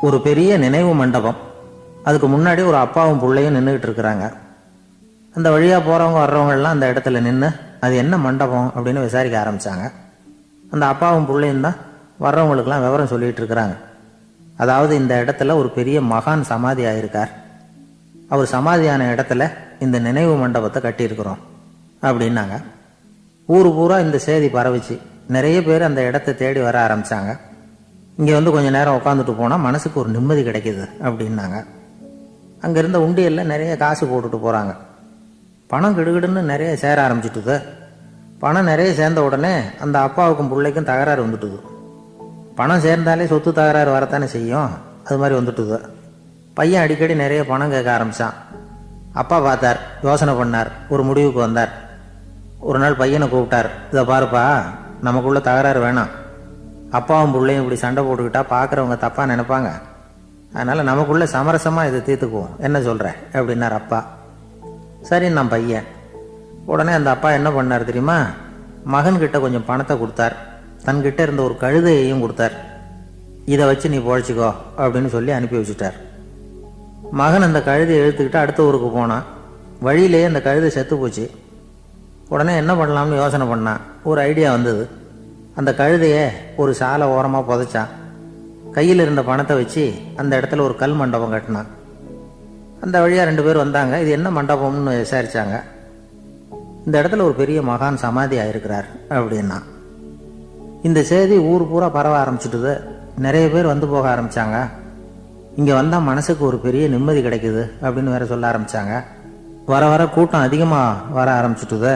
ஒரு பெரிய நினைவு மண்டபம். அதுக்கு முன்னாடி ஒரு அப்பாவும் பிள்ளையும் நின்றுக்கிட்டு இருக்கிறாங்க. அந்த வழியாக போகிறவங்க வர்றவங்கெல்லாம் அந்த இடத்துல நின்று அது என்ன மண்டபம் அப்படின்னு விசாரிக்க ஆரம்பித்தாங்க. அந்த அப்பாவும் பிள்ளையும் தான் வர்றவங்களுக்கெல்லாம் விவரம் சொல்லிகிட்டு இருக்கிறாங்க. அதாவது இந்த இடத்துல ஒரு பெரிய மகான் சமாதி ஆயிருக்கார். அவர் சமாதியான இடத்துல இந்த நினைவு மண்டபத்தை கட்டியிருக்கிறோம் அப்படின்னாங்க. ஊர் பூரா இந்த செய்தி பரவிச்சு. நிறைய பேர் அந்த இடத்தை தேடி வர ஆரம்பித்தாங்க. இங்கே வந்து கொஞ்சம் நேரம் உட்காந்துட்டு போனால் மனசுக்கு ஒரு நிம்மதி கிடைக்கிது அப்படின்னாங்க. அங்கே இருந்த உண்டியலில் நிறைய காசு போட்டுட்டு போகிறாங்க. பணம் கிடுகிடுன்னு நிறைய சேர ஆரம்பிச்சுட்டுது. பணம் நிறைய சேர்ந்த உடனே அந்த அப்பாவுக்கும் பிள்ளைக்கும் தகராறு வந்துட்டுது. பணம் சேர்ந்தாலே சொத்து தகராறு வரத்தானே செய்யும். அது மாதிரி வந்துட்டுது. பையன் அடிக்கடி நிறைய பணம் கேட்க ஆரம்பித்தான். அப்பா பார்த்தார், யோசனை பண்ணார், ஒரு முடிவுக்கு வந்தார். ஒரு நாள் பையனை கூப்பிட்டார். இதை பாருப்பா, நமக்குள்ள தகராறு வேணாம். அப்பாவும் பிள்ளையும் இப்படி சண்டை போட்டுக்கிட்டா பார்க்குறவங்க தப்பாக நினைப்பாங்க. அதனால் நமக்குள்ள சமரசமாக இதை தீர்த்துக்குவோம், என்ன சொல்கிற அப்படின்னார் அப்பா. சரின்னு நான் பையன். உடனே அந்த அப்பா என்ன பண்ணார் தெரியுமா? மகன்கிட்ட கொஞ்சம் பணத்தை கொடுத்தார். தன்கிட்ட இருந்த ஒரு கழுதையையும் கொடுத்தார். இதை வச்சு நீ பொழைச்சிக்கோ அப்படின்னு சொல்லி அனுப்பி வச்சுட்டார். மகன் அந்த கழுதையை இழுத்துக்கிட்டு அடுத்த ஊருக்கு போனான். வழியிலேயே அந்த கழுதை செத்து போச்சு. உடனே என்ன பண்ணலாம்னு யோசனை பண்ணான். ஒரு ஐடியா வந்தது. அந்த கழுதையை ஒரு சாலை ஓரமாக புதைச்சான். கையில் இருந்த பணத்தை வச்சு அந்த இடத்துல ஒரு கல் மண்டபம் கட்டினான். அந்த வழியாக 2 பேர் வந்தாங்க. இது என்ன மண்டபம்னு விசாரித்தாங்க. இந்த இடத்துல ஒரு பெரிய மகான் சமாதி ஆயிருக்கிறார் அப்படின்னா. இந்த செய்தி ஊர் பூரா பரவ ஆரம்பிச்சுட்டுது. நிறைய பேர் வந்து போக ஆரம்பித்தாங்க. இங்கே வந்தால் மனசுக்கு ஒரு பெரிய நிம்மதி கிடைக்குது அப்படின்னு வேற சொல்ல ஆரம்பித்தாங்க. வர வர கூட்டம் அதிகமாக வர ஆரம்பிச்சுட்டுது.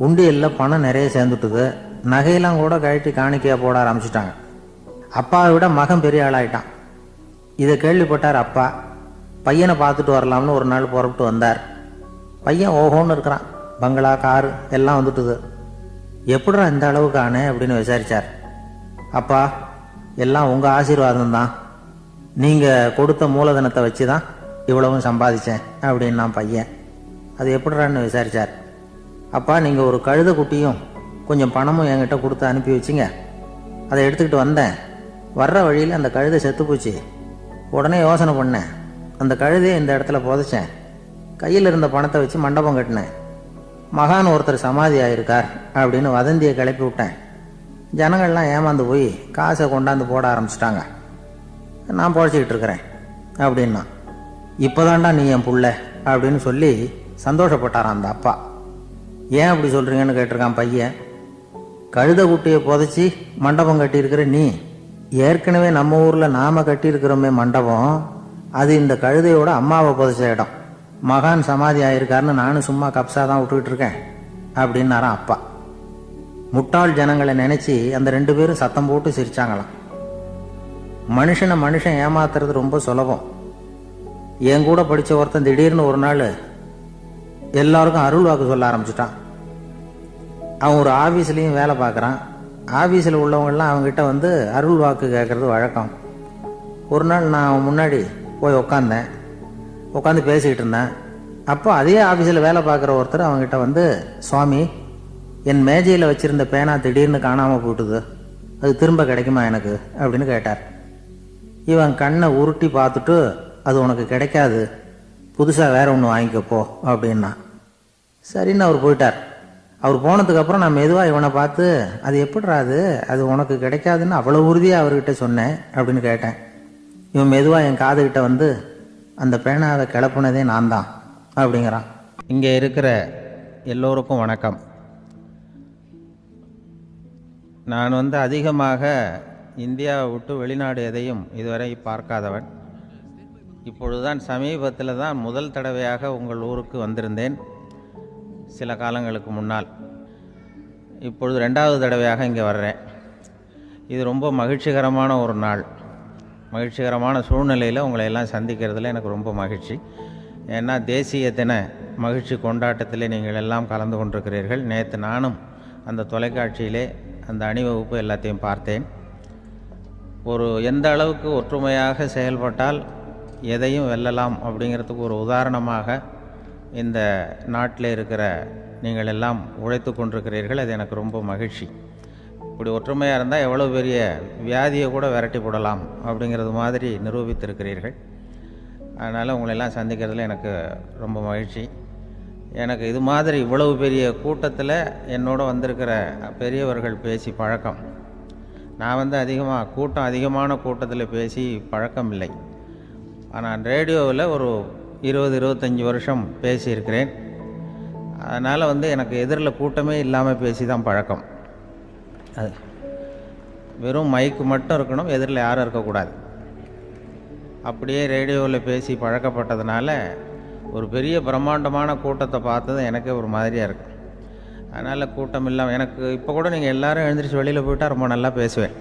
உண்டியலில் பணம் நிறைய சேர்ந்துட்டுது. நகையெல்லாம் கூட கழட்டி காணிக்கையாக போட ஆரம்பிச்சுட்டாங்க. அப்பாவை விட மகன் பெரிய ஆளாயிட்டான். இதை கேள்விப்பட்டார் அப்பா. பையனை பார்த்துட்டு வரலாம்னு ஒரு நாள் புறப்பட்டு வந்தார். பையன் ஓஹோன்னு இருக்கிறான். பங்களா, காரு எல்லாம் வந்துட்டுது. எப்படிடா இந்த அளவுக்கு ஆனே அப்படின்னு விசாரித்தார். அப்பா, எல்லாம் உங்கள் ஆசீர்வாதம் தான். நீங்கள் கொடுத்த மூலதனத்தை வச்சு தான் இவ்வளவும் சம்பாதிச்சேன் அப்படின்னு நான் பையன். அது எப்படிறான்னு விசாரித்தார். அப்பா, நீங்கள் ஒரு கழுதை குட்டியும் கொஞ்சம் பணமும் என்கிட்ட கொடுத்து அனுப்பி வச்சிங்க. அதை எடுத்துக்கிட்டு வந்தேன். வர்ற வழியில் அந்த கழுதை செத்து போச்சு. உடனே யோசனை பண்ணேன். அந்த கழுதையை இந்த இடத்துல புதைச்சேன். கையில் இருந்த பணத்தை வச்சு மண்டபம் கட்டினேன். மகான் ஒருத்தர் சமாதி ஆயிருக்கார் அப்படின்னு வதந்தியை கிளப்பி விட்டேன். ஜனங்கள்லாம் ஏமாந்து போய் காசை கொண்டாந்து போட ஆரம்பிச்சிட்டாங்க. நான் பொழைச்சிக்கிட்டு இருக்கிறேன் அப்படின்னா. இப்போதான்டா நீ என் புள்ள அப்படின்னு சொல்லி சந்தோஷப்பட்டாரான் அந்த அப்பா. ஏன் அப்படி சொல்கிறீங்கன்னு கேட்டிருக்கான் பையன். கழுதை குட்டியை புதைச்சி மண்டபம் கட்டியிருக்கிற நீ, ஏற்கனவே நம்ம ஊரில் நாம் கட்டியிருக்கிறோமே மண்டபம், அது இந்த கழுதையோட அம்மாவை புதைச்ச இடம். மகான் சமாதி ஆயிருக்காருன்னு நானும் சும்மா கப்ஸா தான் விட்டுக்கிட்டு இருக்கேன் அப்படின்னாரான் அப்பா. முட்டாள் ஜனங்களை நினச்சி அந்த 2 பேரும் சத்தம் போட்டு சிரிச்சாங்களாம். மனுஷன் ஏமாத்துறது ரொம்ப சுலபம். என் கூட படித்த ஒருத்தன் திடீர்னு ஒரு நாள் எல்லாருக்கும் அருள் வாக்கு சொல்ல ஆரம்பிச்சிட்டான். அவன் ஒரு ஆஃபீஸ்லேயும் வேலை பார்க்குறான். ஆஃபீஸில் உள்ளவங்கெல்லாம் அவங்ககிட்ட வந்து அருள் வாக்கு கேட்குறது வழக்கம். ஒரு நாள் நான் அவன் முன்னாடி போய் உட்காந்து பேசிக்கிட்டு இருந்தேன். அப்போ அதே ஆஃபீஸில் வேலை பார்க்குற ஒருத்தர் அவங்ககிட்ட வந்து, சுவாமி, என் மேஜையில் வச்சுருந்த பேனா திடீர்னு காணாமல் போயிட்டுது, அது திரும்ப கிடைக்குமா எனக்கு அப்படின்னு கேட்டார். இவன் கண்ணை உருட்டி பார்த்துட்டு, அது உனக்கு கிடைக்காது, புதுசாக வேற ஒன்று வாங்கிக்கப்போ அப்படின்னா. சரின்னு அவர் போயிட்டார். அவர் போனதுக்கப்புறம் நான் மெதுவாக இவனை பார்த்து, அது எப்படிடா அது உனக்கு கிடைக்காதுன்னு அவ்வளோ உறுதியாக அவர்கிட்ட சொன்னேன் அப்படின்னு கேட்டேன். இவன் மெதுவாக என் காதுகிட்ட வந்து, அந்த பேனாவை கிளப்புனதே நான் தான் அப்படிங்கிறான். இங்கே இருக்கிற எல்லோருக்கும் வணக்கம். நான் அதிகமாக இந்தியாவை விட்டு வெளிநாடு எதையும் இதுவரை பார்க்காதவன். இப்பொழுதுதான் சமீபத்தில் தான் முதல் தடவையாக உங்கள் ஊருக்கு வந்திருந்தேன், சில காலங்களுக்கு முன்னால். இப்பொழுது 2வது தடவையாக இங்கே வர்றேன். இது ரொம்ப மகிழ்ச்சிகரமான ஒரு நாள். மகிழ்ச்சிகரமான சூழ்நிலையில் உங்களை எல்லாம் சந்திக்கிறதுல எனக்கு ரொம்ப மகிழ்ச்சி. ஏன்னா தேசிய தின மகிழ்ச்சி கொண்டாட்டத்திலே நீங்கள் எல்லாம் கலந்து கொண்டிருக்கிறீர்கள். நேற்று நானும் அந்த தொலைக்காட்சியிலே அந்த அணிவகுப்பு எல்லாத்தையும் பார்த்தேன். எந்த அளவுக்கு ஒற்றுமையாக செயல்பட்டால் எதையும் வெல்லலாம் அப்படிங்கிறதுக்கு ஒரு உதாரணமாக இந்த நாட்டில் இருக்கிற நீங்கள் எல்லாம் உழைத்து கொண்டிருக்கிறீர்கள். அது எனக்கு ரொம்ப மகிழ்ச்சி. இப்படி ஒற்றுமையாக இருந்தால் எவ்வளோ பெரிய வியாதியை கூட விரட்டி போடலாம் அப்படிங்கிறது மாதிரி நிரூபித்திருக்கிறீர்கள். அதனால் உங்களெல்லாம் சந்திக்கிறதுல எனக்கு ரொம்ப மகிழ்ச்சி. எனக்கு இது மாதிரி இவ்வளவு பெரிய கூட்டத்தில் என்னோடு வந்திருக்கிற பெரியவர்கள் பேசி பழக்கம். நான் அதிகமான கூட்டத்தில் பேசி பழக்கம் இல்லை. ஆனால் ரேடியோவில் ஒரு 20-25 வருஷம் பேசியிருக்கிறேன். அதனால் எனக்கு எதிரில் கூட்டமே இல்லாமல் பேசி தான் பழக்கம். அது வெறும் மைக்கு மட்டும் இருக்கணும், எதிரில் யாரும் இருக்கக்கூடாது. அப்படியே ரேடியோவில் பேசி பழக்கப்பட்டதுனால ஒரு பெரிய பிரம்மாண்டமான கூட்டத்தை பார்த்தது எனக்கே ஒரு மாதிரியாக இருக்குது. அதனால் கூட்டம் இல்லாமல் எனக்கு இப்போ கூட நீங்கள் எல்லோரும் எழுந்திரிச்சு வெளியில் போயிட்டால் ரொம்ப நல்லா பேசுவேன்.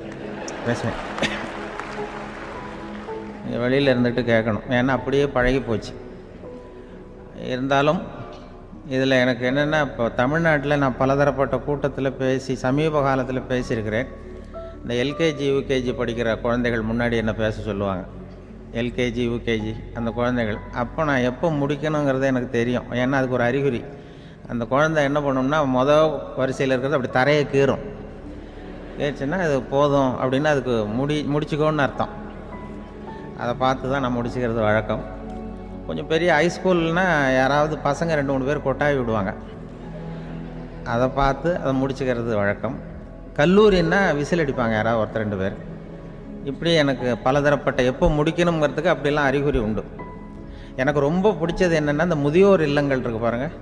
நீங்கள் வெளியில் இருந்துட்டு கேட்கணும், ஏன்னா அப்படியே பழகி போச்சு. இருந்தாலும் இதில் எனக்கு என்னென்னா, இப்போ தமிழ்நாட்டில் நான் பலதரப்பட்ட கூட்டத்தில் பேசி சமீப காலத்தில் பேசியிருக்கிறேன். இந்த எல்கேஜி யூகேஜி படிக்கிற குழந்தைகள் முன்னாடி என்ன பேச சொல்லுவாங்க, எல்கேஜி யூகேஜி அந்த குழந்தைகள். அப்போ நான் எப்போ முடிக்கணுங்கிறது எனக்கு தெரியும், ஏன்னா அதுக்கு ஒரு அறிகுறி. அந்த குழந்தை என்ன பண்ணோம்னா வரிசையில் இருக்கிறது அப்படி தரையை கீறும். கேச்சுன்னா அது போதும் அப்படின்னு அதுக்கு முடிச்சுக்கோன்னு அர்த்தம். அதை பார்த்து தான் நான் முடிச்சுக்கிறது வழக்கம். கொஞ்சம் பெரிய ஹைஸ்கூல்னால் யாராவது பசங்க 2-3 பேர் கொட்டாவி விடுவாங்க, அதை பார்த்து அதை முடிச்சுக்கிறது வழக்கம். கல்லூரின்னா விசில் அடிப்பாங்க யாராவது 1-2 பேர். இப்படி எனக்கு பலதரப்பட்ட எப்போ முடிக்கணுங்கிறதுக்கு அப்படிலாம் அறிகுறி உண்டு. எனக்கு ரொம்ப பிடிச்சது என்னென்னா, இந்த முதியோர் இல்லங்கள் இருக்குது பாருங்கள்.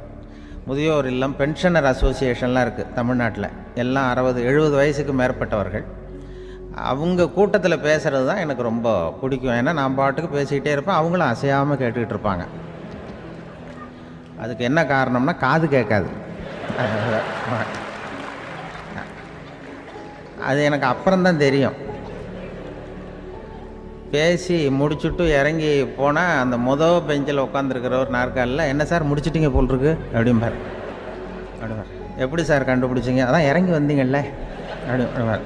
முதியோர் இல்லம், பென்ஷனர் அசோசியேஷன்லாம் இருக்குது தமிழ்நாட்டில். எல்லாம் 60-70 வயசுக்கு மேற்பட்டவர்கள். அவங்க கூட்டத்தில் பேசுகிறது தான் எனக்கு ரொம்ப பிடிக்கும். ஏன்னா நான் பாட்டுக்கு பேசிக்கிட்டே இருப்பேன், அவங்களும் அசையாமல் கேட்டுக்கிட்டு இருப்பாங்க. அதுக்கு என்ன காரணம்னா, காது கேட்காது. அது எனக்கு அப்புறம்தான் தெரியும். பேசி முடிச்சுட்டு இறங்கி போனால் அந்த பெஞ்சில் உட்காந்துருக்கிற ஒரு நாற்காலில், என்ன சார் முடிச்சிட்டிங்க போல் இருக்கு அப்படிம்பார். எப்படி சார் கண்டுபிடிச்சிங்க, அதான் இறங்கி வந்தீங்கல்ல அப்படிம்பார்.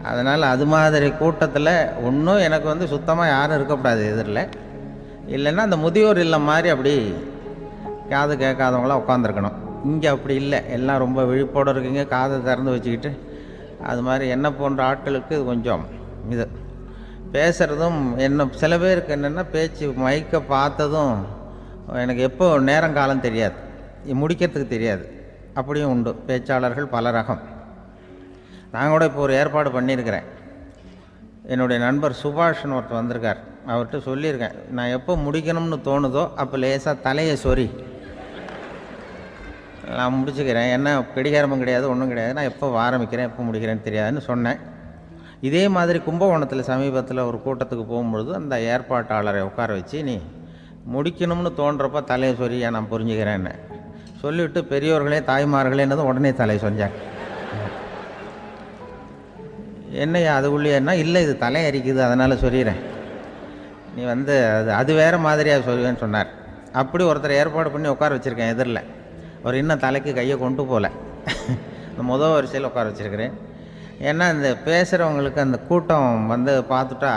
அதனால் அது மாதிரி கூட்டத்தில் ஒன்றும் எனக்கு சுத்தமாக யாரும் இருக்கக்கூடாது எதிரில். இல்லைன்னா அந்த முதியோர் இல்லம் மாதிரி அப்படி காது கேட்காதவங்களாம் உட்காந்துருக்கணும். இங்கே அப்படி இல்லை, எல்லாம் ரொம்ப விழிப்போடு இருக்கீங்க, காதை திறந்து வச்சுக்கிட்டு. அது மாதிரி என்ன போன்ற ஆட்களுக்கு கொஞ்சம் இது பேசுகிறதும் சில பேருக்கு என்னென்னா, பேச்சு மைக்கை பார்த்ததும் எனக்கு எப்போ நேரங்காலம் தெரியாது, முடிக்கிறதுக்கு தெரியாது. அப்படியும் உண்டு பேச்சாளர்கள் பல ரகம். நான் கூட இப்போ ஒரு ஏற்பாடு பண்ணியிருக்கிறேன். என்னுடைய நண்பர் சுபாஷ்னு ஒருத்தர் வந்திருக்கார். அவர்கிட்ட சொல்லியிருக்கேன், நான் எப்போ முடிக்கணும்னு தோணுதோ அப்போ லேசாக தலையை சொறி நான் முடிச்சுக்கிறேன். என்ன கடிகாரமும் கிடையாது, ஒன்றும் கிடையாது. நான் எப்போ ஆரம்பிக்கிறேன் எப்போ முடிக்கிறேன்னு தெரியாதுன்னு சொன்னேன். இதே மாதிரி கும்பகோணத்தில் சமீபத்தில் ஒரு கூட்டத்துக்கு போகும்பொழுது அந்த ஏற்பாட்டாளரை உட்கார வச்சு, நீ முடிக்கணும்னு தோன்றப்போ தலையை சொரியா நான் புரிஞ்சுக்கிறேன்னு சொல்லிவிட்டு, பெரியோர்களே தாய்மார்களேன்னதும் உடனே தலையை சொரிஞ்சாங்க. என்னையா அது உள்ளேன்னா, இல்லை இது தலை அரிக்குது அதனால் சொல்லிடுறேன், நீ அது வேறு மாதிரியாக சொல்லுவேன்னு சொன்னார். அப்படி ஒருத்தர் ஏற்பாடு பண்ணி உட்கார வச்சுருக்கேன் எதிரில். அவர் இன்னும் தலைக்கு கையை கொண்டு போகல, இந்த வரிசையில் உட்கார வச்சுருக்கிறேன். ஏன்னா இந்த பேசுகிறவங்களுக்கு அந்த கூட்டம் பார்த்துட்டா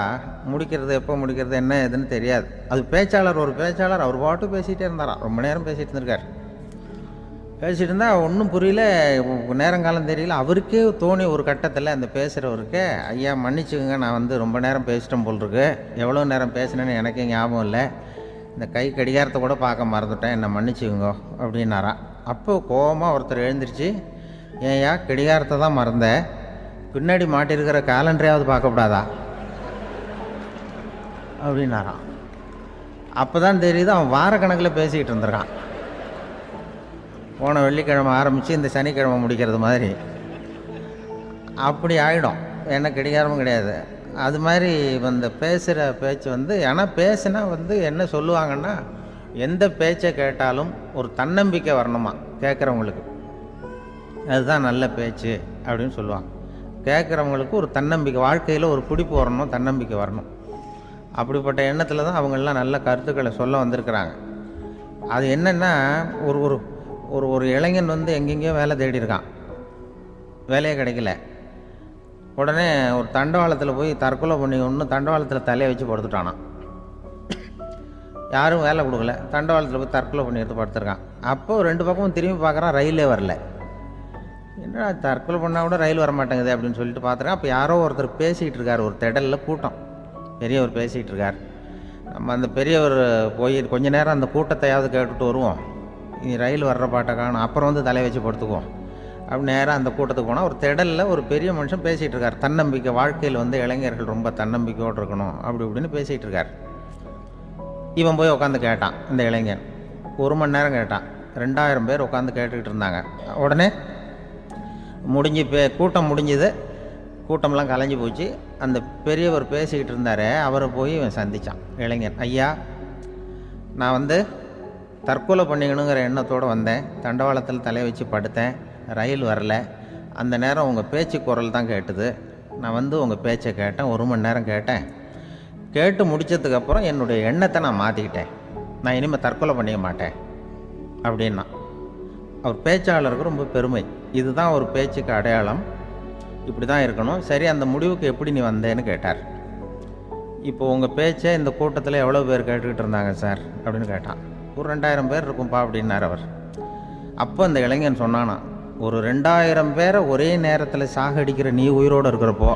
முடிக்கிறது எப்போ முடிக்கிறது என்ன ஏதுன்னு தெரியாது. அது ஒரு பேச்சாளர் அவர் பாட்டு பேசிகிட்டே இருந்தாராம், ரொம்ப நேரம் பேசிகிட்டு இருந்திருக்கார். பேசிகிட்டு இருந்தால் ஒன்றும் புரியல, நேரங்காலம் தெரியல. அவருக்கே தோணி ஒரு கட்டத்தில் அந்த பேசுகிறவருக்கு, ஐயா மன்னிச்சுக்கோங்க, நான் ரொம்ப நேரம் பேசிட்டேன் போல் இருக்கு, எவ்வளோ நேரம் பேசினேன்னு எனக்கே ஞாபகம் இல்லை, இந்த கை கடிகாரத்தை கூட பார்க்க மறந்துட்டேன், என்னை மன்னிச்சுக்கோங்க அப்படின்னாராம். அப்போ கோபமாக ஒருத்தர் எழுந்திரிச்சு, ஏன்யா கடிகாரத்தை தான் மறந்தேன், பின்னாடி மாட்டிருக்கிற காலண்டரையாவது பார்க்கக்கூடாதா அப்படின்னாராம். அப்போ தான் தெரியுது அவன் வாரக்கணக்கில் பேசிக்கிட்டு இருந்திருக்கான். போன வெள்ளிக்கிழமை ஆரம்பித்து இந்த சனிக்கிழமை முடிக்கிறது மாதிரி அப்படி ஆகிடும். என்ன கடிகாரமும் கிடையாது. அது மாதிரி பேசுகிற பேச்சு ஆனால் பேசுனா என்ன சொல்லுவாங்கன்னா, எந்த பேச்சை கேட்டாலும் ஒரு தன்னம்பிக்கை வரணுமா கேட்குறவங்களுக்கு, அதுதான் நல்ல பேச்சு அப்படின்னு சொல்லுவாங்க. கேட்குறவங்களுக்கு ஒரு தன்னம்பிக்கை, வாழ்க்கையில் ஒரு பிடிப்பு வரணும், தன்னம்பிக்கை வரணும். அப்படிப்பட்ட எண்ணத்தில் தான் அவங்கெல்லாம் நல்ல கருத்துக்களை சொல்ல வந்திருக்கிறாங்க. அது என்னென்னா, ஒரு ஒரு ஒரு ஒரு இளைஞன் எங்கெங்கேயோ வேலை தேடி இருக்கான், வேலையே கிடைக்கல. உடனே ஒரு தண்டவாளத்தில் போய் தற்கொலை பண்ணி தண்டவாளத்தில் தலையை வச்சு படுத்துட்டானான். யாரும் வேலை கொடுக்கல, தண்டவாளத்தில் போய் தற்கொலை பண்ணி எடுத்து படுத்துருக்கான். அப்போ 2 பக்கமும் திரும்பி பார்க்குறான், ரயிலே வரல. என்ன தற்கொலை பண்ணால் கூட ரயில் வர மாட்டேங்குது அப்படின்னு சொல்லிட்டு பார்த்துறேன். அப்போ யாரோ ஒருத்தர் பேசிகிட்டு இருக்கார், ஒரு திடலில் கூட்டம், பெரியவர் பேசிகிட்டு இருக்கார். நம்ம அந்த பெரியவர் போய் கொஞ்ச நேரம் அந்த கூட்டத்தையாவது கேட்டுட்டு வருவோம், நீ ரயில் வர்ற பாட்டை காணும், அப்புறம் வந்து தலை வச்சு படுத்துக்குவோம் அப்படின்னு நேராக அந்த கூட்டத்துக்கு போனால் ஒரு திடலில் ஒரு பெரிய மனுஷன் பேசிகிட்டு இருக்கார். தன்னம்பிக்கை, வாழ்க்கையில் வந்து இளைஞர்கள் ரொம்ப தன்னம்பிக்கையோடு இருக்கணும் அப்படி இப்படின்னு பேசிகிட்டு இருக்கார். இவன் போய் உட்காந்து கேட்டான். இந்த இளைஞன் 1 மணி நேரம் கேட்டான். 2000 பேர் உட்காந்து கேட்டுக்கிட்டு இருந்தாங்க. உடனே முடிஞ்சு கூட்டம் முடிஞ்சுது, கூட்டம்லாம் கலைஞ்சி போச்சு. அந்த பெரியவர் பேசிக்கிட்டு இருந்தாரே அவரை போய் இவன் சந்தித்தான் இளைஞன். ஐயா, நான் வந்து தற்கொலை பண்ணிக்கணுங்கிற எண்ணத்தோடு வந்தேன், தண்டவாளத்தில் தலையை வச்சு படுத்தேன், ரயில் வரல, அந்த நேரம் உங்கள் பேச்சு குரல் தான் கேட்டுது, நான் வந்து உங்கள் பேச்சை கேட்டேன், 1 மணி நேரம் கேட்டேன், கேட்டு முடித்ததுக்கப்புறம் என்னுடைய எண்ணத்தை நான் மாற்றிக்கிட்டேன், நான் இனிமேல் தற்கொலை பண்ணிக்க மாட்டேன் அப்படின்னா. அவர் பேச்சாளருக்கு ரொம்ப பெருமை, இதுதான் ஒரு பேச்சுக்கு அடையாளம், இப்படி தான் இருக்கணும். சரி, அந்த முடிவுக்கு எப்படி நீ வந்தேன்னு கேட்டார். இப்போ உங்கள் பேச்சை இந்த கூட்டத்தில் எவ்வளோ பேர் கேட்டுக்கிட்டு இருந்தாங்க சார் அப்படின்னு கேட்டான். ஒரு 2000 பேர் இருக்கும்பா அப்படின்னார் அவர். அப்போ அந்த இளைஞன் சொன்னானா, ஒரு 2000 பேரை ஒரே நேரத்தில் சாகடிக்கிற நீ உயிரோடு இருக்கிறப்போ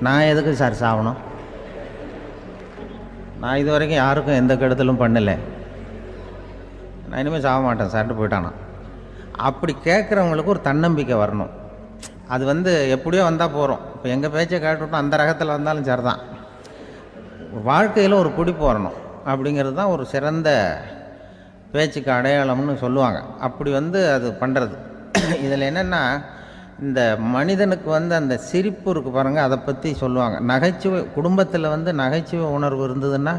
நான் எதுக்கு சார் சாகணும்? நான் இது வரைக்கும் யாருக்கும் எந்த கெடுதலும் பண்ணலை, நான் இனிமேல் சாக மாட்டேன் சார்ட்டு போயிட்டானா. அப்படி கேட்குறவங்களுக்கு ஒரு தன்னம்பிக்கை வரணும். அது வந்து எப்படியோ வந்தால் போகிறோம். இப்போ எங்கள் பேச்சை கேட்டுவிட்டோம், அந்த ரகத்தில் வந்தாலும் சரி தான், வாழ்க்கையில் ஒரு பிடிப்பு வரணும். அப்படிங்கிறது தான் ஒரு சிறந்த பேச்சுக்கு அடையாளம்னு சொல்லுவாங்க. அப்படி வந்து அது பண்ணுறது. இதில் என்னென்னா, இந்த மனிதனுக்கு வந்து அந்த சிரிப்பு இருக்குது பாருங்கள், அதை பற்றி சொல்லுவாங்க. நகைச்சுவை, குடும்பத்தில் வந்து நகைச்சுவை உணர்வு இருந்ததுன்னா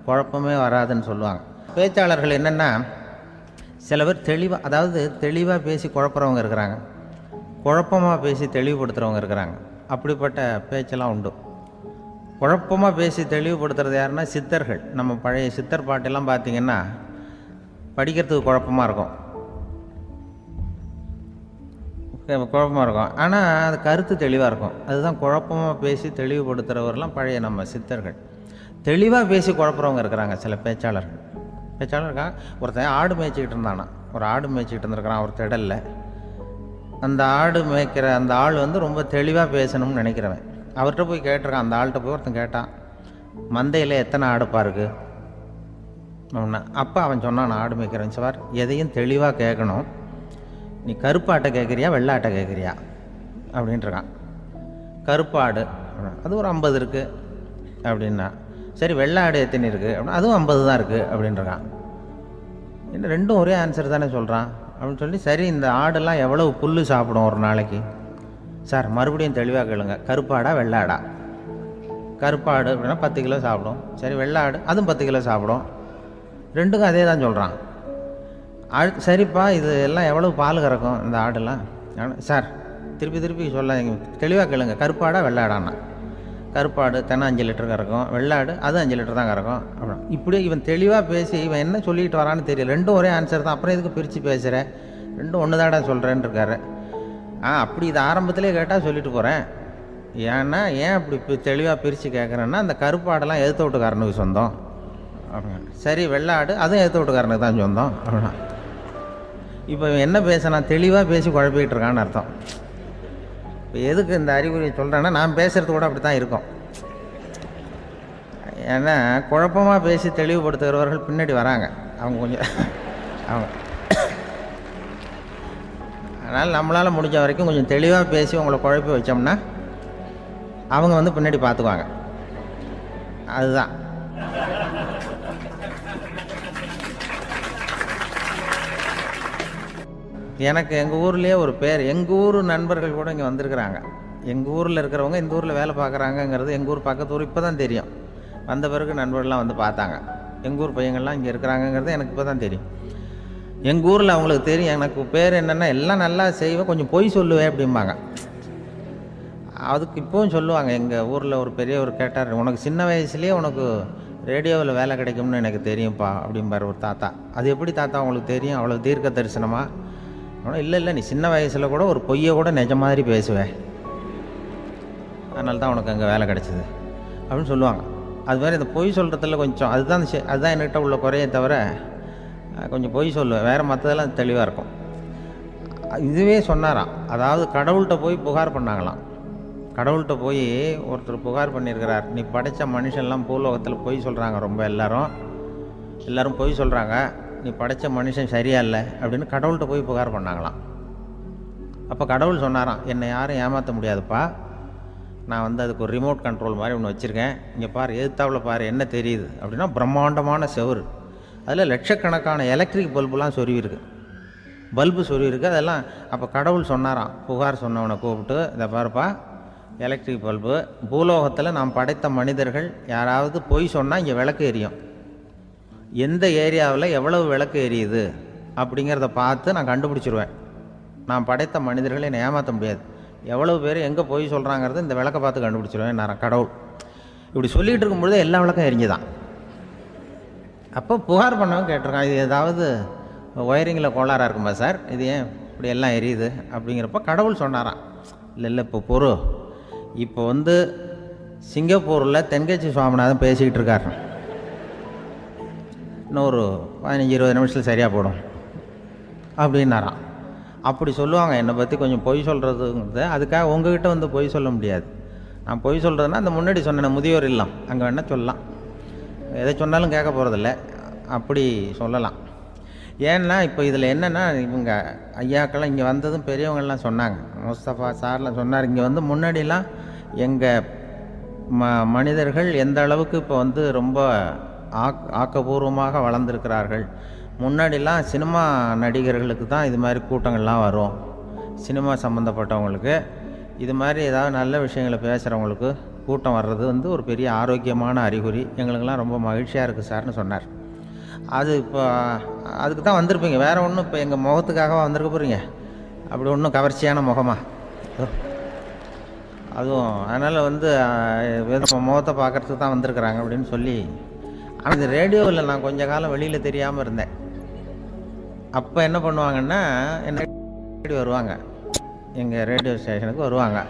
குழப்பமே வராதுன்னு சொல்லுவாங்க. பேச்சாளர்கள் என்னென்னா, சில பேர் தெளிவாக, அதாவது தெளிவாக பேசி குழப்புறவங்க இருக்கிறாங்க, குழப்பமாக பேசி தெளிவுபடுத்துகிறவங்க இருக்கிறாங்க. அப்படிப்பட்ட பேச்செல்லாம் உண்டு. குழப்பமாக பேசி தெளிவுபடுத்துறது யாருன்னா சித்தர்கள். நம்ம பழைய சித்தர் பாட்டெல்லாம் பார்த்திங்கன்னா படிக்கிறதுக்கு குழப்பமாக இருக்கும், ஆனால் அது கருத்து தெளிவாக இருக்கும். அதுதான் குழப்பமாக பேசி தெளிவுபடுத்துகிறவரெல்லாம் பழைய நம்ம சித்தர்கள். தெளிவாக பேசி குழப்புறவங்க இருக்கிறாங்க சில பேச்சாளர்கள். பேச்சாளருக்காக ஒருத்தன் ஆடு மேய்ச்சிக்கிட்டு இருந்தானா, ஒரு ஆடு மேய்ச்சிக்கிட்டு இருந்திருக்கிறான் ஒரு திடலில். அந்த ஆடு மேய்க்கிற அந்த ஆள் வந்து ரொம்ப தெளிவாக பேசணும்னு நினைக்கிறவன். அவர்கிட்ட போய் கேட்டிருக்கான், அந்த ஆள்கிட்ட போய் ஒருத்தன் கேட்டான், மந்தையில் எத்தனை ஆடுப்பா இருக்குது அப்படின்னா. அப்போ அவன் சொன்னான், நான் ஆடு மேய்க்கிறேன் சார், எதையும் தெளிவாக கேட்கணும், நீ கருப்பாட்டை கேட்குறியா வெள்ளாட்டை கேட்குறியா அப்படின்ட்டுருக்கான். கருப்பாடு அது ஒரு 50 இருக்குது அப்படின்னா. சரி, வெள்ளாடு எத்தனை இருக்குது அப்படின்னா, அதுவும் 50 தான் இருக்குது அப்படின்ட்டுருக்கான். என்ன ரெண்டும் ஒரே ஆன்சர் தானே சொல்கிறான் அப்படின்னு சொல்லி, சரி இந்த ஆடெல்லாம் எவ்வளவு புல் சாப்பிடும் ஒரு நாளைக்கு சார், மறுபடியும் தெளிவாக கேளுங்க, கருப்பாடா வெள்ளாடா? கருப்பாடு அப்படின்னா 10 கிலோ சாப்பிடும். சரி, வெள்ளாடு அதுவும் 10 கிலோ சாப்பிடும். ரெண்டுக்கும் அதே தான் சொல்கிறான். சரிப்பா, இது எல்லாம் எவ்வளவு பால் கறக்கும் இந்த ஆடெல்லாம்? சார் திருப்பி திருப்பி சொல்ல, தெளிவாக கேளுங்க, கருப்பாடா வெள்ளாடான்னா? கருப்பாடு தினம் 5 லிட்டர் கறக்கும், வெள்ளாடு அது 5 லிட்டர் தான் கறக்கும் அப்படின்னா. இப்படி இவன் தெளிவாக பேசி இவன் என்ன சொல்லிட்டு வரான்னு தெரியல. ரெண்டும் ஒரே ஆன்சர் தான், அப்புறம் எதுக்கு பிரித்து பேசுகிறேன், ரெண்டும் ஒன்று தாடா சொல்கிறேன்னு இருக்காரு. அப்படி இது ஆரம்பத்திலே கேட்டால் சொல்லிட்டு போகிறேன். ஏன்னா ஏன் அப்படி தெளிவாக பிரித்து கேட்குறேன்னா, அந்த கருப்பாடெல்லாம் எதிர்த்த வீட்டுக்காரனுக்கு சொந்தம் அப்படின்னா. சரி, வெள்ளாடு அதுவும் எதிர்த்த வீட்டுக்காரனுக்கு தான் சொந்தம் அப்படின்னா. இப்போ என்ன பேசினா தெளிவாக பேசி குழப்பிக்கிட்டு இருக்கான்னு அர்த்தம். இப்போ எதுக்கு இந்த அறிகுறியை சொல்கிறேன்னா, நான் பேசுகிறது கூட அப்படி தான் இருக்கும். ஏன்னா குழப்பமாக பேசி தெளிவுபடுத்துகிறவர்கள் பின்னாடி வராங்க, அவங்க கொஞ்சம் அவங்க. அதனால் நம்மளால் முடிஞ்ச வரைக்கும் கொஞ்சம் தெளிவாக பேசி உங்களை குழப்பி வச்சோம்னா அவங்க வந்து பின்னாடி பார்த்துக்குவாங்க. அதுதான். எனக்கு எங்கள் ஊர்லேயே ஒரு பேர், எங்கள் ஊர் நண்பர்கள் கூட இங்கே வந்திருக்கிறாங்க. எங்கள் ஊரில் இருக்கிறவங்க இந்த ஊரில் வேலை பார்க்குறாங்கங்கிறது எங்கள் ஊர் பக்கத்து ஊர் இப்போ தான் தெரியும். வந்த பிறகு நண்பர்கள்லாம் வந்து பார்த்தாங்க, எங்கள் ஊர் பையங்கள்லாம் இங்கே இருக்கிறாங்கங்கிறது எனக்கு இப்போ தான் தெரியும். எங்கள் ஊரில் அவங்களுக்கு தெரியும் எனக்கு பேர் என்னென்னா, எல்லாம் நல்லா செய்வேன், கொஞ்சம் பொய் சொல்லுவேன் அப்படிம்பாங்க. அதுக்கு இப்போவும் சொல்லுவாங்க. எங்கள் ஊரில் ஒரு பெரியவர் கேட்டார், உனக்கு சின்ன வயசுலேயே உனக்கு ரேடியோவில் வேலை கிடைக்கும்னு எனக்கு தெரியும்ப்பா அப்படிம்பார் ஒரு தாத்தா. அது எப்படி தாத்தா உங்களுக்கு தெரியும், அவ்வளோ தீர்க்க தரிசனமா? இல்லை இல்லை, நீ சின்ன வயசில் கூட ஒரு பொய்யை கூட நிஜ மாதிரி பேசுவேன், அதனால தான் உனக்கு அங்கே வேலை கிடச்சிது அப்படின்னு சொல்லுவாங்க. அது மாதிரி இந்த பொய் சொல்கிறதுல கொஞ்சம் அதுதான் என்கிட்ட உள்ள குறையை தவிர, கொஞ்சம் பொய் சொல்லுவேன், வேறு மற்றதெல்லாம் தெளிவாக இருக்கும். இதுவே சொன்னாராம். அதாவது கடவுள்கிட்ட போய் புகார் பண்ணாங்களாம். கடவுள்கிட்ட போய் ஒருத்தர் புகார் பண்ணியிருக்கிறார், நீ படைத்த மனுஷன்லாம் பூலோகத்தில் பொய் சொல்கிறாங்க, ரொம்ப எல்லாரும் பொய் சொல்கிறாங்க, நீ படைத்த மனுஷன் சரியா இல்லை அப்படின்னு கடவுள்கிட்ட போய் புகார் பண்ணாங்களாம். அப்போ கடவுள் சொன்னாராம், என்னை யாரும் ஏமாற்ற முடியாதுப்பா, நான் அதுக்கு ஒரு ரிமோட் கண்ட்ரோல் மாதிரி ஒன்று வச்சுருக்கேன், இங்கே பாரு, எதிர்த்தாவில் பாரு, என்ன தெரியுது அப்படின்னா பிரம்மாண்டமான செவுரு, அதில் லட்சக்கணக்கான எலக்ட்ரிக் பல்புலாம் சொருவிருக்கு, அதெல்லாம். அப்போ கடவுள் சொன்னாராம், புகார் சொன்னவனை கூப்பிட்டு, இதை பாருப்பா, எலக்ட்ரிக் பல்பு, பூலோகத்தில் நாம் படைத்த மனிதர்கள் யாராவது பொய் சொன்னால் இங்கே விளக்கு எரியும், எந்த ஏரியாவில் எவ்வளவு விளக்கு எரியுது அப்படிங்கிறத பார்த்து நான் கண்டுபிடிச்சிருவேன், நான் படைத்த மனிதர்களை என்னை ஏமாற்ற முடியாது, எவ்வளவு பேர் எங்கே பொய் சொல்கிறாங்கிறது இந்த விளக்கை பார்த்து கண்டுபிடிச்சிருவேன் நான் கடவுள். இப்படி சொல்லிகிட்டு இருக்கும்பொழுது எல்லா விளக்கம் எரிஞ்சுதான். அப்போ புகார் பண்ணவன் கேட்டிருக்கான், இது ஏதாவது ஒயரிங்கில் கோளாறாக இருக்குமா சார், இது ஏன் இப்படி எல்லாம் எரியுது அப்படிங்கிறப்ப கடவுள் சொன்னாராம், இல்லை இப்போ சிங்கப்பூரில் தென்கட்சி சுவாமிநாதன் பேசிக்கிட்டு இருக்காரு, இன்னும் ஒரு 15-20 நிமிஷத்தில் சரியாக போடும் அப்படின்னாராம். அப்படி சொல்லுவாங்க என்னை பற்றி கொஞ்சம் பொய் சொல்கிறதுங்கிறது, அதுக்காக உங்ககிட்ட பொய் சொல்ல முடியாது. நான் பொய் சொல்கிறதுனா அந்த முன்னாடி சொன்னேன் முதியோர் இல்லம், அங்கே வேணால் சொல்லலாம், எதை சொன்னாலும் கேட்க போகிறதில்ல, அப்படி சொல்லலாம். ஏன்னா இப்போ இதில் என்னென்னா, இவங்க ஐயாக்கெல்லாம் இங்கே வந்ததும் பெரியவங்கள்லாம் சொன்னாங்க, முஸ்தபா சார்லாம் சொன்னார், இங்கே முன்னாடிலாம் எங்கள் மனிதர்கள் எந்த அளவுக்கு இப்போ ரொம்ப ஆக்கப்பூர்வமாக வளர்ந்துருக்கிறார்கள். முன்னாடிலாம் சினிமா நடிகர்களுக்கு தான் இது மாதிரி கூட்டங்கள்லாம் வரும், சினிமா சம்மந்தப்பட்டவங்களுக்கு இது மாதிரி ஏதாவது நல்ல விஷயங்களை பேசுகிறவங்களுக்கு கூட்டம் வர்றது ஒரு பெரிய ஆரோக்கியமான அறிகுறி, எங்களுக்கெல்லாம் ரொம்ப மகிழ்ச்சியாக இருக்குது சார்னு சொன்னார். அது இப்போ அதுக்கு தான் வந்திருப்பீங்க, வேறு ஒன்றும் இப்போ எங்கள் முகத்துக்காக வந்திருக்க போகிறீங்க, அப்படி ஒன்றும் கவர்ச்சியான முகமா அதுவும், அதனால் முகத்தை பார்க்குறதுக்கு தான் வந்திருக்கிறாங்க அப்படின்னு சொல்லி. ஆனால் இந்த ரேடியோவில் நான் கொஞ்ச காலம் வெளியில் தெரியாமல் இருந்தேன். அப்போ என்ன பண்ணுவாங்கன்னா, என்ன வருவாங்க, எங்கள் ரேடியோ ஸ்டேஷனுக்கு வருவாங்க,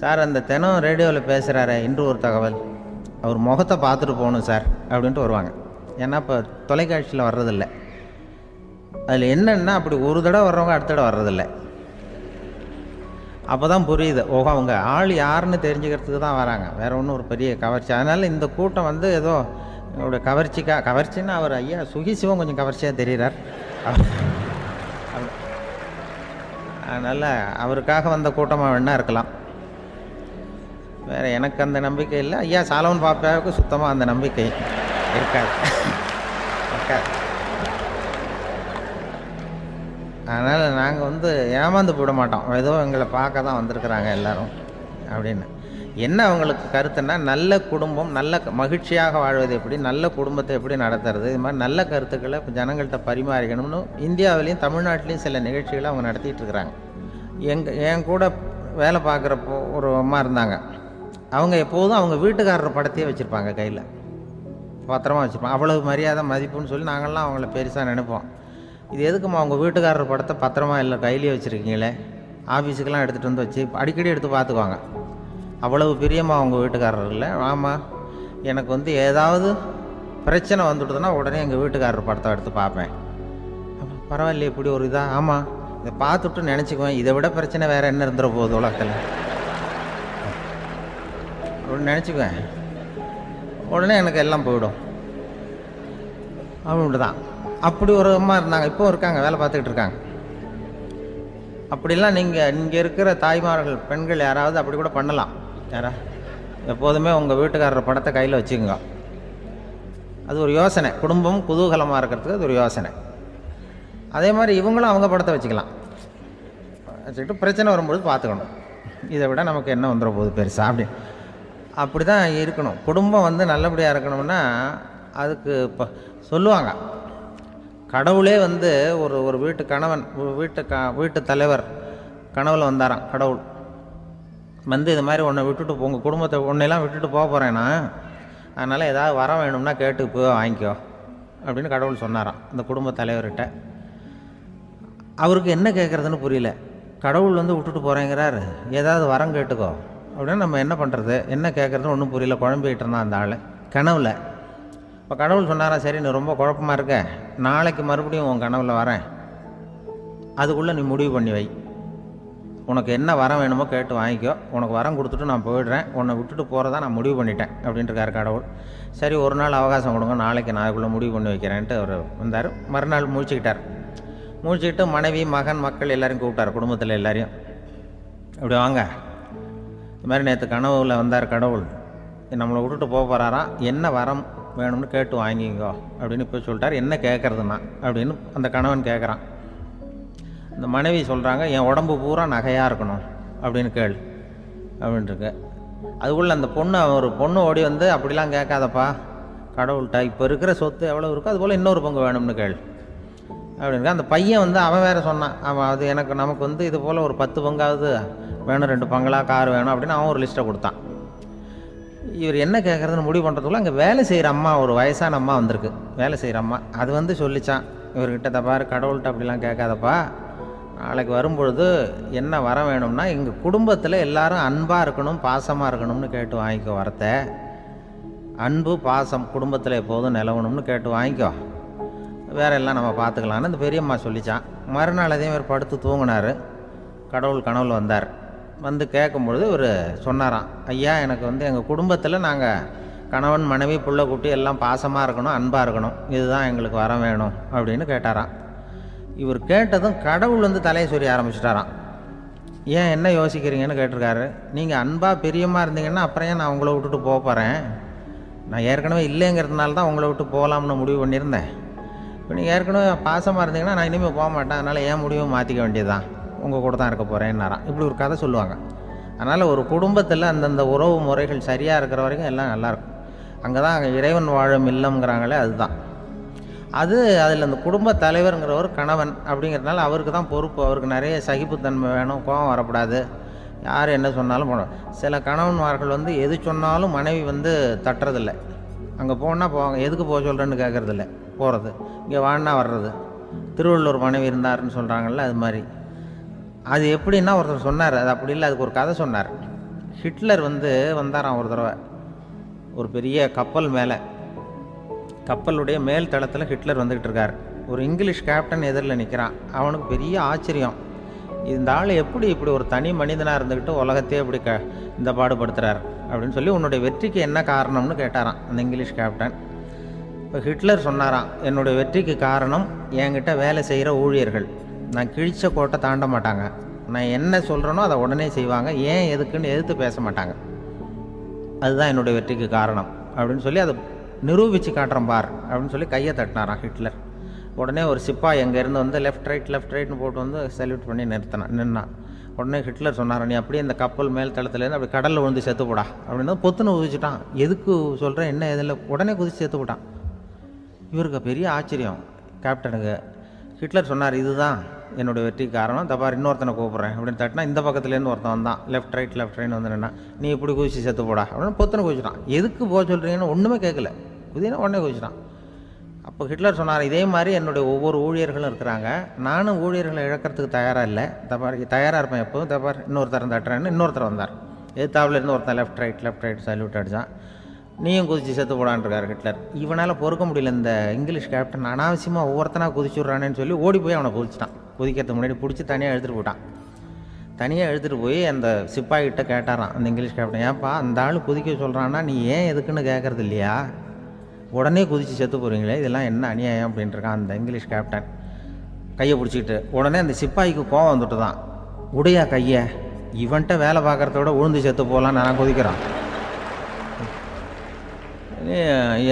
சார் அந்த தினம் ரேடியோவில் பேசுகிறாரு இன்று ஒரு தகவல், அவர் முகத்தை பார்த்துட்டு போகணும் சார் அப்படின்ட்டு வருவாங்க. ஏன்னா இப்போ தொலைக்காட்சியில் வர்றதில்லை, அதில் என்னென்னா அப்படி ஒரு தடவை வர்றவங்க அடுத்த தடவை வர்றதில்லை. அப்போ தான் புரியுது, ஓஹோ அவங்க ஆள் யாருன்னு தெரிஞ்சுக்கிறதுக்கு தான் வராங்க, வேறு ஒன்றும் ஒரு பெரிய கவர்ச்சி. அதனால் இந்த கூட்டம் ஏதோ அவருடைய கவர்ச்சின்னா அவர் ஐயா சுகிசிவம் கொஞ்சம் கவர்ச்சியாக தெரிகிறார், அதனால் அவருக்காக வந்த கூட்டமாக வேணா இருக்கலாம், வேறு எனக்கு அந்த நம்பிக்கை இல்லை. ஐயா சாலவன் பாப்பாவுக்கு சுத்தமாக அந்த நம்பிக்கை இருக்காது. அதனால் நாங்கள் ஏமாந்து போட மாட்டோம், ஏதோ எங்களை பார்க்க தான் வந்திருக்கிறாங்க எல்லோரும் அப்படின்னு. என்ன அவங்களுக்கு கருத்துன்னா, நல்ல குடும்பம் நல்ல மகிழ்ச்சியாக வாழ்வது எப்படி, நல்ல குடும்பத்தை எப்படி நடத்துறது, இது மாதிரி நல்ல கருத்துக்களை இப்போ ஜனங்கள்கிட்ட பரிமாறிக்கணும்னு இந்தியாவிலையும் தமிழ்நாட்டிலையும் சில நிகழ்ச்சிகளை அவங்க நடத்திட்டு இருக்கிறாங்க. என் கூட வேலை பார்க்குறப்போ ஒரு அம்மா இருந்தாங்க, அவங்க எப்போதும் அவங்க வீட்டுக்காரர் படத்தையே வச்சுருப்பாங்க, கையில் பத்திரமா வச்சுருப்பாங்க, அவ்வளவு மரியாதை மதிப்புன்னு சொல்லி நாங்கள்லாம் அவங்கள பெருசாக நினைப்போம். இது எதுக்குமா அவங்க வீட்டுக்காரர் படத்தை பத்திரமா இல்லை கையிலேயே வச்சுருக்கீங்களே, ஆஃபீஸுக்கெல்லாம் எடுத்துகிட்டு வச்சு அடிக்கடி எடுத்து பார்த்துக்குவாங்க, அவ்வளவு பிரியமாக அவங்க வீட்டுக்காரர் இல்லை. ஆமாம், எனக்கு ஏதாவது பிரச்சனை வந்துவிடுதுன்னா உடனே எங்கள் வீட்டுக்காரர் படத்தை எடுத்து பார்ப்பேன். பரவாயில்லையே இப்படி ஒரு இதாக, ஆமாம் இதை பார்த்துட்டு நினச்சிக்குவேன், இதை விட பிரச்சனை வேறு என்ன இருந்துட போகுது உலகத்தில் அப்படின்னு நினச்சிக்குவேன், உடனே எனக்கு எல்லாம் போயிடும் அப்படின்ட்டு தான். அப்படி ஒரு அம்மா இருந்தாங்க, இப்போ இருக்காங்க, வேலை பார்த்துக்கிட்டு இருக்காங்க. அப்படிலாம் இங்கே இருக்கிற தாய்மார்கள் பெண்கள் யாராவது அப்படி கூட பண்ணலாம். எப்போதுமே உங்கள் வீட்டுக்காரர் படத்தை கையில் வச்சுக்கோங்க, அது ஒரு யோசனை, குடும்பம் குதூகலமாக இருக்கிறதுக்கு அது ஒரு யோசனை. அதே மாதிரி இவங்களும் அவங்க படத்தை வச்சுக்கலாம், வச்சுக்கிட்டு பிரச்சனை வரும்பொழுது பார்த்துக்கணும், இதை விட நமக்கு என்ன வந்துட போகுது பெருசாக அப்படி தான் இருக்கணும். குடும்பம் நல்லபடியாக இருக்கணும்னா அதுக்கு இப்போ சொல்லுவாங்க, கடவுளே ஒரு வீட்டு கணவன் வீட்டு தலைவர் கனவுல வந்தாராம். கடவுள் இது மாதிரி உன்னை விட்டுட்டு உங்கள் குடும்பத்தை உன்னையெல்லாம் விட்டுட்டு போக போகிறேன்னா, அதனால் ஏதாவது வர வேணும்னா கேட்டு போய் வாங்கிக்கோ அப்படின்னு கடவுள் சொன்னாராம் அந்த குடும்ப தலைவர்கிட்ட. அவருக்கு என்ன கேட்குறதுன்னு புரியல, கடவுள் விட்டுட்டு போகிறேங்கிறாரு, ஏதாவது வரம் கேட்டுக்கோ அப்படின்னு நம்ம என்ன பண்ணுறது, என்ன கேட்குறதுன்னு ஒன்றும் புரியல, குழம்பிக்கிட்டு இருந்தான் அந்த ஆள் கனவுல. இப்போ கடவுள் சொன்னாரா, சரி நீ ரொம்ப குழப்பமாக இருக்க, நாளைக்கு மறுபடியும் உன் கனவுல வரேன் அதுக்குள்ளே நீ முடிவு பண்ணி வை. உனக்கு என்ன வரம் வேணுமோ கேட்டு வாங்கிக்கோ, உனக்கு வரம் கொடுத்துட்டு நான் போயிடுறேன், உன்னை விட்டுட்டு போகிறதா நான் முடிவு பண்ணிட்டேன் அப்படின்ட்டுருக்காரு கடவுள். சரி, ஒரு நாள் அவகாசம் கொடுங்க, நாளைக்கு நான் அதுக்குள்ளே முடிவு பண்ணி வைக்கிறேன்ட்டு அவர் வந்தார். மறுநாள் முழிச்சுக்கிட்டார். முழிச்சுக்கிட்டு மனைவி, மகன், மக்கள் எல்லாரையும் கூப்பிட்டார், குடும்பத்தில் எல்லாரையும். அப்படி வாங்க, இது மாதிரி நேற்று கனவுல வந்தார் கடவுள், நம்மளை விட்டுட்டு போக போகிறாராம், என்ன வரம் வேணும்னு கேட்டு வாங்கிங்கோ அப்படின்னு இப்போ சொல்லிட்டார். என்ன கேட்குறதுன்னா அப்படின்னு அந்த கணவன் கேட்குறான். இந்த மனைவி சொல்கிறாங்க, என் உடம்பு பூரா நகையாக இருக்கணும் அப்படின்னு கேள் அப்படின்ட்டுருக்கு. அதுக்குள்ளே அந்த ஒரு பொண்ணு ஓடி வந்து, அப்படிலாம் கேட்காதப்பா கடவுள்கிட்ட, இப்போ இருக்கிற சொத்து எவ்வளோ இருக்கோ அதுபோல் இன்னொரு பங்கு வேணும்னு கேள் அப்படின்னு. அந்த பையன் வந்து அவன் வேறு சொன்னான், அவன் அது நமக்கு வந்து இது போல் ஒரு 10 பங்காவது வேணும், 2 பங்களா, கார் வேணும் அப்படின்னு அவன் ஒரு லிஸ்ட்டை கொடுத்தான். இவர் என்ன கேட்குறதுன்னு முடிவு பண்ணுறதுக்குள்ள அங்கே வேலை செய்கிற அம்மா, ஒரு வயசான அம்மா வந்திருக்கு, வேலை செய்கிற அம்மா. அது வந்து சொல்லிச்சான் இவர்கிட்ட, தப்பாரு கடவுள்கிட்ட அப்படிலாம் கேட்காதப்பா, நாளைக்கு வரும்பொழுது என்ன வர வேணும்னா எங்கள் குடும்பத்தில் எல்லாரும் அன்பாக இருக்கணும், பாசமாக இருக்கணும்னு கேட்டு வாங்கிக்கோ வரத்தை. அன்பு பாசம் குடும்பத்தில் எப்போதும் நிலவணும்னு கேட்டு வாங்கிக்கோ, வேற எல்லாம் நம்ம பார்த்துக்கலான்னு அந்த பெரியம்மா சொல்லிச்சான். மறுநாள் அதே மாதிரி படுத்து தூங்கினார். கடவுள் கனவுல வந்தார். வந்து கேட்கும்பொழுது இவர் சொன்னாராம், ஐயா எனக்கு வந்து எங்கள் குடும்பத்தில் நாங்கள் கணவன், மனைவி, புள்ள, குட்டி எல்லாம் பாசமாக இருக்கணும், அன்பாக இருக்கணும், இதுதான் எங்களுக்கு வர வேணும் அப்படின்னு கேட்டாராம். இவர் கேட்டதும் கடவுள் வந்து தலையை சொரிய ஆரம்பிச்சிட்டாராம். ஏன் என்ன யோசிக்கிறீங்கன்னு கேட்டிருக்காரு. நீங்கள் அன்பாக பிரியமாக இருந்தீங்கன்னா அப்புறம் ஏன் நான் உங்களை விட்டுட்டு போக போகிறேன்? நான் ஏற்கனவே இல்லைங்கிறதுனால தான் உங்களை விட்டு போகலாம்னு முடிவு பண்ணியிருந்தேன். இப்போ நீங்கள் ஏற்கனவே பாசமாக இருந்தீங்கன்னா நான் இனிமேல் போக மாட்டேன், அதனால் ஏன் முடிவை மாற்றிக்க வேண்டியதுதான், உங்கள் கூட தான் இருக்க போகிறேன்னாராம். இப்படி ஒரு கதை சொல்லுவாங்க. அதனால் ஒரு குடும்பத்தில் அந்தந்த உறவு முறைகள் சரியாக இருக்கிற வரைக்கும் எல்லாம் நல்லாயிருக்கும். அங்கே தான் இறைவன் வாழும் இல்லம்ங்கிறாங்களே, அதுதான் அது. அதில் அந்த குடும்ப தலைவருங்கிறவர் கணவன் அப்படிங்கிறதுனால அவருக்கு தான் பொறுப்பு. அவருக்கு நிறைய சகிப்புத்தன்மை வேணும், கோபம் வரக்கூடாது, யார் என்ன சொன்னாலும் போகணும். சில கணவன்மார்கள் வந்து எது சொன்னாலும் மனைவி வந்து தட்டுறதில்லை. அங்கே போனால் போவாங்க, எதுக்கு போக சொல்கிறேன்னு கேட்குறதில்ல, போகிறது, இங்கே வான்னா வர்றது. திருவள்ளூர் மனைவி இருந்தாருன்னு சொல்கிறாங்கல்ல, அது மாதிரி. அது எப்படின்னா ஒருத்தர் சொன்னார், அது அப்படி இல்லை, அதுக்கு ஒரு கதை சொன்னார். ஹிட்லர் வந்து வந்தாராம் ஒரு தடவை, ஒரு பெரிய கப்பல் மேலே, கப்பலுடைய மேல் தளத்தில் ஹிட்லர் வந்துக்கிட்டு இருக்கார். ஒரு இங்கிலீஷ் கேப்டன் எதிரில் நிற்கிறான். அவனுக்கு பெரிய ஆச்சரியம், இந்த ஆள் எப்படி இப்படி ஒரு தனி மனிதனாக இருந்துக்கிட்டு உலகத்தையே இப்படி இந்த பாடுபடுத்துகிறார் அப்படின்னு சொல்லி, உன்னுடைய வெற்றிக்கு என்ன காரணம்னு கேட்டாராம் அந்த இங்கிலீஷ் கேப்டன். இப்போ ஹிட்லர் சொன்னாராம், என்னுடைய வெற்றிக்கு காரணம் என்கிட்ட வேலை செய்கிற ஊழியர்கள். நான் கிழிச்ச கோட்டை தாண்ட மாட்டாங்க, நான் என்ன சொல்கிறேனோ அதை உடனே செய்வாங்க, ஏன் எதுக்குன்னு எதிர்த்து பேச மாட்டாங்க, அதுதான் என்னுடைய வெற்றிக்கு காரணம் அப்படின்னு சொல்லி அதை நிரூபித்து காட்டுறேன் பார் அப்படின்னு சொல்லி கையை தட்டினாராம் ஹிட்லர். உடனே ஒரு சிப்பாய் எங்கேருந்து வந்து லெஃப்ட் ரைட்னு போட்டு வந்து சல்யூட் பண்ணி நின்னான். உடனே ஹிட்லர் சொன்னார், நீ அப்படியே இந்த கப்பல் மேல் தளத்துலேருந்து அப்படி கடலில் விழுந்து செத்து போடா அப்படின்னு பொத்துன்னு குதிச்சுட்டான். எதுக்கு சொல்கிறேன் என்ன இதில், உடனே குதிச்சு செத்து போட்டான். இவருக்கு பெரிய ஆச்சரியம் கேப்டனுக்கு. ஹிட்லர் சொன்னார், இதுதான் என்னுடைய வெற்றி காரணம், தப்பார் இன்னொருத்தனை கூப்பிட்றேன் அப்படின்னு தட்டினா இந்த பக்கத்துலேருந்து ஒருத்தன் வந்தான், லெஃப்ட் ரைட் வந்து நின்னா, நீ இப்படி குதிச்சு செத்து போடா அப்படின்னு பொத்துன்னு குதிச்சிட்டான். எதுக்கு போக சொல்கிறீங்கன்னு ஒன்றுமே கேட்கல, குதினா உடனே குதிச்சிட்டான். அப்போ ஹிட்லர் சொன்னார், இதே மாதிரி என்னுடைய ஒவ்வொரு ஊழியர்களும் இருக்கிறாங்க, நானும் ஊழியர்களை இழக்கிறதுக்கு தயாராக இல்லை, தப்பார் தயாராக இருப்பேன் எப்போதும், தப்பார் இன்னொருத்தர் தட்டுறேன்னு இன்னொருத்தர் வந்தார். எதிர்த்தாவில் இருந்து ஒருத்தன் லெஃப்ட் ரைட் சல்யூட் அடித்தான். நீயும் குதிச்சு செத்து போடான்ருக்கார் ஹிட்லர். இவனால் பொறுக்க முடியல, இந்த இங்கிலீஷ் கேப்டன் அனாவசியமாக ஒவ்வொருத்தனாக குதிச்சுட்றானேன்னு சொல்லி ஓடி போய் அவனை குதிச்சிட்டான். குதிக்கிறதுக்கு முன்னாடி பிடிச்சி தனியாக எடுத்துகிட்டு போட்டான். தனியாக எடுத்துகிட்டு போய் அந்த சிப்பாய்கிட்ட கேட்டாரான் அந்த இங்கிலீஷ் கேப்டன், ஏன்ப்பா அந்த ஆள் குதிக்க சொல்கிறான்னா நீ ஏன் எதுக்குன்னு கேட்குறது இல்லையா, உடனே குதித்து செத்து போகிறீங்களே, இதெல்லாம் என்ன அநியாயம் அப்படின்ட்டுருக்கான் அந்த இங்கிலீஷ் கேப்டன் கையை பிடிச்சிக்கிட்டு. உடனே அந்த சிப்பாய்க்கு கோவம் வந்துட்டு தான், உடையா கையை, இவன்ட்ட வேலை பார்க்குறத விட உழுந்து செத்து போகலான்னு நான் குதிக்கிறான்,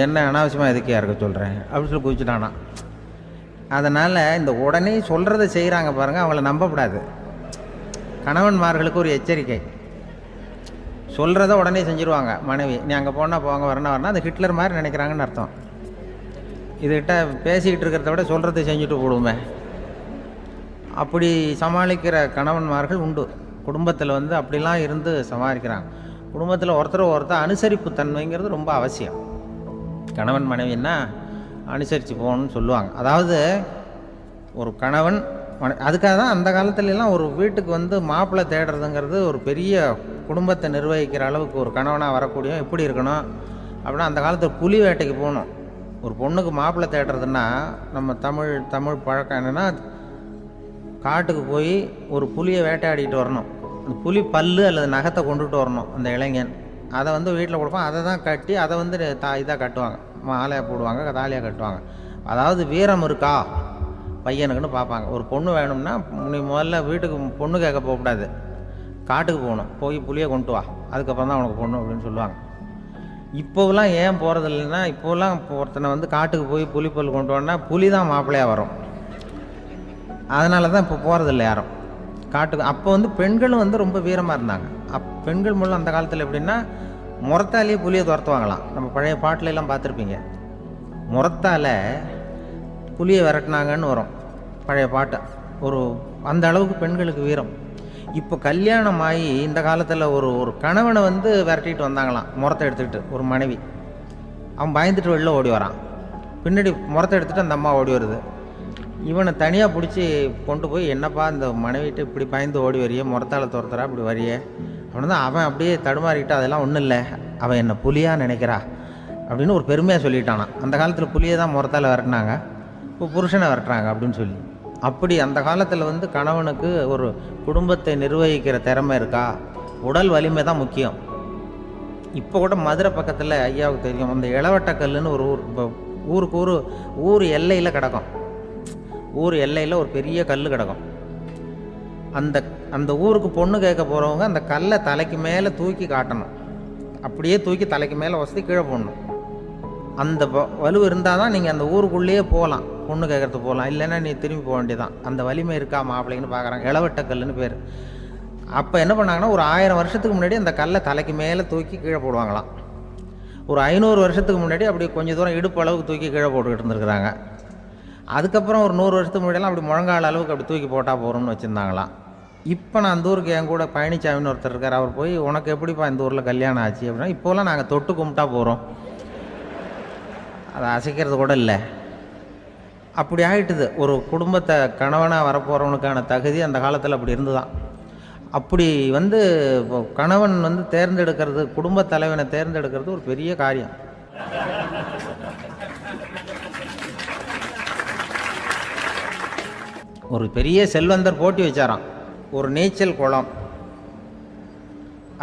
என்ன அனாவசியமாக எதுக்கையா இருக்க சொல்கிறேன் அப்படின்னு சொல்லி குதிச்சுட்டானா. அதனால் இந்த உடனே சொல்கிறத செய்கிறாங்க பாருங்கள், அவங்கள நம்பக்கூடாது. கணவன்மார்களுக்கு ஒரு எச்சரிக்கை, சொல்கிறத உடனே செஞ்சுருவாங்க மனைவி, நீ அங்கே போனால் போங்க வரணும் அது ஹிட்லர் மாதிரி நினைக்கிறாங்கன்னு அர்த்தம். இதுகிட்ட பேசிக்கிட்டு இருக்கிறத விட சொல்கிறத செஞ்சுட்டு போடுவோமே, அப்படி சமாளிக்கிற கணவன்மார்கள் உண்டு. குடும்பத்தில் வந்து அப்படிலாம் இருந்து சமாளிக்கிறாங்க. குடும்பத்தில் ஒருத்தர் அனுசரிப்பு தன்மைங்கிறது ரொம்ப அவசியம். கணவன் மனைவின்னா அனுசரித்து போகணும்னு சொல்லுவாங்க. அதாவது ஒரு கணவன் அதுக்காக தான் அந்த காலத்துலலாம் ஒரு வீட்டுக்கு வந்து மாப்பிள்ளை தேடுறதுங்கிறது ஒரு பெரிய குடும்பத்தை நிர்வகிக்கிற அளவுக்கு ஒரு கணவனாக வரக்கூடிய எப்படி இருக்கணும் அப்படின்னா, அந்த காலத்தில் புலி வேட்டைக்கு போகணும். ஒரு பொண்ணுக்கு மாப்பிள்ளை தேடுறதுன்னா நம்ம தமிழ் பழக்கம் என்னென்னா, காட்டுக்கு போய் ஒரு புலியை வேட்டையாடிட்டு வரணும். அந்த புலி பல்லு அல்லது நகத்தை கொண்டுட்டு வரணும் அந்த இளைஞன். அதை வந்து வீட்டில் கொடுப்பான். அதை தான் கட்டி அதை வந்து இதாக கட்டுவாங்க, மாலையாக போடுவாங்க, தாலியாக கட்டுவாங்க. அதாவது வீரம் இருக்கா பையனுக்குன்னு பார்ப்பாங்க. ஒரு பொண்ணு வேணும்னா நீ முதல்ல வீட்டுக்கு பொண்ணு கேட்க போகக்கூடாது, காட்டுக்கு போகணும், போய் புளியை கொண்டு வா, அதுக்கப்புறம் தான் உனக்கு பொண்ணு அப்படின்னு சொல்லுவாங்க. இப்போவெல்லாம் ஏன் போகிறது இல்லைன்னா, இப்போலாம் ஒருத்தனை வந்து காட்டுக்கு போய் புலிப்பல் கொண்டு வரனா புலி தான் மாப்பிள்ளையாக வரும். அதனால தான் இப்போ போகிறதில்ல யாரும் காட்டுக்கு. அப்போ வந்து பெண்களும் வந்து ரொம்ப வீரமாக இருந்தாங்க. பெண்கள் மூலம் அந்த காலத்தில் எப்படின்னா முறத்தாலேயே புலியை துரத்துவாங்களாம். நம்ம பழைய பாட்டிலெல்லாம் பார்த்துருப்பீங்க, முறத்தால் புலியை விரட்டினாங்கன்னு வரும் பழைய பாட்டு. ஒரு அந்த அளவுக்கு பெண்களுக்கு வீரம். இப்போ கல்யாணம் ஆகி இந்த காலத்தில் ஒரு கணவனை வந்து விரட்டிட்டு வந்தாங்களாம் முறத்தை எடுத்துக்கிட்டு. ஒரு மனைவி அவன் பயந்துட்டு வெளில ஓடி வரான், பின்னாடி முறத்தை எடுத்துகிட்டு அந்த அம்மா ஓடி வருது. இவனை தனியாக பிடிச்சி கொண்டு போய், என்னப்பா இந்த மனைவிட்டு இப்படி பயந்து ஓடி வரைய, முறத்தால் துரத்துறா இப்படி வரைய அப்படின்னு தான் அவன் அப்படியே தடுமாறிக்கிட்டு, அதெல்லாம் ஒன்றும் இல்லை, அவன் என்ன புலியாக நினைக்கிறா அப்படின்னு ஒரு பெருமையாக சொல்லிட்டானான். அந்த காலத்தில் புலியை தான் முறத்தால் விரட்டினாங்க, இப்போ புருஷனை விரட்டுறாங்க அப்படின்னு சொல்லி. அப்படி அந்த காலத்தில் வந்து கணவனுக்கு ஒரு குடும்பத்தை நிர்வகிக்கிற திறமை இருக்கா, உடல் வலிமை தான் முக்கியம். இப்போ கூட மதுரை பக்கத்தில் ஐயாவுக்கு தெரியும், அந்த இளவட்டக்கல்லுன்னு ஒரு ஊர். இப்போ ஊருக்கு ஊர் எல்லையில் கிடக்கும். ஊர் எல்லையில் ஒரு பெரிய கல் கிடக்கும். அந்த ஊருக்கு பொண்ணு கேட்க போகிறவங்க அந்த கல்லை தலைக்கு மேலே தூக்கி காட்டணும். அப்படியே தூக்கி தலைக்கு மேலே வசதி கீழே போடணும். அந்த வலு இருந்தால் தான் நீங்கள் அந்த ஊருக்குள்ளேயே போகலாம், பொண்ணு கேட்கறதுக்கு போகலாம். இல்லைன்னா நீ திரும்பி போக வேண்டியதான். அந்த வலிமை இருக்கா மாப்பிள்ளைன்னு பார்க்குறாங்க. இளவட்டக்கல்லுன்னு பேர். அப்போ என்ன பண்ணாங்கன்னா, ஒரு 1000 வருஷத்துக்கு முன்னாடி அந்த கல்லை தலைக்கு மேலே தூக்கி கீழே போடுவாங்களாம். ஒரு 500 வருஷத்துக்கு முன்னாடி அப்படி கொஞ்சம் தூரம் இடுப்பு அளவுக்கு தூக்கி கீழே போட்டுக்கிட்டு இருந்துருக்குறாங்க. அதுக்கப்புறம் ஒரு 100 வருஷத்துக்கு முன்னாடியெல்லாம் அப்படி முழங்கால அளவுக்கு அப்படி தூக்கி போட்டால் போகிறோம்னு வச்சுருந்தாங்களாம். இப்போ நான் அந்த ஊருக்கு என் கூட பழனிசாமின்னு ஒருத்தர் இருக்கார். அவர் போய், உனக்கு எப்படிப்பா இந்த ஊரில் கல்யாணம் ஆச்சு அப்படின்னா, இப்போலாம் நாங்கள் தொட்டு கும்பிட்டா போகிறோம், அதை அசைக்கிறது கூட இல்லை. அப்படி ஆகிட்டுது. ஒரு குடும்பத்தை கணவனாக வரப்போகிறவனுக்கான தகுதி அந்த காலத்தில் அப்படி இருந்துதான். அப்படி வந்து கணவன் வந்து தேர்ந்தெடுக்கிறது, குடும்ப தலைவனை தேர்ந்தெடுக்கிறது ஒரு பெரிய காரியம். ஒரு பெரிய செல்வந்தர் போட்டி வச்சாராம், ஒரு நீச்சல் குளம்,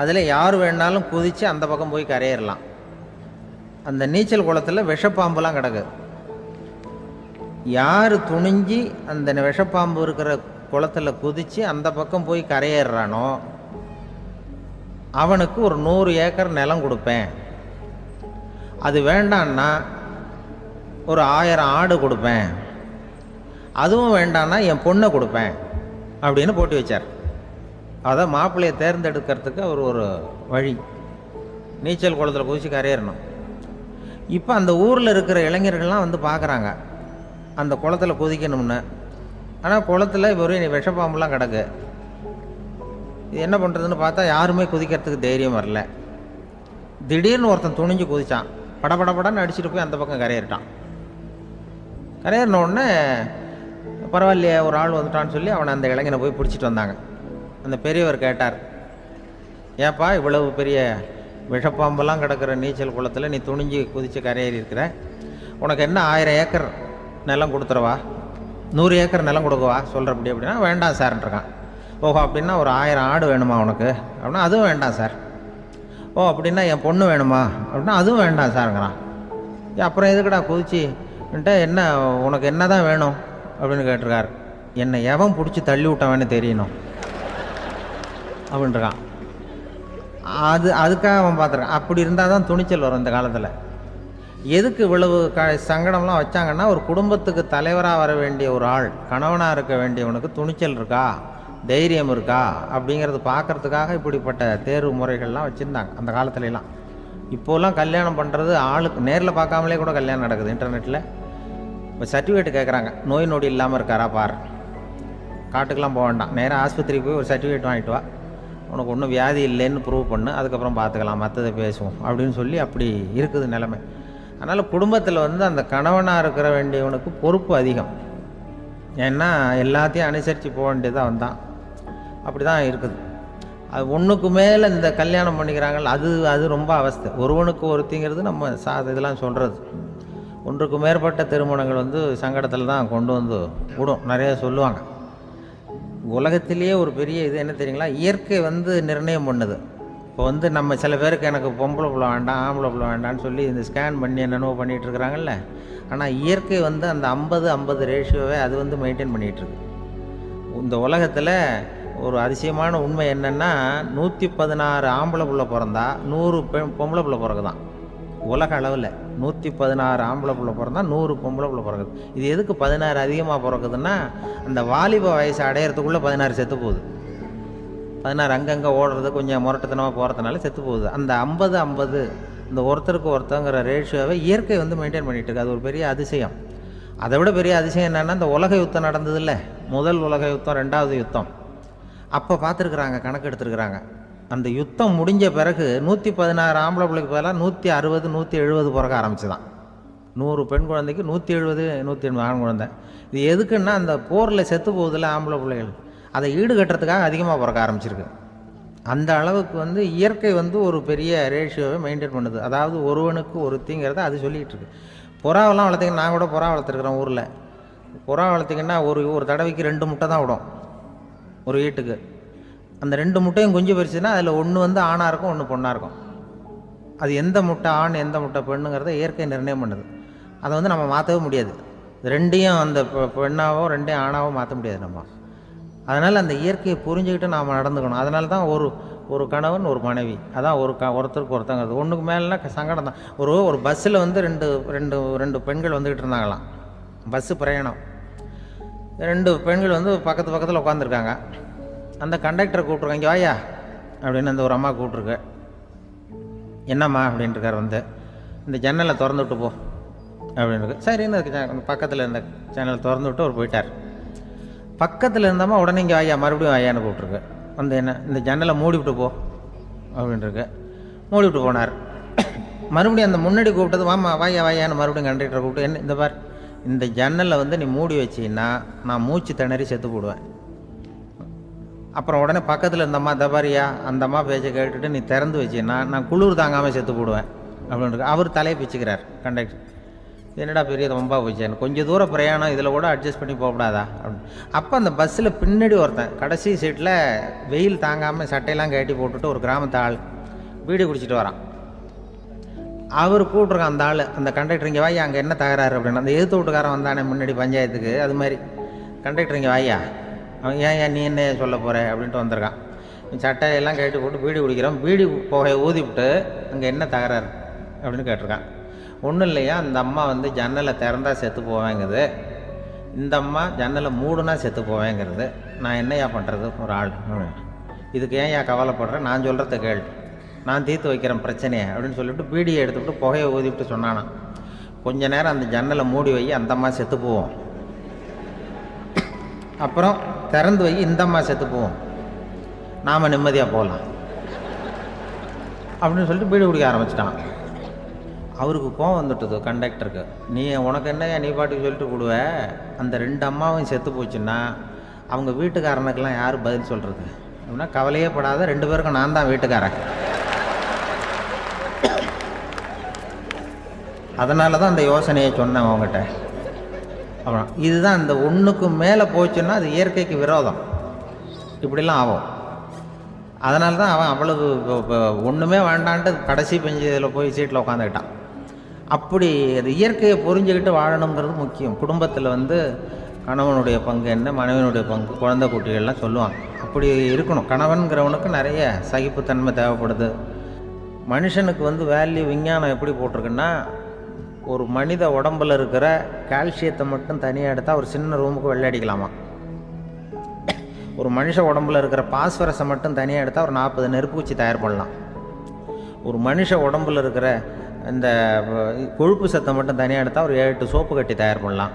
அதில் யார் வேணாலும் குதித்து அந்த பக்கம் போய் கரையேறலாம். அந்த நீச்சல் குளத்தில் விஷப்பாம்புலாம் கிடக்கு. யார் துணிஞ்சி அந்த விஷப்பாம்பு இருக்கிற குளத்தில் குதித்து அந்த பக்கம் போய் கரையேறானோ அவனுக்கு ஒரு 100 ஏக்கர் நிலம் கொடுப்பேன். அது வேண்டான்னா ஒரு 1000 ஆடு கொடுப்பேன். அதுவும் வேண்டான்னா என் பொண்ணை கொடுப்பேன் அப்படின்னு போட்டி வச்சார். அதான் மாப்பிள்ளையை தேர்ந்தெடுக்கிறதுக்கு அவர் ஒரு வழி, நீச்சல் குளத்தில் குதிச்சு கரையேறணும். இப்போ அந்த ஊரில் இருக்கிற இளைஞர்கள்லாம் வந்து பார்க்குறாங்க அந்த குளத்தில் குதிக்கணும்னு. ஆனால் குளத்தில் வெறும் விஷப்பாம்புலாம் கிடக்கு. இது என்ன பண்ணுறதுன்னு பார்த்தா யாருமே குதிக்கிறதுக்கு தைரியம் வரல. திடீர்னு ஒருத்தன் துணிஞ்சு குதிச்சான், படபடன்னு அடிச்சுட்டு போய் அந்த பக்கம் கரையேறிட்டான். கரையேறின உடனே பரவாயில்லையே ஒரு ஆள் வந்துட்டான்னு சொல்லி அவனை அந்த இளைஞனை போய் பிடிச்சிட்டு வந்தாங்க. அந்த பெரியவர் கேட்டார், ஏப்பா இவ்வளவு பெரிய விஷப்பாம்பெல்லாம் கிடக்கிற நீச்சல் குளத்தில் நீ துணிஞ்சு குதித்து கரையேறி இருக்கிற, உனக்கு என்ன 1000 ஏக்கர் நிலம் கொடுத்துறவா, 100 ஏக்கர் நிலம் கொடுக்கவா சொல்கிறப்படி அப்படின்னா, வேண்டாம் சார்ன்றான். ஓஹோ அப்படின்னா ஒரு 1000 ஆடு வேணுமா உனக்கு அப்படின்னா, அதுவும் வேண்டாம் சார். ஓ அப்படின்னா என் பொண்ணு வேணுமா அப்படின்னா, அதுவும் வேண்டாம் சாருங்கிறான். அப்புறம் எதுக்குடா குதிச்சுன்ட்டு, என்ன உனக்கு என்ன தான் வேணும் அப்படின்னு கேட்டிருக்கார். என்னை எவன் பிடிச்சி தள்ளி விட்டவன்னு தெரியணும் அப்படின்றான். அதுக்காக அவன் பார்த்துருக்கான். அப்படி இருந்தால் தான் துணிச்சல் வரும் இந்த காலத்தில். எதுக்கு இவ்வளவு சங்கடம்லாம் வச்சாங்கன்னா, ஒரு குடும்பத்துக்கு தலைவராக வர வேண்டிய ஒரு ஆள், கணவனாக இருக்க வேண்டியவனுக்கு துணிச்சல் இருக்கா, தைரியம் இருக்கா அப்படிங்கிறது பார்க்கறதுக்காக இப்படிப்பட்ட தேர்வு முறைகள்லாம் வச்சுருந்தாங்க அந்த காலத்துலலாம். இப்போலாம் கல்யாணம் பண்ணுறது ஆளுக்கு நேரில் பார்க்காமலே கூட கல்யாணம் நடக்குது இன்டர்நெட்டில். இப்போ சர்டிஃபிகேட் கேட்குறாங்க, நோய் நொடி இல்லாமல் இருக்காரா பார், காட்டுக்கெலாம் போக வேண்டாம், நேராக ஆஸ்பத்திரிக்கு போய் ஒரு சர்டிஃபிகேட் வாங்கிட்டு வா, உனக்கு ஒன்றும் வியாதி இல்லைன்னு ப்ரூவ் பண்ணு, அதுக்கப்புறம் பார்த்துக்கலாம், மற்றதை பேசுவோம் அப்படின்னு சொல்லி அப்படி இருக்குது நிலைமை. அதனால் குடும்பத்தில் வந்து அந்த கணவனாக இருக்கிற வேண்டியவனுக்கு பொறுப்பு அதிகம். ஏன்னா எல்லாத்தையும் அனுசரித்து போக வேண்டியதாக வந்தான். அப்படி தான் இருக்குது. அது ஒன்றுக்கு மேலே இந்த கல்யாணம் பண்ணிக்கிறாங்கல்ல, அது ரொம்ப அவஸ்தை. ஒருவனுக்கு ஒருத்திங்கிறது நம்ம இதெல்லாம் சொல்கிறது. ஒன்றுக்கு மேற்பட்ட திருமணங்கள் வந்து சங்கடத்தில் தான் கொண்டு வந்து விடும். நிறைய சொல்லுவாங்க, உலகத்திலேயே ஒரு பெரிய இது என்ன தெரியுங்களா, இயற்கை நிர்ணயம் பண்ணுது. இப்போ நம்ம சில பேருக்கு எனக்கு பொம்பளை பிள்ளை வேண்டாம் ஆம்பளை பிள்ளை வேண்டான்னு சொல்லி இந்த ஸ்கேன் பண்ணி என்னென்னவோ பண்ணிகிட்டு இருக்கிறாங்கல்ல. ஆனால் இயற்கை அந்த 50-50 ரேஷியோவை அது மெயின்டைன் பண்ணிகிட்ருக்கு. இந்த உலகத்தில் ஒரு அதிசயமான உண்மை என்னென்னா, 116 ஆம்பளை பிள்ளை பிறந்தா 100 பொம்பளை பிள்ளை பிறகுதான். உலக அளவில் 116 ஆம்பளை பிள்ளை பிறந்தா 100 பொம்பளை பிள்ளை பிறகுது. இது எதுக்கு 16 அதிகமாக பிறக்குதுன்னா, அந்த வாலிப வயசு அடையிறதுக்குள்ளே 16 செத்து போகுது. 16 அங்கங்கே ஓடுறது கொஞ்சம் முரட்டுத்தனமாக போகிறதுனால செத்து போகுது. அந்த 50-50 இந்த ஒருத்தருக்கு ஒருத்தங்கிற ரேஷியோவை இயற்கை மெயின்டைன் பண்ணிகிட்டு இருக்கு. அது ஒரு பெரிய அதிசயம். அதை விட பெரிய அதிசயம் என்னென்னா, இந்த உலக யுத்தம் நடந்ததில்ல, முதல் உலக யுத்தம், 2வது யுத்தம், அப்போ பார்த்துருக்குறாங்க, கணக்கு எடுத்துருக்குறாங்க. அந்த யுத்தம் முடிஞ்ச பிறகு 116 ஆம்பளை பிள்ளைக்கு பதிலாக 160 170 பிறக்க ஆரம்பிச்சுதான். 100 பெண் குழந்தைக்கு 170 180 ஆண் குழந்தை. இது எதுக்குன்னா, அந்த போரில் செத்து போகுதில்ல ஆம்பளை பிள்ளைகள், அதை ஈடுகட்டுறதுக்காக அதிகமாக பிறக்க ஆரம்பிச்சிருக்கு. அந்த அளவுக்கு இயற்கை ஒரு பெரிய ரேஷியோவை மெயின்டைன் பண்ணுது. அதாவது ஒருவனுக்கு ஒருத்திங்கிறத அது சொல்லிகிட்டு இருக்கு. புறாவெல்லாம் வளர்த்திங்கன்னா, நான் கூட புறா வளர்த்துருக்குறேன் ஊரில். புறா வளர்த்திங்கன்னா ஒரு தடவைக்கு 2 முட்டை தான் விடும் ஒரு வீட்டுக்கு. அந்த 2 முட்டையும் குஞ்சு பறிச்சுன்னா அதில் ஒன்று ஆணாக இருக்கும், ஒன்று பொண்ணாக இருக்கும். அது எந்த முட்டை ஆண் எந்த முட்டை பெண்ணுங்கிறத இயற்கை நிர்ணயம் பண்ணுது. அதை நம்ம மாற்றவே முடியாது. ரெண்டையும் அந்த பெண்ணாவோ 2 ஆணாவோ மாற்ற முடியாது நம்ம. அதனால் அந்த இயற்கையை புரிஞ்சுக்கிட்டு நாம் நடந்துக்கணும். அதனால தான் ஒரு கணவன் ஒரு மனைவி, அதான் ஒருத்தருக்கு ஒருத்தங்கிறது. ஒன்றுக்கு மேலேனா சங்கடம் தான். ஒரு பஸ்ஸில் ரெண்டு பெண்கள் வந்துக்கிட்டு இருந்தாங்களாம். பஸ்ஸு பிரயாணம். 2 பெண்கள் பக்கத்து பக்கத்தில் உட்காந்துருக்காங்க. அந்த கண்டக்டரை கூப்பிட்ருக்காங்க, இங்கே வாயா அப்படின்னு அந்த ஒரு அம்மா கூப்பிட்ருக்கு. என்னம்மா அப்படின்ட்டுருக்கார். இந்த ஜன்னலை திறந்து விட்டு போ அப்படின்னு. சரின்னு பக்கத்தில் இருந்த ஜன்னலை திறந்து விட்டு அவர் போயிட்டார். பக்கத்தில் இருந்தம்மா உடனே இங்கே வாயா மறுபடியும் வாயான்னு கூப்பிட்ருக்கு. என்ன இந்த ஜன்னலை மூடிவிட்டு போ அப்படின்ட்டுருக்கு. மூடிவிட்டு போனார். மறுபடியும் அந்த முன்னாடி கூப்பிட்டது வாமா வாயா வாயான்னு மறுபடியும் கண்டக்டரை கூப்பிட்டு, என்ன இந்த பார், இந்த ஜன்னலை நீ மூடி வச்சின்னா நான் மூச்சு திணறி செத்து போடுவேன். அப்புறம் உடனே பக்கத்தில் இருந்தம்மா தபாரியா அந்த அம்மா பேச்சை கேட்டுட்டு நீ திறந்து வச்சின்னா நான் குளிர் தாங்காமல் செத்து போடுவேன் அப்படின்ட்டு. அவர் தலையை பிச்சுக்கிறார் கண்டக்டர். என்னடா பெரிய ரொம்ப போச்சேன்னு, கொஞ்சம் தூரம் பிரயாணம், இதில் கூட அட்ஜஸ்ட் பண்ணி போகக்கூடாதா அப்படின்னு. அப்போ அந்த பஸ்ஸில் பின்னாடி ஒருத்தன் கடைசி சீட்டில் வெயில் தாங்காமல் சட்டையெல்லாம் கட்டி போட்டுட்டு ஒரு கிராமத்து ஆள் பீடி குடிச்சிட்டு வரான். அவர் கூப்பிட்ருக்கான் அந்த ஆள், அந்த கண்டக்டர், இங்கே வாயா அங்கே என்ன தகராறு அப்படின்னு. அந்த எதிர்த்து வீட்டுக்காரன் வந்தானே முன்னாடி பஞ்சாயத்துக்கு, அது மாதிரி கண்டக்டர் இங்கே வாயா, அவன் ஏன் நீ என்ன சொல்ல போகிற அப்படின்ட்டு வந்திருக்கான். சட்டையெல்லாம் கட்டி போட்டு பீடி குடிக்கிறோம், பீடி புகையை ஊதிவிட்டு அங்கே என்ன தகராறு அப்படின்னு கேட்டிருக்கான். ஒன்றும் இல்லையா, அந்த அம்மா ஜன்னலை திறந்தா செத்து போவேங்கிறது, இந்த அம்மா ஜன்னலை மூடுனா செத்து போவேங்கிறது. நான் என்னையா பண்ணுறது ஒரு ஆள், இதுக்கு ஏன் கவலைப்படுறேன், நான் சொல்கிறத கேள், நான் தீர்த்து வைக்கிறேன் பிரச்சனையை அப்படின்னு சொல்லிவிட்டு பீடியை எடுத்துவிட்டு புகையை ஊதிவிட்டு சொன்னானான். கொஞ்ச நேரம் அந்த ஜன்னலை மூடி வை, அந்த அம்மா செத்து போவோம். அப்புறம் திறந்து வை, இந்த அம்மா செத்து போவோம், நாம் நிம்மதியாக போகலாம் அப்படின்னு சொல்லிட்டு பீடி குடிக்க ஆரம்பிச்சிட்டான். அவருக்கு கோவம் வந்துட்டுது கண்டக்டருக்கு. உனக்கு என்னையா நீ பாட்டுக்கு சொல்லிட்டு போடுவ, அந்த 2 அம்மாவும் செத்து போச்சுன்னா அவங்க வீட்டுக்காரனுக்கெல்லாம் யார் பதில் சொல்கிறது அப்படின்னா, கவலையே படாத, 2 பேருக்கும் நான் தான் வீட்டுக்காரன். அதனால தான் அந்த யோசனையை சொன்னேன் அவங்ககிட்ட. அப்புறம் இதுதான், இந்த ஒன்றுக்கு மேலே போச்சுன்னா அது இயற்கைக்கு விரோதம், இப்படிலாம் ஆகும். அதனால தான் அவன் அவ்வளவு ஒன்றுமே வேண்டான்ட்டு கடைசி பெஞ்சு இதில் போய் சீட்டில் உட்காந்துக்கிட்டான். அப்படி அது இயற்கையை புரிஞ்சுக்கிட்டு வாழணுங்கிறது முக்கியம். குடும்பத்தில் கணவனுடைய பங்கு என்ன, மனைவியினுடைய பங்கு, குழந்தை குட்டிகள்லாம் சொல்லுவாங்க. அப்படி இருக்கணும். கணவன்கிறவனுக்கு நிறைய சகிப்புத்தன்மை தேவைப்படுது. மனுஷனுக்கு வேல்யூ விஞ்ஞானம் எப்படி போட்டிருக்குன்னா, ஒரு மனித உடம்பில் இருக்கிற கால்சியத்தை மட்டும் தனியாக எடுத்தால் ஒரு சின்ன ரூமுக்கு வெள்ளை அடிக்கலாமா. ஒரு மனுஷ உடம்பில் இருக்கிற பாஸ்பரஸை மட்டும் தனியாக எடுத்தால் ஒரு 40 நெருப்பூச்சி தயார் பண்ணலாம். ஒரு மனுஷ உடம்பில் இருக்கிற இந்த கொழுப்பு சத்தை மட்டும் தனியாக எடுத்தால் ஒரு 7-8 சோப்பு கட்டி தயார் பண்ணலாம்.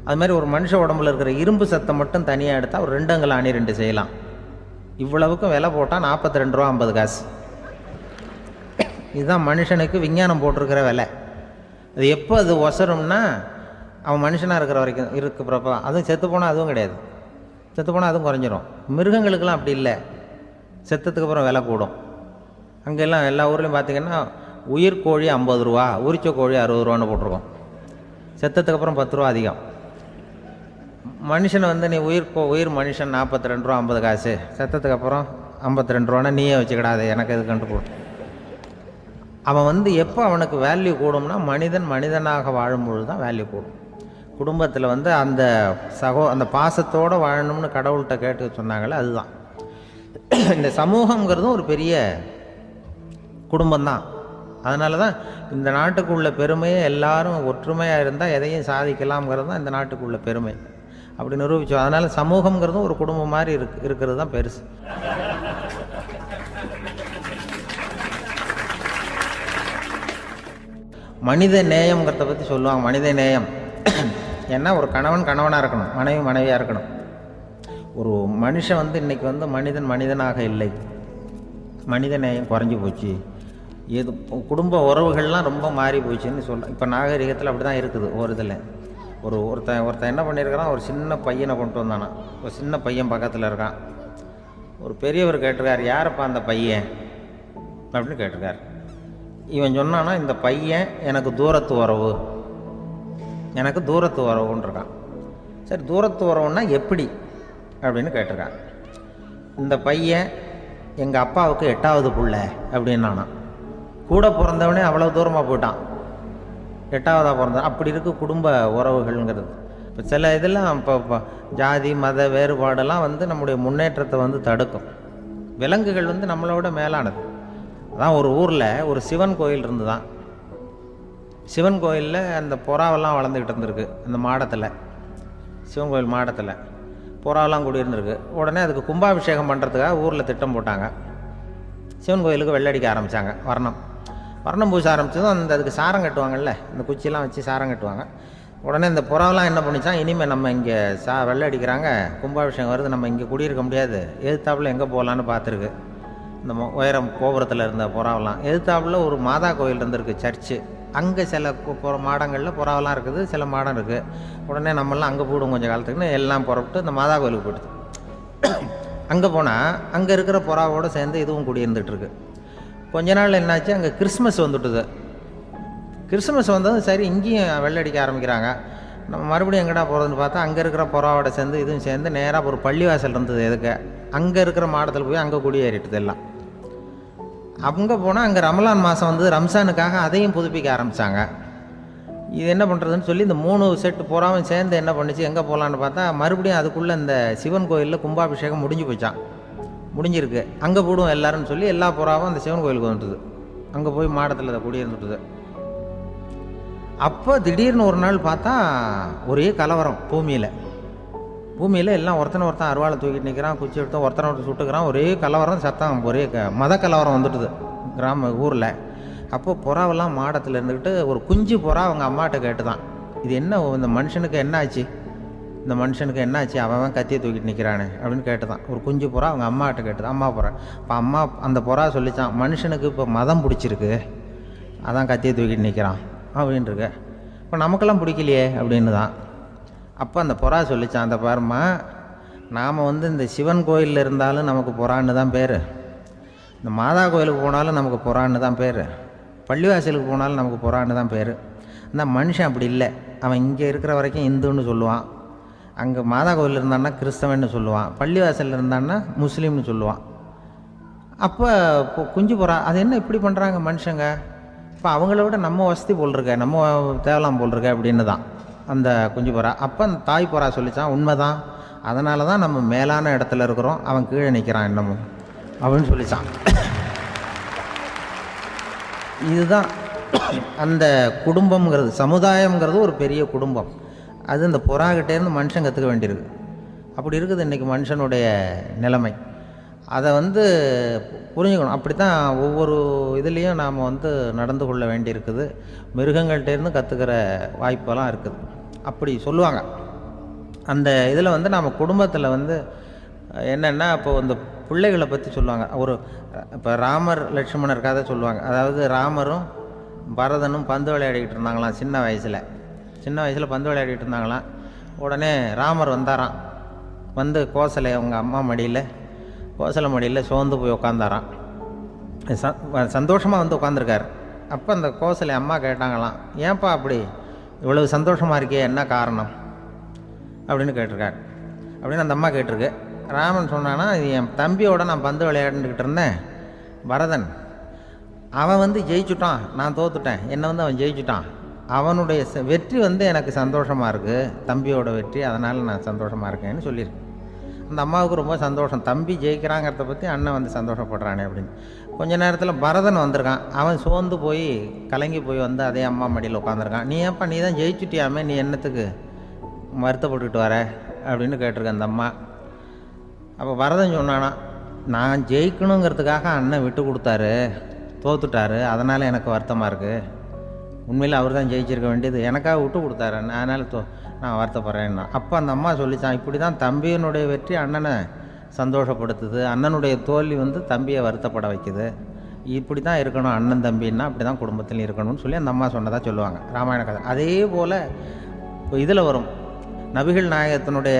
அது மாதிரி ஒரு மனுஷ உடம்புல இருக்கிற இரும்பு சத்தை மட்டும் தனியாக எடுத்தால் ஒரு 2 அங்குல அணி 2 செய்யலாம். இவ்வளவுக்கும் விலை போட்டால் 42 ரூபா 50 காசு. இதுதான் மனுஷனுக்கு விஞ்ஞானம் போட்டிருக்கிற விலை. அது எப்போ அது ஒசரும்னா, அவன் மனுஷனாக இருக்கிற வரைக்கும் இருக்கிறப்ப. அதுவும் செத்து போனால் அதுவும் கிடையாது, செத்து போனால் அதுவும் குறைஞ்சிரும். மிருகங்களுக்கெல்லாம் அப்படி இல்லை, செத்ததுக்கு அப்புறம் விலை கூடும். அங்கெல்லாம் எல்லா ஊர்லேயும் பார்த்திங்கன்னா உயிர் கோழி 50 ரூபா, உரிச்ச கோழி 60 ரூபான்னு போட்டிருக்கோம். செத்ததுக்கு அப்புறம் 10 ரூபா அதிகம். மனுஷனை வந்து நீ உயிர் மனுஷன் 42 ரூபா 50 காசு, செத்ததுக்கு அப்புறம் 52 ரூபான்னா நீயே வச்சுக்கிடாது, எனக்கு எது கண்டு போடும். அவன் வந்து எப்போ அவனுக்கு வேல்யூ கூடும்னா மனிதனாக வாழும்பொழுது தான் வேல்யூ கூடும். குடும்பத்தில் வந்து அந்த பாசத்தோடு வாழணும்னு கடவுள்கிட்ட கேட்டு சொன்னாங்களே, அதுதான். இந்த சமூகங்கிறதும் ஒரு பெரிய குடும்பம்தான். அதனால தான் இந்த நாட்டுக்குள்ள பெருமையே எல்லாரும் ஒற்றுமையாக இருந்தால் எதையும் சாதிக்கலாம்ங்கிறது தான் இந்த நாட்டுக்குள்ள பெருமை. அப்படி நிரூபித்தோம். அதனால் சமூகங்கிறதும் ஒரு குடும்பம் மாதிரி இருக்கிறது தான் பெருசு. மனித நேயம்ங்கிறத பற்றி சொல்லுவாங்க. மனித நேயம் ஏன்னா ஒரு கணவனாக இருக்கணும், மனைவியாக இருக்கணும். ஒரு மனுஷன் வந்து இன்றைக்கி வந்து மனிதனாக இல்லை, மனித நேயம் குறைஞ்சி போச்சு. குடும்ப உறவுகள்லாம் ரொம்ப மாறி போச்சுன்னு சொல்லலாம். இப்போ நாகரிகத்தில் அப்படி தான் இருக்குது. ஒரு இதில் ஒருத்தன் என்ன பண்ணியிருக்கிறான், ஒரு சின்ன பையனை கொண்டு வந்தானா. ஒரு சின்ன பையன் பக்கத்தில் இருக்கான். ஒரு பெரியவர் கேட்டிருக்கார், யாரப்பா அந்த பையன் அப்படின்னு கேட்டிருக்கார். இவன் சொன்னான்னா, இந்த பையன் எனக்கு தூரத்து உறவுன்னு இருக்கான். சரி, தூரத்து உறவுன்னா எப்படி அப்படின்னு கேட்டிருக்கான். இந்த பையன் எங்கள் அப்பாவுக்கு 8வது பிள்ளை அப்படின்னானா. கூட பிறந்தவனே அவ்வளோ தூரமாக போயிட்டான், 8வதாக பிறந்தான். அப்படி இருக்குது குடும்ப உறவுகள்ங்கிறது. இப்போ சில இதெல்லாம் இப்போ ஜாதி மத வேறுபாடெல்லாம் வந்து நம்முடைய முன்னேற்றத்தை வந்து தடுக்கும். விலங்குகள் வந்து நம்மளோட மேலானது. அதான் ஒரு ஊரில் ஒரு சிவன் கோயில் இருந்து தான். சிவன் கோயிலில் அந்த புறாவெல்லாம் வளர்ந்துக்கிட்டு இருந்திருக்கு. அந்த மாடத்தில், சிவன் கோயில் மாடத்தில் புறாவெல்லாம் குடியிருந்துருக்கு. உடனே அதுக்கு கும்பாபிஷேகம் பண்ணுறதுக்காக ஊரில் திட்டம் போட்டாங்க. சிவன் கோயிலுக்கு வெள்ளடிக்க ஆரம்பித்தாங்க. வர்ணம் பூச ஆரம்பித்ததும் அதுக்கு சாரம் கட்டுவாங்கல்ல, இந்த குச்சியெல்லாம் வச்சு சாரம் கட்டுவாங்க. உடனே இந்த புறாவெல்லாம் என்ன பண்ணிச்சான், இனிமேல் நம்ம இங்கே வெள்ளை அடிக்கிறாங்க, கும்பாபிஷேகம் வருது, நம்ம இங்கே குடியிருக்க முடியாது, எதிர்த்தாப்புல எங்கே போகலான்னு பார்த்துருக்கு. இந்த உயரம் கோபுரத்தில் இருந்த புறாவெல்லாம் எதிர்த்தாப்புல ஒரு மாதா கோயில் இருந்திருக்கு, சர்ச்சு. அங்கே சில மாடங்களில் புறாவெல்லாம் இருக்குது, சில மாடம் இருக்குது. உடனே நம்மளாம் அங்கே போயிடும் கொஞ்சம் காலத்துக்குன்னு எல்லாம் புறப்பட்டு இந்த மாதா கோயிலுக்கு போயிடுது. அங்கே போனால் அங்கே இருக்கிற புறாவோடு சேர்ந்து இதுவும் குடியிருந்துகிட்ருக்கு. கொஞ்ச நாள் என்னாச்சு, அங்கே கிறிஸ்மஸ் வந்துட்டுது. கிறிஸ்மஸ் வந்ததும் சரி இங்கேயும் வெள்ளடிக்க ஆரம்பிக்கிறாங்க. நம்ம மறுபடியும் எங்கடா போகிறதுன்னு பார்த்தா அங்கே இருக்கிற புறாவோட சேர்ந்து இதுவும் சேர்ந்து நேராக ஒரு பள்ளிவாசல் இருந்தது. எதுக்கு அங்கே இருக்கிற மாடத்தில் போய் அங்கே குடியேறிட்டுது எல்லாம். அங்கே போனால் அங்கே ரமலான் மாதம் வந்து ரம்ஜானுக்காக அதையும் புதுப்பிக்க ஆரம்பித்தாங்க. இது என்ன பண்ணுறதுன்னு சொல்லி இந்த 3 செட்டு புறாவும் சேர்ந்து என்ன பண்ணிச்சு, எங்கே போகலான்னு பார்த்தா மறுபடியும் அதுக்குள்ளே இந்த சிவன் கோயிலில் கும்பாபிஷேகம் முடிஞ்சிருக்கு. அங்கே போடுவோம் எல்லாருன்னு சொல்லி எல்லா புறாவும் அந்த சிவன் கோயிலுக்கு வந்துட்டுது. அங்கே போய் மாடத்தில் அதை குடியிருந்துட்டுது. அப்போ திடீர்னு ஒரு நாள் பார்த்தா ஒரே கலவரம் பூமியில் எல்லாம் ஒருத்தன் அருவாளை தூக்கிட்டு நிற்கிறான், குச்சி எடுத்து ஒருத்தனை சுட்டுக்கிறான். ஒரே கலவரம், சத்தம், ஒரே மத கலவரம் வந்துட்டுது ஊரில். அப்போ புறாவெல்லாம் மாடத்தில் இருந்துக்கிட்டு ஒரு குஞ்சு புறா அவங்க அம்மாட்ட கேட்டு தான், இது என்ன, இந்த மனுஷனுக்கு என்னாச்சு, அவன் கத்தியை தூக்கிட்டு நிற்கிறானே அப்படின்னு கேட்டு தான். ஒரு குஞ்சு புறா அவங்க அம்மாட்ட கேட்டுதான், அம்மா புறா. இப்போ அம்மா அந்த புறா சொல்லித்தான், மனுஷனுக்கு இப்போ மதம் பிடிச்சிருக்கு, அதான் கத்தியை தூக்கிட்டு நிற்கிறான் அப்படின்ட்டுருக்கு. இப்போ நமக்கெல்லாம் பிடிக்கலையே அப்படின்னு தான். அப்போ அந்த புறா சொல்லித்தான், அந்த பாருமா, நாம் வந்து இந்த சிவன் கோயிலில் இருந்தாலும் நமக்கு புறான்னு தான் பேர், இந்த மாதா கோயிலுக்கு போனாலும் நமக்கு புறான்னு தான் பேர், பள்ளிவாசலுக்கு போனாலும் நமக்கு புறான்னு தான் பேர். அந்த மனுஷன் அப்படி இல்லை. அவன் இங்கே இருக்கிற வரைக்கும் இந்துன்னு சொல்லுவான், அங்கே மாதா கோயில் இருந்தான்னா கிறிஸ்தவன்னு சொல்லுவான், பள்ளிவாசலில் இருந்தான்னா முஸ்லீம்னு சொல்லுவான். அப்போ குஞ்சு புறா அது என்ன இப்படி பண்ணுறாங்க மனுஷங்க, இப்போ அவங்கள விட நம்ம வசதி போல் இருக்க, நம்ம தேவலாம் போல் இருக்க அப்படின்னு தான் அந்த குஞ்சு புறா. அப்போ அந்த தாய் புறா சொல்லித்தான், உண்மைதான், அதனால தான் நம்ம மேலான இடத்துல இருக்கிறோம், அவன் கீழே நிற்கிறான் இன்னமும் அப்படின்னு சொல்லித்தான். இதுதான் அந்த குடும்பம்ங்கிறது, சமுதாயம்ங்கிறது ஒரு பெரிய குடும்பம். அது இந்த புறாகிட்டேருந்து மனுஷன் கற்றுக்க வேண்டியிருக்கு. அப்படி இருக்குது இன்றைக்கி மனுஷனுடைய நிலைமை. அதை வந்து புரிஞ்சுக்கணும். அப்படி தான் ஒவ்வொரு இதுலேயும் நாம் வந்து நடந்து கொள்ள வேண்டியிருக்குது. மிருகங்கள்டேருந்து கற்றுக்கிற வாய்ப்பெல்லாம் இருக்குது. அப்படி சொல்லுவாங்க. அந்த இதில் வந்து நாம் குடும்பத்தில் வந்து என்னென்னா, இப்போ இந்த பிள்ளைகளை பற்றி சொல்லுவாங்க. இப்போ ராமர் லட்சுமணர் கதை சொல்லுவாங்க. அதாவது ராமரும் பரதனும் பந்து விளையாடிக்கிட்டு இருந்தாங்களாம் சின்ன வயசில் பந்து விளையாடிட்டு இருந்தாங்களாம். உடனே ராமர் வந்தாராம். வந்து கோசலை அவங்க அம்மா கோசலை மடியில் சோர்ந்து போய் உட்காந்தாராம். சந்தோஷமாக வந்து உட்காந்துருக்கார். அப்போ அந்த கோசலை அம்மா கேட்டாங்களாம், ஏன்ப்பா அப்படி இவ்வளவு சந்தோஷமாக இருக்கே, என்ன காரணம் அப்படின்னு கேட்டிருக்காரு. அப்படின்னு அந்த அம்மா கேட்டிருக்கு. ராமன் சொன்னான்னா, இது என் தம்பியோட நான் பந்து விளையாண்டுக்கிட்டு இருந்தேன், பரதன். அவன் ஜெயிச்சுட்டான், நான் தோத்துட்டேன், என்னை அவன் ஜெயிச்சுட்டான். அவனுடைய வெற்றி எனக்கு சந்தோஷமாக இருக்குது, தம்பியோட வெற்றி, அதனால் நான் சந்தோஷமாக இருக்கேன்னு சொல்லியிருக்கேன். அந்த அம்மாவுக்கு ரொம்ப சந்தோஷம், தம்பி ஜெயிக்கிறாங்கிறத பற்றி அண்ணன் சந்தோஷப்படுறானே அப்படின்னு. கொஞ்ச நேரத்தில் பரதன் வந்திருக்கான். அவன் சோர்ந்து போய் கலங்கி போய் அதே அம்மா மடியில் உட்காந்துருக்கான். நீ ஏப்பா, நீ தான் ஜெயிச்சுட்டியாமே, நீ என்னத்துக்கு வருத்தப்பட்டுக்கிட்டு வர அப்படின்னு கேட்டிருக்க அந்த அம்மா. அப்போ பரதன் சொன்னானா, நான் ஜெயிக்கணுங்கிறதுக்காக அண்ணன் விட்டு கொடுத்தாரு, தோத்துட்டாரு, அதனால் எனக்கு வருத்தமாக இருக்குது. உண்மையில் அவர் தான் ஜெயிச்சிருக்க வேண்டியது, எனக்காக விட்டு கொடுத்தாரு, அதனால் நான் வருத்தப்படுறேன்னா. அப்போ அந்த அம்மா சொல்லித்தான், இப்படி தான் தம்பியினுடைய வெற்றி அண்ணனை சந்தோஷப்படுத்துது, அண்ணனுடைய தோல்வி தம்பியை வருத்தப்பட வைக்குது, இப்படி தான் இருக்கணும் அண்ணன் தம்பின்னா, அப்படி தான் குடும்பத்தில் இருக்கணும்னு சொல்லி அந்த அம்மா சொன்னதாக சொல்லுவாங்க ராமாயண கதை. அதே போல் இப்போ இதில் வரும், நபிகள் நாயகத்தினுடைய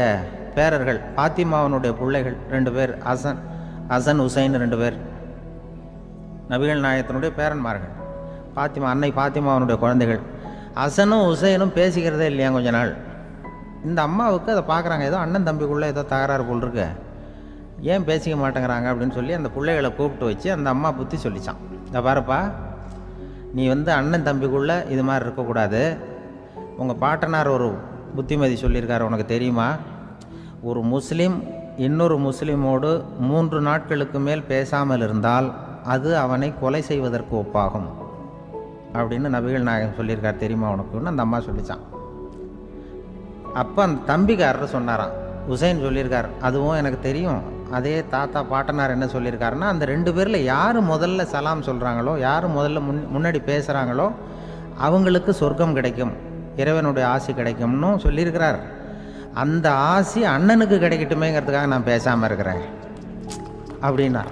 பேரர்கள், பாத்திமாவனுடைய பிள்ளைகள் 2 பேர், ஹசன் ஹுசைன் 2 பேர் நபிகள் நாயகத்தினுடைய பேரன்மார்கள். அன்னை பாத்திமாவனுடைய குழந்தைகள். ஹசனும் ஹுசைனும் பேசிக்கிறதே இல்லையா கொஞ்ச நாள். இந்த அம்மாவுக்கு அதை பார்க்குறாங்க, ஏதோ அண்ணன் தம்பிக்குள்ளே ஏதோ தகராறு போல் இருக்கு, ஏன் பேசிக்க மாட்டேங்கிறாங்க அப்படின்னு சொல்லி அந்த பிள்ளைகளை கூப்பிட்டு வச்சு அந்த அம்மா புத்தி சொல்லிச்சான். இதை பாருப்பா, நீ அண்ணன் தம்பிக்குள்ளே இது மாதிரி இருக்கக்கூடாது. உங்கள் பாட்டனார் ஒரு புத்திமதி சொல்லியிருக்காரு, உனக்கு தெரியுமா? ஒரு முஸ்லீம் இன்னொரு முஸ்லீமோடு 3 நாட்களுக்கு மேல் பேசாமல் இருந்தால் அது அவனை கொலை செய்வதற்கு ஒப்பாகும் அப்படின்னு நபிகள் நாயகம் சொல்லியிருக்கார், தெரியுமா உனக்குன்னு அந்த அம்மா சொல்லிச்சான். அப்போ அந்த தம்பிக்காரர் சொன்னாராம், ஹுசைன் சொல்லியிருக்கார், அதுவும் எனக்கு தெரியும். அதே தாத்தா பாட்டனார் என்ன சொல்லியிருக்காருன்னா, அந்த 2 பேரில் யார் முதல்ல சலாம் சொல்கிறாங்களோ, யார் முதல்ல முன்னாடி பேசுகிறாங்களோ அவங்களுக்கு சொர்க்கம் கிடைக்கும், இறைவனுடைய ஆசி கிடைக்கும்னு சொல்லியிருக்கிறார். அந்த ஆசி அண்ணனுக்கு கிடைக்கட்டுமேங்கிறதுக்காக நான் பேசாமல் இருக்கிறேன் அப்படின்னா.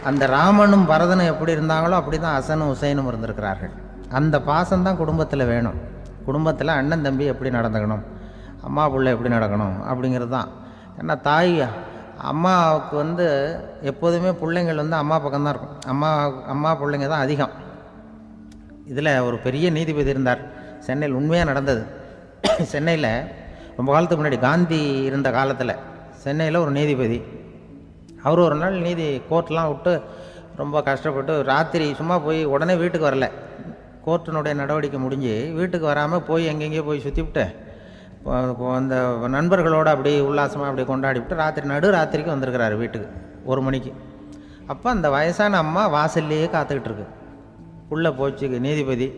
அந்த ராமனும் பரதனும் எப்படி இருந்தாங்களோ அப்படி தான் ஹசனும் ஹுசைனும் இருந்திருக்கிறார்கள். அந்த பாசம்தான் குடும்பத்தில் வேணும். குடும்பத்தில் அண்ணன் தம்பி எப்படி நடந்துக்கணும், அம்மா பிள்ளை எப்படி நடக்கணும் அப்படிங்கிறது தான். ஏன்னா அம்மாவுக்கு எப்போதுமே பிள்ளைங்கள் அம்மா பக்கம்தான் இருக்கும். அம்மா பிள்ளைங்க தான் அதிகம். இதில் ஒரு பெரிய நீதிபதி இருந்தார் சென்னையில், உண்மையாக நடந்தது. சென்னையில் ரொம்ப காலத்துக்கு முன்னாடி, காந்தி இருந்த காலத்தில் சென்னையில் ஒரு நீதிபதி, அவர் ஒரு நாள் கோர்ட்லாம் விட்டு ரொம்ப கஷ்டப்பட்டு ராத்திரி சும்மா போய் உடனே வீட்டுக்கு வரல, கோர்ட்டினுடைய நடவடிக்கை முடிஞ்சு வீட்டுக்கு வராமல் போய் எங்கெங்கேயோ போய் சுற்றிவிட்டு அந்த நண்பர்களோடு அப்படி உல்லாசமாக அப்படி கொண்டாடிவிட்டு நடுராத்திரிக்கு வந்திருக்கிறாரு வீட்டுக்கு 1 மணிக்கு. அப்போ அந்த வயசான அம்மா வாசல்லையே காத்துக்கிட்டு இருக்கு. உள்ளே போச்சு நீதிபதி,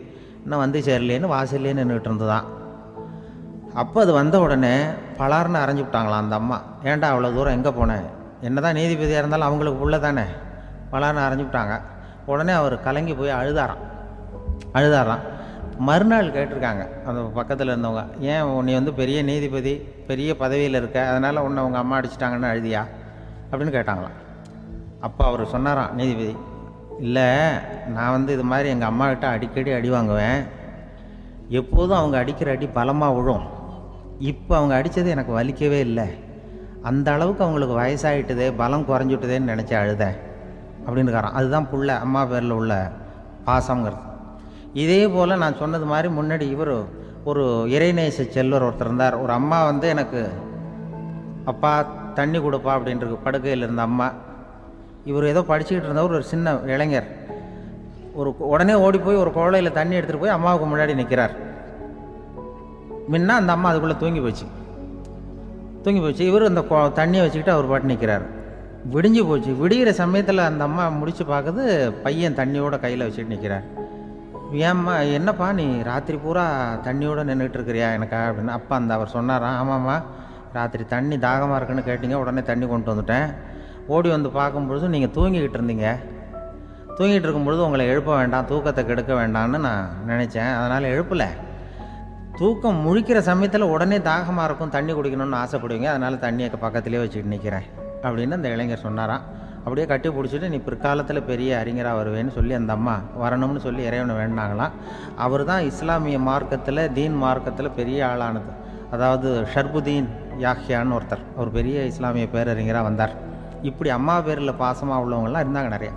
இன்னும் சேரலேன்னு வாசல்லே நின்றுட்டு இருந்துதான். அப்போ அது வந்த உடனே பலார்னு அரைஞ்சி விட்டாங்களாம் அந்த அம்மா. ஏன்டா அவ்வளோ தூரம் எங்கே போனேன், என்ன தான் நீதிபதியாக இருந்தாலும் அவங்களுக்கு உள்ள தானே, பலார்னு அரைஞ்சி விட்டாங்க. உடனே அவர் கலங்கி போய் அழுதாராம். மறுநாள் கேட்டிருக்காங்க அந்த பக்கத்தில் இருந்தவங்க, ஏன் நீ பெரிய நீதிபதி, பெரிய பதவியில் இருக்க, அதனால் உன்னை உங்கள் அம்மா அடிச்சிட்டாங்கன்னு அழுதியா அப்படின்னு கேட்டாங்களாம். அப்போ அவர் சொன்னாராம் நீதிபதி, இல்லை நான் இது மாதிரி எங்கள் அம்மாக்கிட்ட அடிக்கடி அடி வாங்குவேன், எப்போதும் அவங்க அடிக்கிற அடி பலமாக விழும், இப்போ அவங்க அடித்தது எனக்கு வலிக்கவே இல்லை, அந்த அளவுக்கு அவங்களுக்கு வயசாகிட்டுதே, பலம் குறைஞ்சிட்டுதேன்னு நினச்சி அழுதேன் அப்படின்னு இருக்காராம். அதுதான் புள்ள அம்மா பேரில் உள்ள பாசங்கிறது. இதே போல் நான் சொன்னது மாதிரி முன்னாடி இவர் ஒரு இறைநேச செல்வர் ஒருத்தர் இருந்தார். ஒரு அம்மா எனக்கு அப்பா தண்ணி கொடுப்பா அப்படின்ட்டு படுக்கையில் இருந்த அம்மா. இவர் ஏதோ படிச்சுக்கிட்டு இருந்தவர், ஒரு சின்ன இளைஞர், உடனே ஓடி போய் ஒரு குவளையில் தண்ணி எடுத்துகிட்டு போய் அம்மாவுக்கு முன்னாடி நிற்கிறார். முன்ன அந்த அம்மா அதுக்குள்ளே தூங்கி போச்சு. இவர் அந்த தண்ணியை வச்சுக்கிட்டு அவர் பாட்டு நிற்கிறார். விடிஞ்சு போச்சு. விடிகிற சமயத்தில் அந்த அம்மா முடிச்சு பார்க்குது, பையன் தண்ணியோட கையில் வச்சுட்டு நிற்கிறார். ஏம்மா என்னப்பா நீ ராத்திரி பூரா தண்ணியோடு நின்றுட்டு இருக்கிறியா எனக்கா அப்படின்னு. அப்பா அவர் சொன்னாராம், ஆமாம்மா ராத்திரி தண்ணி தாகமாக இருக்குன்னு கேட்டீங்க, உடனே தண்ணி கொண்டு வந்துட்டேன். ஓடி வந்து பார்க்கும்பொழுது நீங்கள் தூங்கிக்கிட்டு இருந்தீங்க, தூங்கிட்டு இருக்கும்பொழுது உங்களை எழுப்ப வேண்டாம், தூக்கத்தை கெடுக்க வேண்டாம்னு நான் நினச்சேன், அதனால் எழுப்பலை. தூக்கம் முழிக்கிற சமயத்தில் உடனே தாகமாக இருக்கும், தண்ணி குடிக்கணும்னு ஆசைப்படுவீங்க, அதனால் தண்ணியை பக்கத்துலேயே வச்சுக்கிட்டு நிற்கிறேன் அப்படின்னு அந்த இளைஞர் சொன்னாராம். அப்படியே கட்டி பிடிச்சிட்டு நீ பிற்காலத்தில் பெரிய அறிஞராக வருவேன்னு சொல்லி அந்த அம்மா வரணும்னு சொல்லி இறைவனை வேண்டாங்களாம். அவர் தான் இஸ்லாமிய மார்க்கத்தில், தீன் மார்க்கத்தில் பெரிய ஆளானது. அதாவது ஷர்புதீன் யாஹ்யான்னு ஒருத்தர், அவர் பெரிய இஸ்லாமிய பேரறிஞராக வந்தார். இப்படி அம்மா பேரில் பாசமாக உள்ளவங்களாம் இருந்தாங்க நிறையா.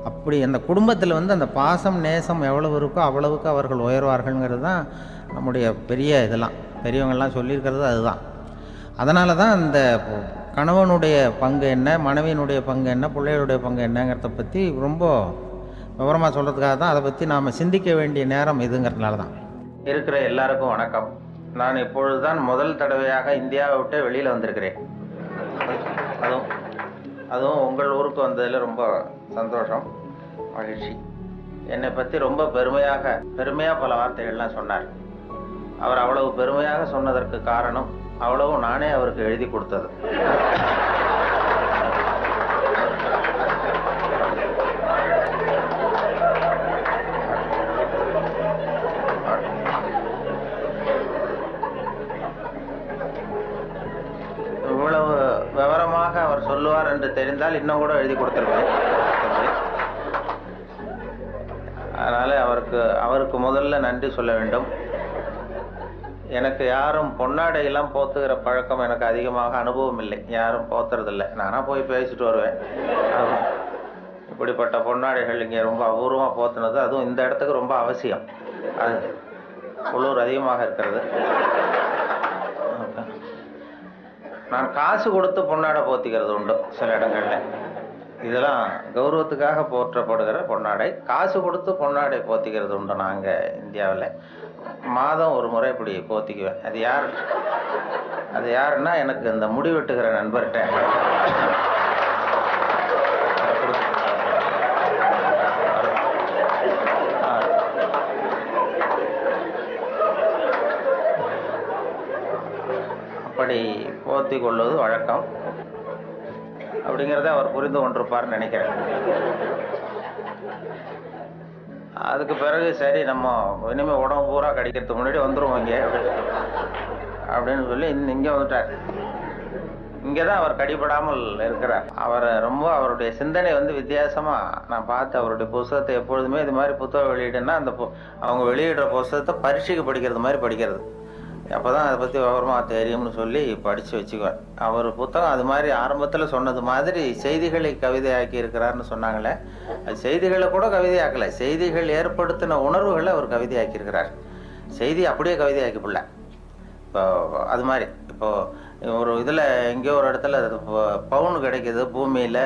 அப்படி அந்த குடும்பத்தில் அந்த பாசம் நேசம் எவ்வளவு இருக்கோ அவ்வளவுக்கு அவர்கள் உயர்வார்கள்ங்கிறது தான் நம்முடைய பெரிய இதெல்லாம் பெரியவங்கள்லாம் சொல்லியிருக்கிறது அதுதான். அதனால தான் அந்த கணவனுடைய பங்கு என்ன, மனைவியினுடைய பங்கு என்ன, பிள்ளைகளுடைய பங்கு என்னங்கிறத பற்றி ரொம்ப விவரமாக சொல்கிறதுக்காக தான் அதை பற்றி நாம் சிந்திக்க வேண்டிய நேரம் இதுங்கிறதுனால தான். இருக்கிற எல்லாருக்கும் வணக்கம். நான் இப்பொழுது தான் முதல் தடவையாக இந்தியாவை விட்டு வெளியில் வந்திருக்கிறேன். அதுவும் உங்கள் ஊருக்கு வந்ததில் ரொம்ப சந்தோஷம், மகிழ்ச்சி. என்னை பற்றி ரொம்ப பெருமையாக பல வார்த்தைகள்லாம் சொன்னார். அவர் அவ்வளவு பெருமையாக சொன்னதற்கு காரணம் அவ்வளவு நானே அவருக்கு எழுதி கொடுத்தது. இவ்வளவு விவரமாக அவர் சொல்லுவார் என்று தெரிந்தால் இன்னும் கூட எழுதி கொடுத்திருப்பேன். அதனால அவருக்கு முதல்ல நன்றி சொல்ல வேண்டும். எனக்கு யாரும் பொன்னாடையெல்லாம் போத்துகிற பழக்கம் எனக்கு அதிகமாக அனுபவம் இல்லை. யாரும் போத்துறதில்லை. நானாக போய் பேசிட்டு வருவேன். இப்படிப்பட்ட பொன்னாடைகள் இங்கே ரொம்ப அபூர்வமாக போத்துனது, அதுவும் இந்த இடத்துக்கு ரொம்ப அவசியம். அது குளிர் அதிகமாக இருக்கிறது. நான் காசு கொடுத்து பொன்னாடை போத்திக்கிறது உண்டு சில இடங்களில். இதெல்லாம் கௌரவத்துக்காக போற்றப்படுகிற பொன்னாடை. காசு கொடுத்து பொன்னாடை போத்திக்கிறது உண்டு. நாங்கள் இந்தியாவில் மாதம் ஒரு முறை இப்படி போத்திக்குவேன். அது யாருன்னா எனக்கு இந்த முடி வெட்டுகிற நண்பர்கிட்ட அப்படி போத்தி கொள்வது வழக்கம். அப்படிங்கிறத அவர் புரிந்து கொண்டிருப்பார்னு நினைக்கிறேன். அதுக்கு பிறகு சரி நம்ம இனிமேல் உடம்பு பூரா கடிக்கிறதுக்கு முன்னாடி வந்துடுவோம் இங்கே அப்படின்னு சொல்லி இங்கே வந்துட்டார். இங்கே தான் அவர் கடிபடாமல் இருக்கிறார். அவருடைய சிந்தனை வித்தியாசமாக நான் பார்த்து அவருடைய புத்தகத்தை எப்பொழுதுமே இது மாதிரி புத்தகம் வெளியிடுன்னா அவங்க வெளியிடுற புத்தகத்தை பரீட்சைக்கு படிக்கிறது மாதிரி படிக்கிறது. அப்போ தான் அதை பற்றி விவரமாக தெரியும்னு சொல்லி படித்து வச்சுக்குவேன். அவர் புத்தகம் அது மாதிரி ஆரம்பத்தில் சொன்னது மாதிரி செய்திகளை கவிதையாக்கி இருக்கிறார்னு சொன்னாங்களே, அது செய்திகளை கூட கவிதையாக்கலை. செய்திகள் ஏற்படுத்தின உணர்வுகளை அவர் கவிதையாக்கியிருக்கிறார். செய்தி அப்படியே கவிதையாக்கிப்பிடல. இப்போ அது மாதிரி இப்போது ஒரு இதில் எங்கேயோ ஒரு இடத்துல பவுன் கிடைக்கிது, பூமியில்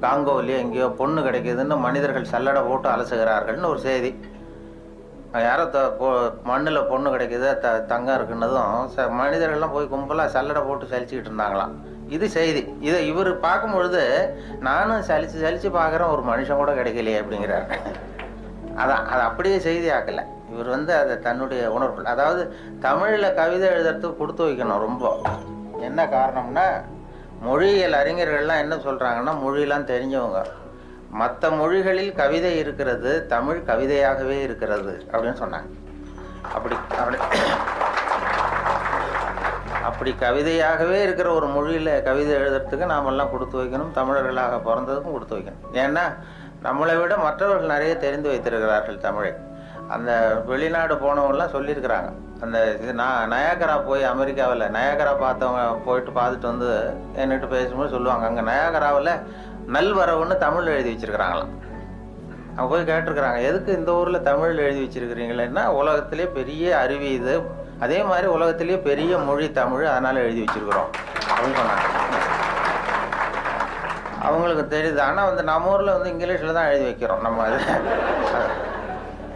காங்கோவிலேயே எங்கேயோ பொண்ணு கிடைக்கிதுன்னு மனிதர்கள் சல்லடை போட்டு அலசுகிறார்கள்னு ஒரு செய்தி. யாரோ மண்ணில் பொண்ணு கிடைக்கிது, தங்கம் இருக்குன்னதும் மனிதர்கள்லாம் போய் கும்பலாக சல்லடை போட்டு சலிச்சுக்கிட்டு இருந்தாங்களாம். இது செய்தி. இதை இவர் பார்க்கும் பொழுது நானும் சலிச்சு பார்க்குறேன், ஒரு மனுஷன் கூட கிடைக்கலையே அப்படிங்கிறார். அதான் அது அப்படியே செய்தி ஆக்கலை. இவர் அதை தன்னுடைய உணர்வு, அதாவது தமிழில் கவிதை எழுதுறதுக்கு கொடுத்து வைக்கணும் ரொம்ப. என்ன காரணம்னா, மொழியியல் அறிஞர்கள்லாம் என்ன சொல்கிறாங்கன்னா, மொழியெல்லாம் தெரிஞ்சவங்க, மற்ற மொழிகளில் கவிதை இருக்கிறது, தமிழ் கவிதையாகவே இருக்கிறது அப்படின்னு சொன்னாங்க. அப்படி கவிதையாகவே இருக்கிற ஒரு மொழியில் கவிதை எழுதுறதுக்கு நாமெல்லாம் கொடுத்து வைக்கணும். தமிழர்களாக பிறந்ததுக்கும் கொடுத்து வைக்கணும். ஏன்னா நம்மளை விட மற்றவர்கள் நிறைய தெரிந்து வைத்திருக்கிறார்கள் தமிழை. அந்த வெளிநாடு போனவங்கலாம் சொல்லியிருக்கிறாங்க. அந்த நான் நயாகரா போய் அமெரிக்காவில் நயாகரா பார்த்தவங்க போயிட்டு பார்த்துட்டு என்கிட்ட பேசும்போது சொல்லுவாங்க, அங்கே நயாகராவில் நல்வரவுன்னு தமிழ் எழுதி வச்சிருக்கிறாங்களாம். அவங்க போய் கேட்டிருக்கிறாங்க, எதுக்கு இந்த ஊரில் தமிழ் எழுதி வச்சிருக்கிறீங்களேன்னா, உலகத்திலே பெரிய அருவி இது, அதே மாதிரி உலகத்திலேயே பெரிய மொழி தமிழ், அதனால எழுதி வச்சிருக்கிறோம் அப்படின்னு சொன்னாங்க. அவங்களுக்கு தெரியுது. ஆனால் நம்ம ஊரில் இங்கிலீஷில் தான் எழுதி வைக்கிறோம் நம்ம. அது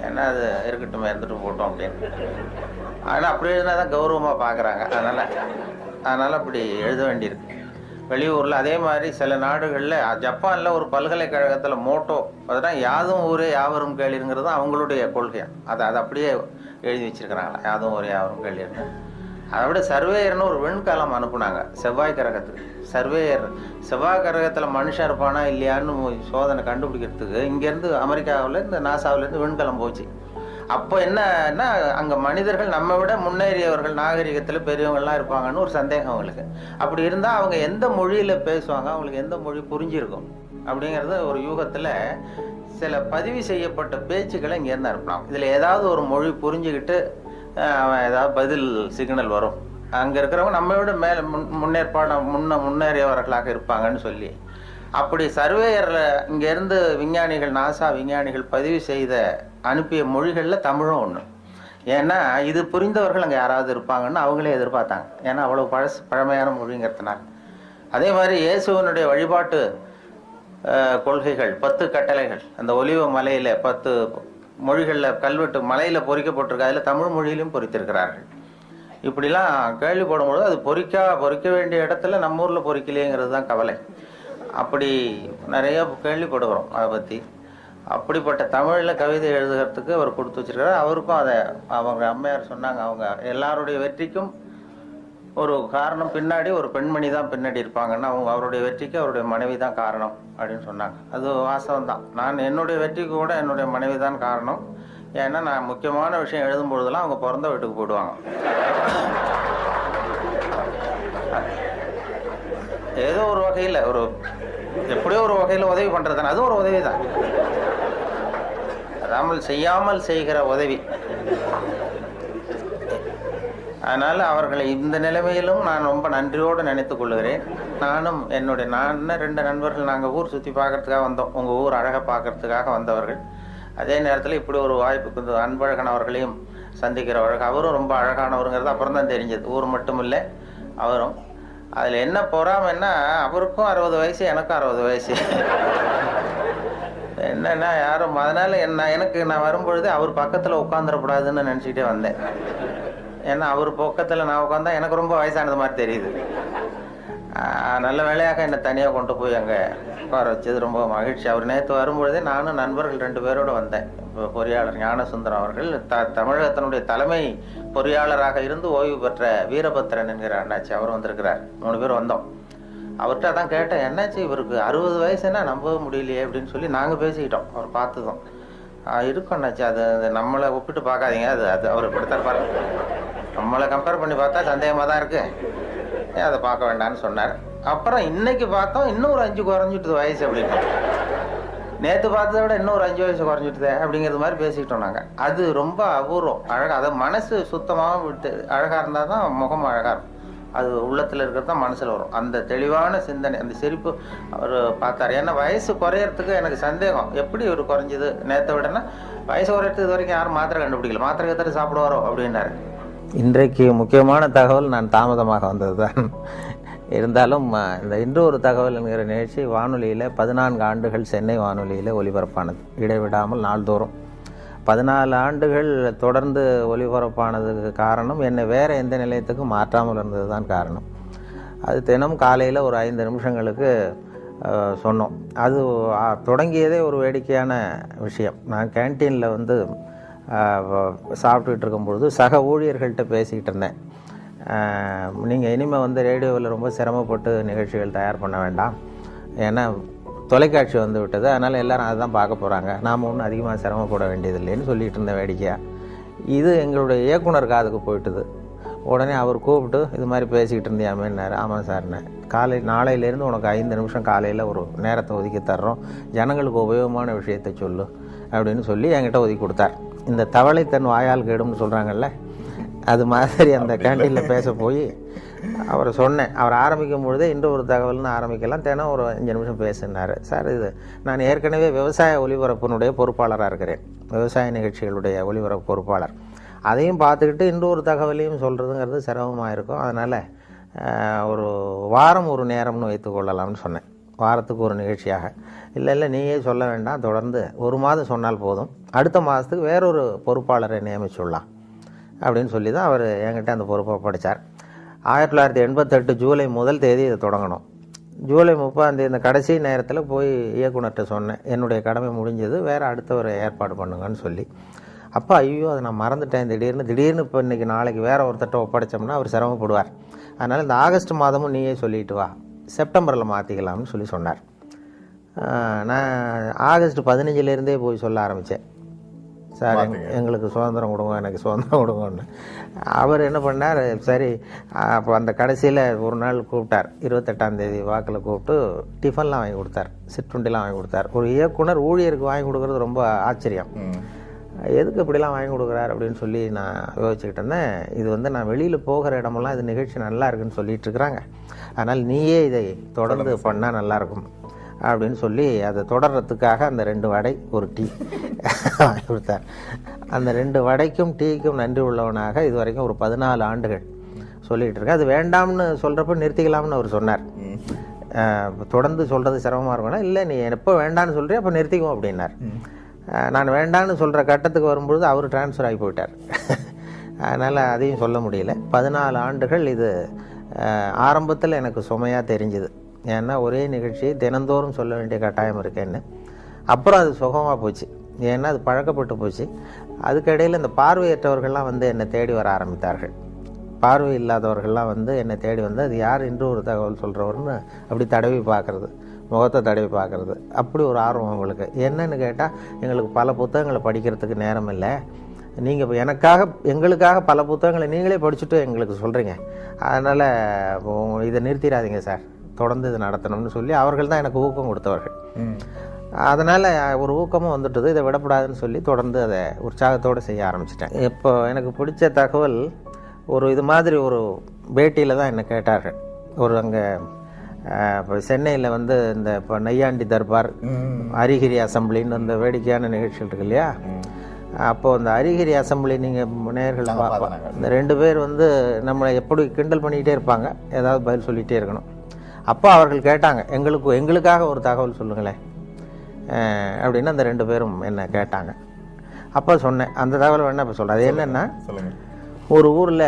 ஏன்னா அது இருக்கட்டும், இருந்துட்டு போட்டோம் அப்படின்னு. ஆனால் அப்படி எழுதினா தான் கௌரவமாக பார்க்குறாங்க. அதனால் அப்படி எழுத வேண்டியிருக்கு. வெளியூரில் அதே மாதிரி சில நாடுகளில், ஜப்பானில் ஒரு பல்கலைக்கழகத்தில் மோட்டோ, அதுதான் யாதும் ஊரே யாவரும் கேளிருங்கிறது அவங்களுடைய கொள்கையாக. அதை அப்படியே எழுதி வச்சிருக்கிறாங்களா, யாதும் ஊரே யாவரும் கேளிருங்க. அதை விட சர்வேயர்னு ஒரு விண்கலம் அனுப்புனாங்க செவ்வாய் கிரகத்துக்கு. சர்வேயர் செவ்வாய் கிரகத்தில் மனுஷன் இருப்பானா இல்லையான்னு சோதனை கண்டுபிடிக்கிறதுக்கு இங்கேருந்து அமெரிக்காவிலேருந்து நாசாவிலேருந்து விண்கலம் போச்சு. அப்போ என்னன்னா, அங்கே மனிதர்கள் நம்ம விட முன்னேறியவர்கள், நாகரிகத்தில் பெரியவங்கள்லாம் இருப்பாங்கன்னு ஒரு சந்தேகம் அவங்களுக்கு. அப்படி இருந்தால் அவங்க எந்த மொழியில் பேசுவாங்க, அவங்களுக்கு எந்த மொழி புரிஞ்சிருக்கும் அப்படிங்கிறது ஒரு யூகத்தில் சில பதிவு செய்யப்பட்ட பேச்சுக்களை இங்கேருந்து அனுப்பலாம். இதில் ஏதாவது ஒரு மொழி புரிஞ்சுக்கிட்டு அவன் ஏதாவது பதில் சிக்னல் வரும். அங்கே இருக்கிறவங்க நம்ம விட மேலே முன்னேறியவர்களாக இருப்பாங்கன்னு சொல்லி அப்படி சர்வேயரில் இங்கேருந்து விஞ்ஞானிகள், நாசா விஞ்ஞானிகள் பதிவு செய்த அனுப்பிய மொழிகளில் தமிழும் ஒன்று. ஏன்னா இது புரிந்தவர்கள் அங்கே யாராவது இருப்பாங்கன்னு அவங்களே எதிர்பார்த்தாங்க. ஏன்னா அவ்வளோ பழமையான மொழிங்கிறதுனால. அதே மாதிரி இயேசுவனுடைய வழிபாட்டு கொள்கைகள், 10 கட்டளைகள் அந்த ஒலிவ மலையில் 10 மொழிகளில் கல்வெட்டு மலையில் பொறிக்கப்பட்டிருக்கு. அதில் தமிழ் மொழியிலும் பொறித்திருக்கிறார்கள். இப்படிலாம் கேள்விப்படும்பொழுது அது பொறிக்க வேண்டிய இடத்துல நம்ம ஊரில் பொறிக்கலையேங்கிறது தான் கவலை. அப்படி நிறைய கேள்விப்படுகிறோம் அதை பற்றி. அப்படிப்பட்ட தமிழில் கவிதை எழுதுகிறதுக்கு அவர் கொடுத்து வச்சிருக்காரு. அவருக்கும் அதை அவங்க அம்மையார் சொன்னாங்க, அவங்க எல்லாருடைய வெற்றிக்கும் ஒரு காரணம் பின்னாடி ஒரு பெண்மணி தான் பின்னாடி இருப்பாங்கன்னா அவருடைய வெற்றிக்கு அவருடைய மனைவி தான் காரணம் அப்படின்னு சொன்னாங்க. அது வாஸ்தவம் தான். நான் என்னுடைய வெற்றிக்கு கூட என்னுடைய மனைவி தான் காரணம். ஏன்னா நான் முக்கியமான விஷயம் எழுதும் பொழுதெல்லாம் அவங்க பிறந்த வீட்டுக்கு போயிடுவாங்க. ஏதோ ஒரு வகையில் எப்படியோ ஒரு வகையில் உதவி பண்ணுறது தானே, அது ஒரு உதவி தான். செய்யாமல் செய்கிற உதவி. அதனால் அவர்களை இந்த நிலைமையிலும் நான் ரொம்ப நன்றியோடு நினைத்து கொள்ளுகிறேன். நான் 2 நண்பர்கள் நாங்கள் ஊர் சுற்றி பார்க்கறதுக்காக வந்தோம். உங்கள் ஊர் அழகை பார்க்கறதுக்காக வந்தவர்கள். அதே நேரத்தில் இப்படி ஒரு வாய்ப்பு அன்பழகன் அவர்களையும் சந்திக்கிற வழக்கு. அவரும் ரொம்ப அழகானவருங்கிறது அப்புறம் தான் தெரிஞ்சது. ஊர் மட்டும் இல்லை, அவரும். அதில் என்ன பொறாமைன்னா அவருக்கும் 60 வயசு, எனக்கும் 60 வயசு. என்னன்னா யாரும் அதனால் நான் வரும்பொழுது அவர் பக்கத்தில் உட்காந்துடக்கூடாதுன்னு நினச்சிக்கிட்டே வந்தேன். ஏன்னா அவர் பக்கத்தில் நான் உட்காந்தா எனக்கு ரொம்ப வயசானது மாதிரி தெரியுது. நல்ல வேலையாக என்னை தனியாக கொண்டு போய் அங்கே உட்கார வச்சது ரொம்ப மகிழ்ச்சி. அவர் நேற்று வரும்பொழுதே நானும் நண்பர்கள் 2 பேரோடு வந்தேன். இப்போ பொறியாளர் ஞானசுந்தரம் அவர்கள், தமிழகத்தினுடைய தலைமை பொறியாளராக இருந்து ஓய்வு பெற்ற வீரபத்திரன் என்கிற அண்ணாச்சி, அவர் வந்திருக்கிறார். 3 பேர் வந்தோம். அவர்கிட்ட அதான் கேட்டேன், என்னாச்சு இவருக்கு 60 வயசுன்னா நம்ப முடியலையே அப்படின்னு சொல்லி நாங்கள் பேசிக்கிட்டோம். அவர் பார்த்ததும் இருக்கும் அண்ணாச்சி, அது நம்மளை ஒப்பிட்டு பார்க்காதீங்க, அது அவர் இப்படித்தான் பாருங்க, நம்மளை கம்பேர் பண்ணி பார்த்தா சந்தேகமாக தான் இருக்கு, அதை பார்க்க வேண்டாம்னு சொன்னார். அப்புறம் இன்னைக்கு பார்த்தோம் இன்னும் ஒரு 5 குறைஞ்சிட்டுது வயசு அப்படின்னு. நேற்று பார்த்ததை விட இன்னும் ஒரு 5 வயசு குறைஞ்சிட்டுதே அப்படிங்கிறது மாதிரி பேசிக்கிட்டோம் நாங்கள். அது ரொம்ப அபூர்வம், அழகாக. அதை மனசு சுத்தமாக விட்டு அழகாக இருந்தால் தான் முகம் அழகாக இருக்கும். அது உள்ளத்தில் இருக்கிறது தான் மனசில் வரும். அந்த தெளிவான சிந்தனை, அந்த சிரிப்பு அவர் பார்த்தார். ஏன்னா வயசு குறையறதுக்கு எனக்கு சந்தேகம், எப்படி இவர் குறைஞ்சிது நேற்றை விடனா. வயசு குறையறதுக்கு இது வரைக்கும் யாரும் மாத்திரை கண்டுபிடிக்கல, மாத்திரை கத்திர சாப்பிடுவாரோ அப்படின்னாரு. இன்றைக்கு முக்கியமான தகவல் நான் தாமதமாக வந்தது தான். இருந்தாலும் இந்த இன்று ஒரு தகவல் என்கிற நிகழ்ச்சி வானொலியில் 14 ஆண்டுகள் சென்னை வானொலியில் ஒலிபரப்பானது, இடைவிடாமல் நாள்தோறும் 14 ஆண்டுகள் தொடர்ந்து ஒலிபரப்பானதுக்கு காரணம் என்னை வேறு எந்த நிலையத்துக்கும் மாற்றாமல் இருந்தது தான் காரணம். அது தினம் காலையில் ஒரு 5 நிமிஷங்களுக்கு சொன்னோம். அது தொடங்கியதே ஒரு வேடிக்கையான விஷயம். நான் கேன்டீனில் வந்து சாப்பிட்டுக்கிட்டு இருக்கும்பொழுது சக ஊழியர்கள்ட்ட பேசிக்கிட்டு இருந்தேன். நீங்கள் இனிமேல் வந்து ரேடியோவில் ரொம்ப சிரமப்பட்டு நிகழ்ச்சிகள் தயார் பண்ண வேண்டாம், ஏன்னா தொலைக்காட்சி வந்து விட்டது, அதனால் எல்லோரும் அதை தான் பார்க்க போகிறாங்க, நாம் ஒன்றும் அதிகமாக சிரமப்பட வேண்டியதில்லைன்னு சொல்லிகிட்டு இருந்த வேடிக்கையாக. இது எங்களுடைய இயக்குனர் காதுக்கு போயிட்டுது. உடனே அவர் கூப்பிட்டு இது மாதிரி பேசிக்கிட்டு இருந்தியாமேன்னாரு. ஆமாம் சார்ண்ணே, நாளையிலேருந்து உனக்கு 5 நிமிஷம் காலையில் ஒரு நேரத்தை ஒதுக்கி தர்றோம், ஜனங்களுக்கு உபயோகமான விஷயத்தை சொல்லு அப்படின்னு சொல்லி என்கிட்ட ஒதுக்கி கொடுத்தார். இந்த தவளை தன் வாயால் கேடும்னு சொல்கிறாங்கல்ல, அது மாதிரி அந்த கேண்டீனில் பேச போய் அவரை சொன்னேன். அவர் ஆரம்பிக்கும் பொழுதே இன்று ஒரு தகவல்னு ஆரம்பிக்கலாம், தினம் ஒரு 5 நிமிஷம் பேசினார். சார், இது நான் ஏற்கனவே விவசாய ஒலிபரப்பினுடைய பொறுப்பாளராக இருக்கிறேன், விவசாய நிகழ்ச்சிகளுடைய ஒலிபரப்பு பொறுப்பாளர். அதையும் பார்த்துக்கிட்டு இன்று ஒரு தகவலையும் சொல்கிறதுங்கிறது சிரமமாக இருக்கும். அதனால் ஒரு வாரம் ஒரு நேரம்னு வைத்துக்கொள்ளலாம்னு சொன்னேன், வாரத்துக்கு ஒரு நிகழ்ச்சியாக. இல்லை நீயே சொல்ல வேண்டாம், தொடர்ந்து 1 மாதம் சொன்னால் போதும், அடுத்த மாதத்துக்கு வேறொரு பொறுப்பாளரை நியமிச்சுடலாம் அப்படின்னு சொல்லி தான் அவர் என்கிட்ட அந்த பொறுப்பை படித்தார். 1988 ஜூலை 1 தேதி இதை தொடங்கணும். ஜூலை 30 இந்த கடைசி நேரத்தில் போய் இயக்குனர்கிட்ட சொன்னேன், என்னுடைய கடமை முடிஞ்சது, வேறு அடுத்தவர் ஏற்பாடு பண்ணுங்கன்னு சொல்லி. அப்போ ஐயோ அதை நான் மறந்துட்டேன், திடீர்னு இப்போ இன்றைக்கி நாளைக்கு வேறு ஒருத்தட்ட ஒப்படைச்சோம்னா அவர் சிரமப்படுவார், அதனால் இந்த ஆகஸ்ட் மாதமும் நீயே சொல்லிட்டு வா, செப்டம்பரில் மாற்றிக்கலாம்னு சொல்லி சொன்னார். நான் ஆகஸ்ட் 15 போய் சொல்ல ஆரம்பித்தேன், சார் எங்களுக்கு சுதந்திரம் கொடுங்க, எனக்கு சுதந்திரம் கொடுங்கன்னு. அவர் என்ன பண்ணார், சரி அப்போ அந்த கடைசியில் ஒரு நாள் கூப்பிட்டார், 28ஆம் தேதி வாக்கில் கூப்பிட்டு டிஃபன்லாம் வாங்கி கொடுத்தார், சிற்றுண்டிலாம் வாங்கி கொடுத்தார். ஒரு இயக்குனர் ஊழியருக்கு வாங்கி கொடுக்குறது ரொம்ப ஆச்சரியம், எதுக்கு இப்படிலாம் வாங்கி கொடுக்குறாரு அப்படின்னு சொல்லி நான் யோசிச்சுக்கிட்டு இருந்தேன். இது வந்து நான் வெளியில் போகிற இடமெல்லாம் இது நிகழ்ச்சி நல்லா இருக்குன்னு சொல்லிட்டு இருக்கிறாங்க, அதனால் நீயே இதை தொடர்ந்து பண்ணால் நல்லாயிருக்கும் அப்படின்னு சொல்லி அதை தொடர்றதுக்காக அந்த 2 வடை ஒரு டீ வாங்கி கொடுத்தார். அந்த 2 வடைக்கும் டீக்கும் நன்றி உள்ளவனாக இது வரைக்கும் ஒரு 14 ஆண்டுகள் சொல்லிகிட்டு இருக்கேன். அது வேண்டாம்னு சொல்கிறப்ப நிறுத்திக்கலாம்னு அவர் சொன்னார். தொடர்ந்து சொல்கிறது சிரமமாக இருக்கும்னா, இல்லை நீ எப்போ வேண்டான்னு சொல்கிறேன் அப்போ நிறுத்திக்குவோம் அப்படின்னார். நான் வேண்டான்னு சொல்கிற கட்டத்துக்கு வரும்பொழுது அவர் டிரான்ஸ்ஃபர் ஆகி போயிட்டார். அதனால் அதையும் சொல்ல முடியல. 14 ஆண்டுகள் இது ஆரம்பத்தில் எனக்கு சுமையாக தெரிஞ்சுது. ஏன்னா ஒரே நிகழ்ச்சியை தினந்தோறும் சொல்ல வேண்டிய கட்டாயம் இருக்கேன்னு. அப்புறம் அது சுகமாக போச்சு, ஏன்னா அது பழக்கப்பட்டு போச்சு. அதுக்கிடையில் இந்த பார்வையற்றவர்கள்லாம் வந்து என்னை தேடி வர ஆரம்பித்தார்கள். பார்வை இல்லாதவர்கள்லாம் வந்து என்னை தேடி வந்து அது யார் என்று ஒரு தகவல் சொல்கிறவர்னு அப்படி தடவி பார்க்குறது, முகத்தை தடவி பார்க்குறது, அப்படி ஒரு ஆர்வம் அவங்களுக்கு. என்னன்னு கேட்டால், எங்களுக்கு பல புத்தகங்களை படிக்கிறதுக்கு நேரம் இல்லை, நீங்கள் இப்போ எங்களுக்காக பல புத்தகங்களை நீங்களே படிச்சுட்டு எங்களுக்கு சொல்கிறீங்க, அதனால் இதை நிறுத்திடாதீங்க சார், தொடர்ந்து இது நடத்தணும்னு சொல்லி அவர்கள் தான் எனக்கு ஊக்கம் கொடுத்தவர்கள். அதனால் ஒரு ஊக்கமும் வந்துட்டது, இதை விடக்கூடாதுன்னு சொல்லி தொடர்ந்து அதை உற்சாகத்தோடு செய்ய ஆரம்பிச்சிட்டேன். இப்போ எனக்கு பிடிச்ச தகவல், ஒரு இது மாதிரி ஒரு பேட்டியில் தான் என்னை கேட்டார்கள். ஒரு அங்கே இப்போ சென்னையில் வந்து இந்த இப்போ நையாண்டி தர்பார், அரிகிரி அசம்பிளின்னு அந்த வேடிக்கையான நிகழ்ச்சிகள் இருக்கு இல்லையா, அப்போது அந்த அரிகிரி அசம்பிளி நீங்கள் நேயர்கள் இந்த 2 பேர் வந்து நம்மளை எப்படி கிண்டல் பண்ணிக்கிட்டே இருப்பாங்க, ஏதாவது பதில் சொல்லிகிட்டே இருக்கணும். அப்போ அவர்கள் கேட்டாங்க, எங்களுக்காக ஒரு தகவல் சொல்லுங்களேன் அப்படின்னு அந்த 2 பேரும் என்னை கேட்டாங்க. அப்போ சொன்னேன், அந்த தகவல் வேணா இப்போ சொல்கிறேன். அது என்னென்னா, ஒரு ஊரில்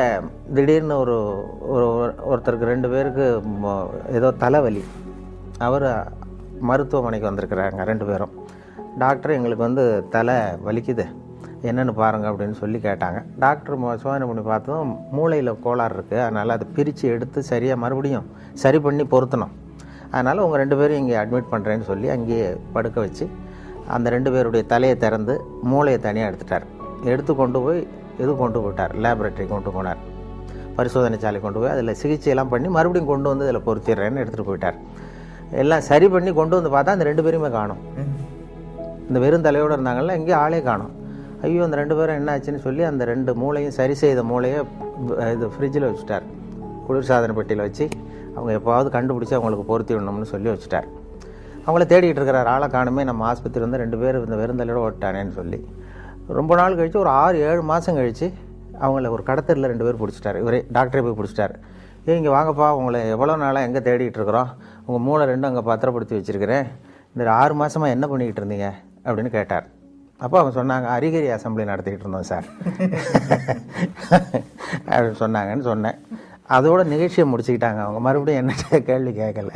திடீர்னு ஒருத்தருக்கு 2 பேருக்கு ஏதோ தலைவலி. அவர் மருத்துவமனைக்கு வந்திருக்கிறாங்க 2 பேரும். டாக்டர், எங்களுக்கு வந்து தலை வலிக்குது, என்னென்னு பாருங்கள் அப்படின்னு சொல்லி கேட்டாங்க. டாக்டர் சோதனை பண்ணி பார்த்ததும் மூளையில் கோளாறு இருக்குது, அதனால் அதை பிரித்து எடுத்து சரியாக மறுபடியும் சரி பண்ணி பொருத்தணும், அதனால் உங்கள் 2 பேரும் இங்கே அட்மிட் பண்ணுறேன்னு சொல்லி அங்கேயே படுக்க வச்சு அந்த 2 பேருடைய தலையை திறந்து மூளையை தனியாக எடுத்துட்டார். எடுத்து கொண்டு போயிட்டார், லேபரேட்டரி கொண்டு போனார், பரிசோதனை சாலை கொண்டு போய் அதில் சிகிச்சையெல்லாம் பண்ணி மறுபடியும் கொண்டு வந்து இதில் பொருத்திடுறேன்னு எடுத்துகிட்டு போயிட்டார். எல்லாம் சரி பண்ணி கொண்டு வந்து பார்த்தா அந்த 2 பேருமே காணும். இந்த வெறும் தலையோடு இருந்தாங்கல்ல, எங்கேயும் ஆளே காணும். ஐயோ, அந்த 2 பேரும் என்ன ஆச்சுன்னு சொல்லி அந்த 2 மூளையும் சரி செய்த மூளையை இது ஃப்ரிட்ஜில் வச்சுட்டார், குளிர்சாதன பெட்டியில் வச்சு அவங்க எப்போவாவது கண்டுபிடிச்சி அவங்களுக்கு பொருத்தி விடணும்னு சொல்லி வச்சுட்டார். அவங்கள தேடிக்கிட்டு இருக்கிறார், ஆளை காணுமே, நம்ம ஆஸ்பத்திரி வந்து 2 பேர் இந்த வெறுந்தலையோடு ஓட்டானேன்னு சொல்லி. ரொம்ப நாள் கழித்து, ஒரு 6-7 மாதம் கழித்து அவங்கள ஒரு கடத்தலில் 2 பேர் பிடிச்சிட்டாரு. இவரே டாக்டரே போய் பிடிச்சிட்டாரு. இங்கே வாங்கப்பா, உங்களை எவ்வளோ நாளாக எங்கே தேடிட்டு இருக்கிறோம், உங்கள் மூளை 2 அங்கே பத்திரப்படுத்தி வச்சுருக்கிறேன், இந்த 6 மாதமாக என்ன பண்ணிக்கிட்டு இருந்தீங்க அப்படின்னு கேட்டார். அப்போ அவங்க சொன்னாங்க, அரிகிரி அசம்பிளி நடத்திக்கிட்டு இருந்தோம் சார் அப்படின்னு சொன்னாங்கன்னு சொன்னேன். அதோட நிகழ்ச்சியை முடிச்சுக்கிட்டாங்க அவங்க. மறுபடியும் என்ன கேள்வி கேட்கல.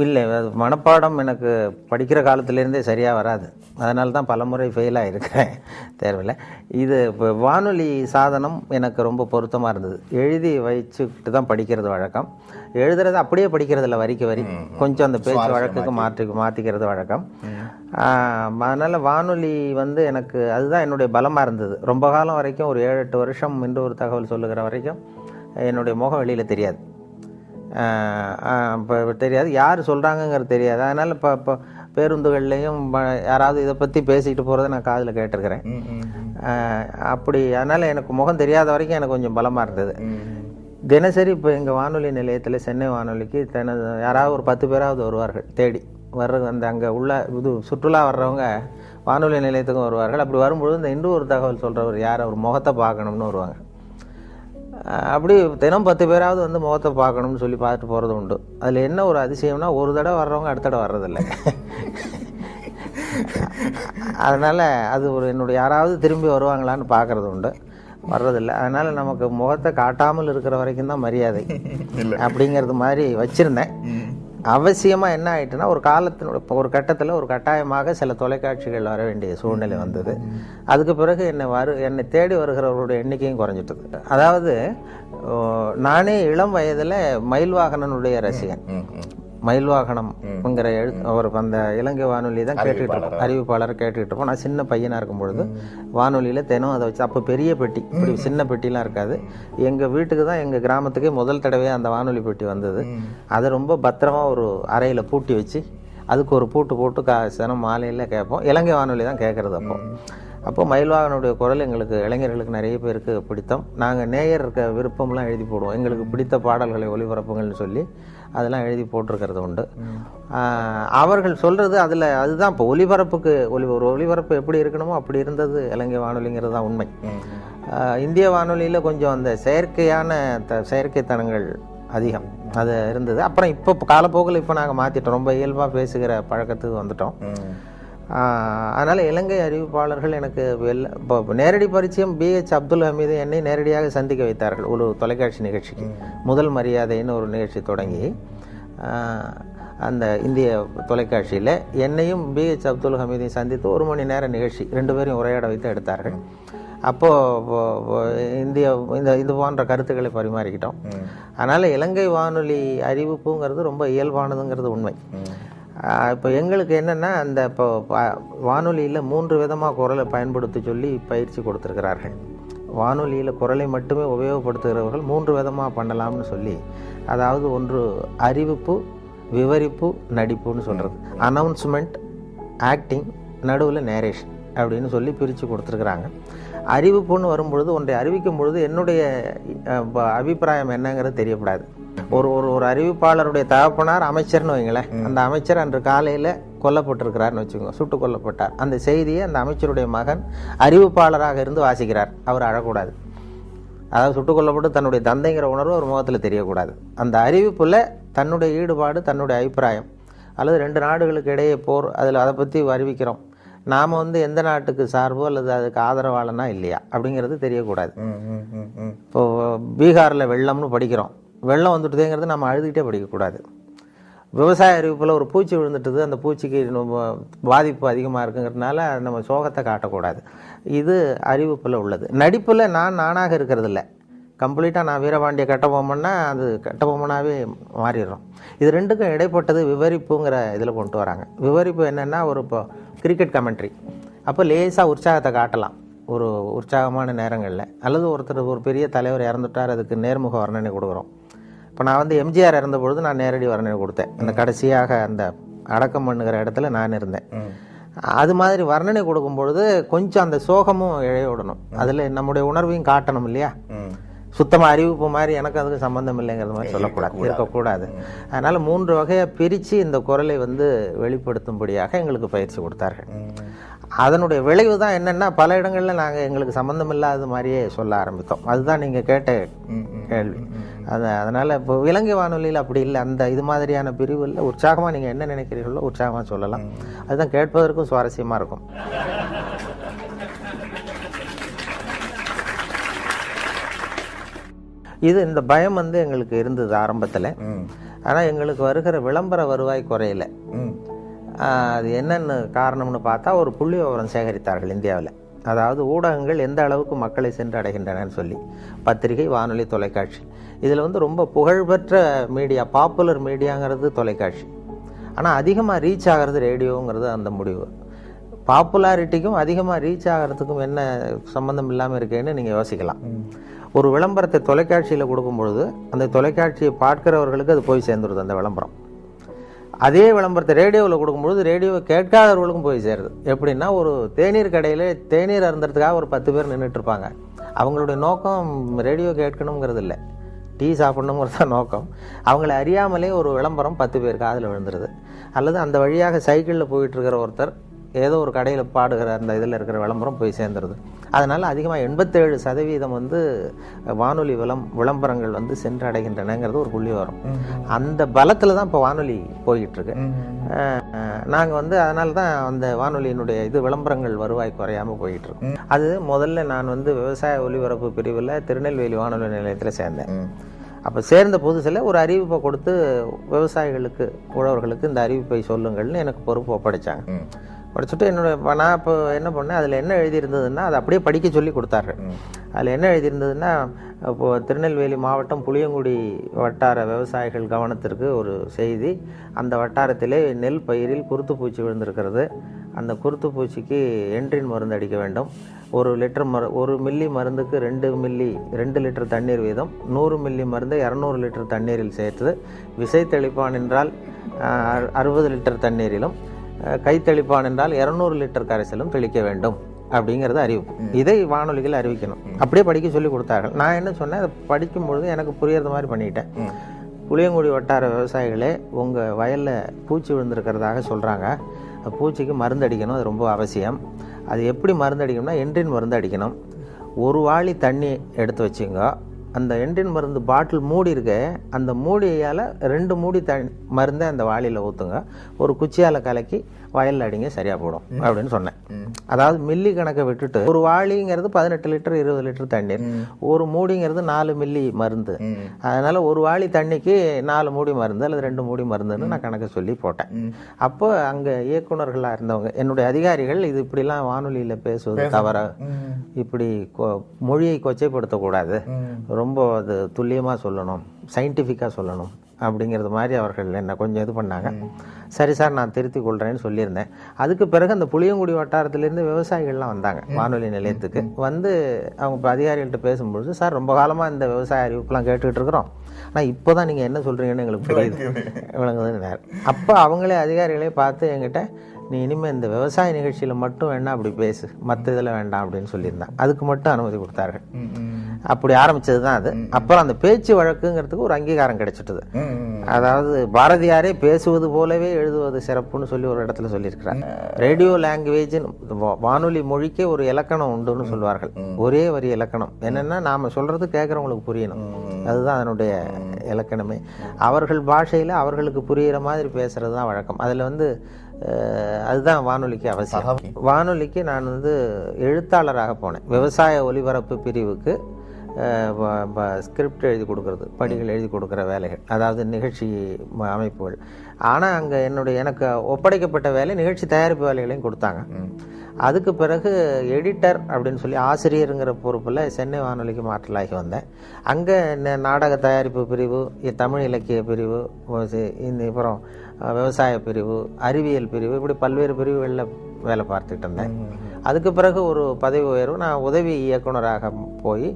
இல்லை, அது மனப்பாடம் எனக்கு படிக்கிற காலத்துலேருந்தே சரியாக வராது, அதனால தான் பல முறை ஃபெயிலாக இருக்கிறேன் தேர்வில். இது இப்போ வானொலி சாதனம் எனக்கு ரொம்ப பொருத்தமாக இருந்தது. எழுதி வச்சுக்கிட்டு தான் படிக்கிறது வழக்கம். எழுதுறது அப்படியே படிக்கிறது இல்லை, வரிக்கு வரி, கொஞ்சம் அந்த பேச்சு வழக்குக்கு மாற்றிக்கிறது வழக்கம். அதனால் வானொலி வந்து எனக்கு அதுதான் என்னுடைய பலமாக இருந்தது. ரொம்ப காலம் வரைக்கும், ஒரு 7-8 வருஷம் இன்று ஒரு தகவல் சொல்லுகிற வரைக்கும் என்னுடைய முகம் வெளியில் தெரியாது, இப்போ தெரியாது, யார் சொல்கிறாங்கங்கிறது தெரியாது. அதனால் இப்போ பேருந்துகள்லேயும் யாராவது இதை பற்றி பேசிக்கிட்டு போகிறத நான் காதில் கேட்டிருக்கிறேன். அப்படி அதனால் எனக்கு முகம் தெரியாத வரைக்கும் எனக்கு கொஞ்சம் பலமாக இருந்தது. தினசரி இப்போ எங்கள் வானொலி நிலையத்தில், சென்னை வானொலிக்கு யாராவது ஒரு 10 பேராவது வருவார்கள் தேடி அந்த அங்கே உள்ள இது சுற்றுலா வர்றவங்க வானொலி நிலையத்துக்கும் வருவார்கள். அப்படி வரும்பொழுது இந்த இன்று ஒரு தகவல் சொல்கிறவர் யார், அவர் முகத்தை பார்க்கணும்னு வருவாங்க. அப்படி தினம் 10 பேராவது வந்து முகத்தை பார்க்கணும்னு சொல்லி பார்த்துட்டு போகிறது உண்டு. அதில் என்ன ஒரு அதிசயம்னா, ஒரு தடவை வர்றவங்க அடுத்த தடவை வர்றதில்லை. அதனால் அது ஒரு என்னுடைய யாராவது திரும்பி வருவாங்களான்னு பார்க்குறது உண்டு, வர்றதில்லை. அதனால் நமக்கு முகத்தை காட்டாமல் இருக்கிற வரைக்கும் தான் மரியாதை அப்படிங்கிறது மாதிரி வச்சுருந்தேன். அவசியமாக என்ன ஆகிட்டுன்னா, ஒரு கட்டத்தில் ஒரு கட்டாயமாக சில தொலைக்காட்சிகள் வர வேண்டிய சூழ்நிலை வந்தது. அதுக்கு பிறகு என்னை தேடி வருகிறவர்களுடைய எண்ணிக்கையும் குறைஞ்சிட்டது. அதாவது நானே இளம் வயதில் மயில்வாகனனுடைய ரசிகன். மயில்வாகனம்ங்கிற அவர் அந்த இலங்கை வானொலி தான் கேட்டுக்கிட்டு இருப்போம், அறிவிப்பாளரை கேட்டுக்கிட்டு இருப்போம். நான் சின்ன பையனாக இருக்கும் பொழுது வானொலியில் தினம் அதை வச்சு, அப்போ பெரிய பெட்டி, இப்படி சின்ன பெட்டிலாம் இருக்காது. எங்கள் வீட்டுக்கு தான், எங்கள் கிராமத்துக்கே முதல் தடவையாக அந்த வானொலி பெட்டி வந்தது. அதை ரொம்ப பத்திரமா ஒரு அறையில் பூட்டி வச்சு அதுக்கு ஒரு பூட்டு போட்டு தினம் மாலையில் கேட்போம். இலங்கை வானொலி தான் கேட்குறது. அப்போ மயில்வாகனுடைய குரல் எங்களுக்கு இளைஞர்களுக்கு நிறைய பேருக்கு பிடித்தம். நாங்கள் நேயர் இருக்க விருப்பம்லாம் எழுதி போடுவோம், எங்களுக்கு பிடித்த பாடல்களை ஒளிபரப்புங்கள்னு சொல்லி அதெல்லாம் எழுதி போட்டிருக்கிறது உண்டு. அவர்கள் சொல்கிறது அதில் அதுதான் இப்போ ஒலிபரப்புக்கு ஒரு ஒலிபரப்பு எப்படி இருக்கணுமோ அப்படி இருந்தது இலங்கை வானொலிங்கிறது தான் உண்மை. இந்திய வானொலியில் கொஞ்சம் அந்த செயற்கைத்தனங்கள் அதிகம் அது இருந்தது. அப்புறம் இப்போ காலப்போக்கில் இப்போ நாங்கள் மாற்றிட்டோம், ரொம்ப இயல்பாக பேசுகிற பழக்கத்துக்கு வந்துட்டோம். அதனால் இலங்கை அறிவிப்பாளர்கள் எனக்கு இப்போ நேரடி பரிச்சயம் BH அப்துல் ஹமீது என்னை நேரடியாக சந்திக்க வைத்தார்கள் ஒரு தொலைக்காட்சி நிகழ்ச்சிக்கு. முதல் மரியாதைன்னு ஒரு நிகழ்ச்சி தொடங்கி அந்த இந்திய தொலைக்காட்சியில் என்னையும் BH அப்துல் ஹமீதையும் சந்தித்து 1 மணி நேர நிகழ்ச்சி 2 பேரையும் உரையாட வைத்து எடுத்தார்கள். அப்போது இது போன்ற கருத்துக்களை பரிமாறிக்கிட்டோம். அதனால் இலங்கை வானொலி அறிவிப்புங்கிறது ரொம்ப இயல்பானதுங்கிறது உண்மை. இப்போ எங்களுக்கு என்னென்னா அந்த இப்போ வானொலியில் 3 விதமாக குரலை பயன்படுத்த சொல்லி பயிற்சி கொடுத்துருக்கிறார்கள். வானொலியில் குரலை மட்டுமே உபயோகப்படுத்துகிறவர்கள் 3 விதமாக பண்ணலாம்னு சொல்லி, அதாவது ஒன்று அறிவிப்பு, விவரிப்பு, நடிப்புன்னு சொல்கிறது. அனௌன்ஸ்மெண்ட், ஆக்டிங், நடுவில் நேரேஷன் அப்படின்னு சொல்லி பிரித்து கொடுத்துருக்குறாங்க. அறிவிப்புன்னு வரும்பொழுது ஒன்றை அறிவிக்கும் பொழுது என்னுடைய அபிப்பிராயம் என்னங்கிறது தெரியக்கூடாது. ஒரு அறிவிப்பாளருடைய தகப்பனார் அமைச்சர்னு வைங்களேன், அந்த அமைச்சர் அன்று காலையில் கொல்லப்பட்டிருக்கிறார்னு வச்சுக்கோங்க, சுட்டு கொல்லப்பட்டார். அந்த செய்தியை அந்த அமைச்சருடைய மகன் அறிவிப்பாளராக இருந்து வாசிக்கிறார். அவர் அழக்கூடாது. அதாவது சுட்டு கொல்லப்பட்டு தன்னுடைய தந்தைங்கிற உணர்வு ஒரு முகத்தில் தெரியக்கூடாது. அந்த அறிவிப்பில் தன்னுடைய ஈடுபாடு, தன்னுடைய அபிப்பிராயம், அல்லது 2 நாடுகளுக்கு இடையே போர், அதில் அதை பற்றி அறிவிக்கிறோம், நாம் எந்த நாட்டுக்கு சார்போ அல்லது அதுக்கு ஆதரவாளனா இல்லையா அப்படிங்கிறது தெரியக்கூடாது. இப்போது பீகாரில் வெள்ளம்னு படிக்கிறோம், வெள்ளம் வந்துட்டுதேங்கிறது நம்ம அழுதுகிட்டே படிக்கக்கூடாது. விவசாய அறிவிப்பில் ஒரு பூச்சி விழுந்துட்டுது, அந்த பூச்சிக்கு பாதிப்பு அதிகமாக இருக்குங்கிறதுனால நம்ம சோகத்தை காட்டக்கூடாது. இது அறிவிப்பில் உள்ளது. நடிப்பில் நானாக இருக்கிறது இல்லை, கம்ப்ளீட்டாக நான் வீரபாண்டிய கட்டபொம்மன்னா அது கட்டபொம்மனாகவே மாறிடுறோம். இது 2க்கும் இடைப்பட்டது விவரிப்புங்கிற இதில் கொண்டு வராங்க. விவரிப்பு என்னென்னா இப்போ கிரிக்கெட் கமெண்ட்ரி, அப்போ லேசாக உற்சாகத்தை காட்டலாம் ஒரு உற்சாகமான நேரங்களில், அல்லது ஒரு பெரிய தலைவர் இறந்துட்டார், அதுக்கு நேர்முக வர்ணனை கொடுக்குறோம். இப்போ நான் எம்ஜிஆர் இறந்த பொழுது நான் நேரடி வர்ணனை கொடுத்தேன். அந்த கடைசியாக அந்த அடக்கம் பண்ணுகிற இடத்துல நான் இருந்தேன். அது மாதிரி வர்ணனை கொடுக்கும் பொழுது கொஞ்சம் அந்த சோகமும் இழைய விடணும், அதில் நம்முடைய உணர்வையும் காட்டணும் இல்லையா. சுத்தமாக அறிவிப்பு மாதிரி எனக்கு அதுக்கு சம்பந்தம் இல்லைங்கிறது மாதிரி இருக்கக்கூடாது. அதனால் 3 வகையாக பிரித்து இந்த குரலை வெளிப்படுத்தும்படியாக எங்களுக்கு பயிற்சி கொடுத்தார்கள். அதனுடைய விளைவு தான் என்னென்னா, பல இடங்களில் நாங்கள் எங்களுக்கு சம்மந்தம் இல்லாத மாதிரியே சொல்ல ஆரம்பித்தோம். அதுதான் நீங்கள் கேட்ட கேள்வி. அதனால் இப்போ இலங்கை வானொலியில் அப்படி இல்லை, அந்த இது மாதிரியான பிரிவில் உற்சாகமாக நீங்கள் என்ன நினைக்கிறீர்களோ உற்சாகமாக சொல்லலாம். அதுதான் கேட்பதற்கும் சுவாரஸ்யமாக இருக்கும். இந்த பயம் எங்களுக்கு இருந்தது ஆரம்பத்தில். ஆனால் எங்களுக்கு வருகிற விளம்பர வருவாய் குறையல. அது என்னென்னு காரணம்னு பார்த்தா, ஒரு புள்ளி விவரம் சேகரித்தார்கள் இந்தியாவில். அதாவது ஊடகங்கள் எந்த அளவுக்கு மக்களை சென்று அடைகின்றனன்னு சொல்லி, பத்திரிகை, வானொலி, தொலைக்காட்சி. இதில் ரொம்ப புகழ்பெற்ற மீடியா, பாப்புலர் மீடியாங்கிறது தொலைக்காட்சி. ஆனால் அதிகமாக ரீச் ஆகிறது ரேடியோங்கிறது அந்த முடிவு. பாப்புலாரிட்டிக்கும் அதிகமாக ரீச் ஆகிறதுக்கும் என்ன சம்மந்தம் இல்லாமல் இருக்கேன்னு நீங்கள் யோசிக்கலாம். ஒரு விளம்பரத்தை தொலைக்காட்சியில் கொடுக்கும்பொழுது அந்த தொலைக்காட்சியை பார்க்கிறவர்களுக்கு அது போய் சேர்ந்துருது அந்த விளம்பரம். அதே விளம்பரத்தை ரேடியோவில் கொடுக்கும்பொழுது ரேடியோவை கேட்காதவர்களுக்கும் போய் சேருது. எப்படின்னா, ஒரு தேநீர் கடையில் தேநீர் அருந்துறதுக்காக ஒரு 10 பேர் நின்றுட்டுருப்பாங்க. அவங்களுடைய நோக்கம் ரேடியோ கேட்கணுங்கிறது இல்லை, டீ சாப்பிடணுங்கிறது தான் நோக்கம். அவங்கள அறியாமலே ஒரு விளம்பரம் 10 பேர் காதில் விழுந்துருது. அல்லது அந்த வழியாக சைக்கிளில் போயிட்டுருக்கிற ஒருத்தர் ஏதோ ஒரு கடையில் பாடுகிற அந்த இதில் இருக்கிற விளம்பரம் போய் சேர்ந்துருது. அதனால் அதிகமாக 87% வானொலி விளம்பரங்கள் சென்றடைகின்றனங்கிறது ஒரு புள்ளி வரும். அந்த பலத்தில் தான் இப்போ வானொலி போய்கிட்டுருக்கு. நாங்கள் அதனால தான் அந்த வானொலியினுடைய விளம்பரங்கள் வருவாய் குறையாமல் போய்கிட்டுருக்கு. அது முதல்ல நான் விவசாய ஒலிபரப்பு பிரிவில் திருநெல்வேலி வானொலி நிலையத்தில் சேர்ந்தேன். அப்போ சேர்ந்த புதுசில் ஒரு அறிவிப்பை கொடுத்து விவசாயிகளுக்கு, உழவர்களுக்கு இந்த அறிவிப்பை சொல்லுங்கள்னு எனக்கு பொறுப்பு ஒப்படைச்சாங்க. படிச்சுட்டு நான் இப்போ என்ன பண்ணேன், அதில் என்ன எழுதியிருந்ததுன்னா அதை அப்படியே படிக்க சொல்லி கொடுத்தாரு. அதில் என்ன எழுதியிருந்ததுன்னா, இப்போது திருநெல்வேலி மாவட்டம் புளியங்குடி வட்டார விவசாயிகள் கவனத்திற்கு ஒரு செய்தி. அந்த வட்டாரத்திலே நெல் பயிரில் குருத்துப்பூச்சி விழுந்திருக்கிறது. அந்த குருத்துப்பூச்சிக்கு என்ட்ரின் மருந்து அடிக்க வேண்டும். 1 மில்லி மருந்துக்கு 2 லிட்டர் தண்ணீர் வீதம். 100 மில்லி மருந்தை 200 லிட்டர் தண்ணீரில் சேர்த்து, விசை தெளிப்பான் என்றால் 60 லிட்டர் தண்ணீரிலும், கைத்தெளிப்பான் என்றால் 200 லிட்டர் கரைசலும் தெளிக்க வேண்டும் அப்படிங்கிறது அறிவிப்பு. இதை வானொலிகள் அறிவிக்கணும். அப்படியே படிக்க சொல்லி கொடுத்தார்கள். நான் என்ன சொன்னேன், அதை படிக்கும்பொழுது எனக்கு புரியறது மாதிரி பண்ணிட்டேன். புளியங்குடி வட்டார விவசாயிகளே, உங்கள் வயலில் பூச்சி விழுந்திருக்கிறதாக சொல்கிறாங்க. பூச்சிக்கு மருந்து அடிக்கணும், அது ரொம்ப அவசியம். அது எப்படி மருந்து அடிக்கணும்னா என்ட்ரின் மருந்து அடிக்கணும். ஒரு வாளி தண்ணி எடுத்து வச்சுங்க. அந்த என்ட்ரின் மருந்து பாட்டில் மூடி இருக்க, அந்த மூடியால் 2 மூடி மருந்தை அந்த வாளியில் ஊற்றுங்க. ஒரு குச்சியால் கலக்கி வயலில் அடிங்க, சரியாக போடும் அப்படின்னு சொன்னேன். அதாவது மில்லி கணக்கை விட்டுட்டு, ஒரு வாளிங்கிறது 18 லிட்டர் 20 லிட்டர் தண்ணீர், ஒரு மூடிங்கிறது 4 மில்லி மருந்து. அதனால் ஒரு வாளி தண்ணிக்கு 4 மூடி மருந்து அல்லது 2 மூடி மருந்துன்னு நான் கணக்கு சொல்லி போட்டேன். அப்போ அங்கே இயக்குநர்களாக இருந்தவங்க, என்னுடைய அதிகாரிகள், இது இப்படிலாம் வானொலியில் பேசுவது தவிர, இப்படி மொழியை கொச்சைப்படுத்தக்கூடாது, ரொம்ப அது துல்லியமாக சொல்லணும், சயின்டிஃபிக்காக சொல்லணும் அப்படிங்கிறது மாதிரி அவர்கள் என்னை கொஞ்சம் இது பண்ணாங்க. சரி சார், நான் திருத்தி கொள்கிறேன்னு சொல்லியிருந்தேன். அதுக்கு பிறகு அந்த புளியங்குடி வட்டாரத்திலேருந்து விவசாயிகள்லாம் வந்தாங்க வானொலி நிலையத்துக்கு. வந்து அவங்க அதிகாரிகள்கிட்ட பேசும்பொழுது, சார் ரொம்ப காலமாக இந்த விவசாய அறிவிப்புலாம் கேட்டுக்கிட்டு இருக்கிறோம், ஆனால் இப்போ தான் நீங்கள் என்ன சொல்கிறீங்கன்னு எங்களுக்கு புரியுது விளங்குதுன்னு. அப்போ அவங்களே அதிகாரிகளே பார்த்து என்கிட்ட, நீ இனிமேல் இந்த விவசாய நிகழ்ச்சியில் மட்டும் வேணா அப்படி பேசு, மற்ற இதில் வேண்டாம் அப்படின்னு சொல்லியிருந்தேன். அதுக்கு மட்டும் அனுமதி கொடுத்தார்கள். அப்படி ஆரம்பிச்சது தான் அது. அப்புறம் அந்த பேச்சு வழக்குங்கிறதுக்கு ஒரு அங்கீகாரம் கிடைச்சிட்டது. அதாவது பாரதியாரே பேசுவது போலவே எழுதுவது சிறப்புன்னு சொல்லி ஒரு இடத்துல சொல்லியிருக்கிறார். ரேடியோ லாங்குவேஜ், வானொலி மொழிக்கே ஒரு இலக்கணம் உண்டுன்னு சொல்வார்கள். ஒரே வரி இலக்கணம். என்னன்னா, நாம சொல்றது கேட்கறவங்களுக்கு புரியணும், அதுதான் அதனுடைய இலக்கணமே. அவர்கள் பாஷையில் அவர்களுக்கு புரிகிற மாதிரி பேசுறது தான் வழக்கம். அதில் அதுதான் வானொலிக்கு அவசியம். வானொலிக்கு நான் எழுத்தாளராக போனேன். விவசாய ஒலிபரப்பு பிரிவுக்கு ஸ்கிரிப்ட் எழுதி கொடுக்கறது, படிகள் எழுதி கொடுக்குற வேலைகள், அதாவது நிகழ்ச்சி அமைப்புகள். ஆனால் அங்கே எனக்கு ஒப்படைக்கப்பட்ட வேலை நிகழ்ச்சி தயாரிப்பு வேலைகளையும் கொடுத்தாங்க. அதுக்கு பிறகு எடிட்டர் அப்படின்னு சொல்லி ஆசிரியருங்கிற பொறுப்பில் சென்னை வானொலிக்கு மாற்றலாகி வந்தேன். அங்கே நாடக தயாரிப்பு பிரிவு, தமிழ் இலக்கிய பிரிவு, அப்புறம் விவசாய பிரிவு, அறிவியல் பிரிவு, இப்படி பல்வேறு பிரிவுகளில் வேலை பார்த்துக்கிட்டு இருந்தேன். அதுக்கு பிறகு ஒரு பதவி உயர்வு, நான் உதவி இயக்குனராக போய்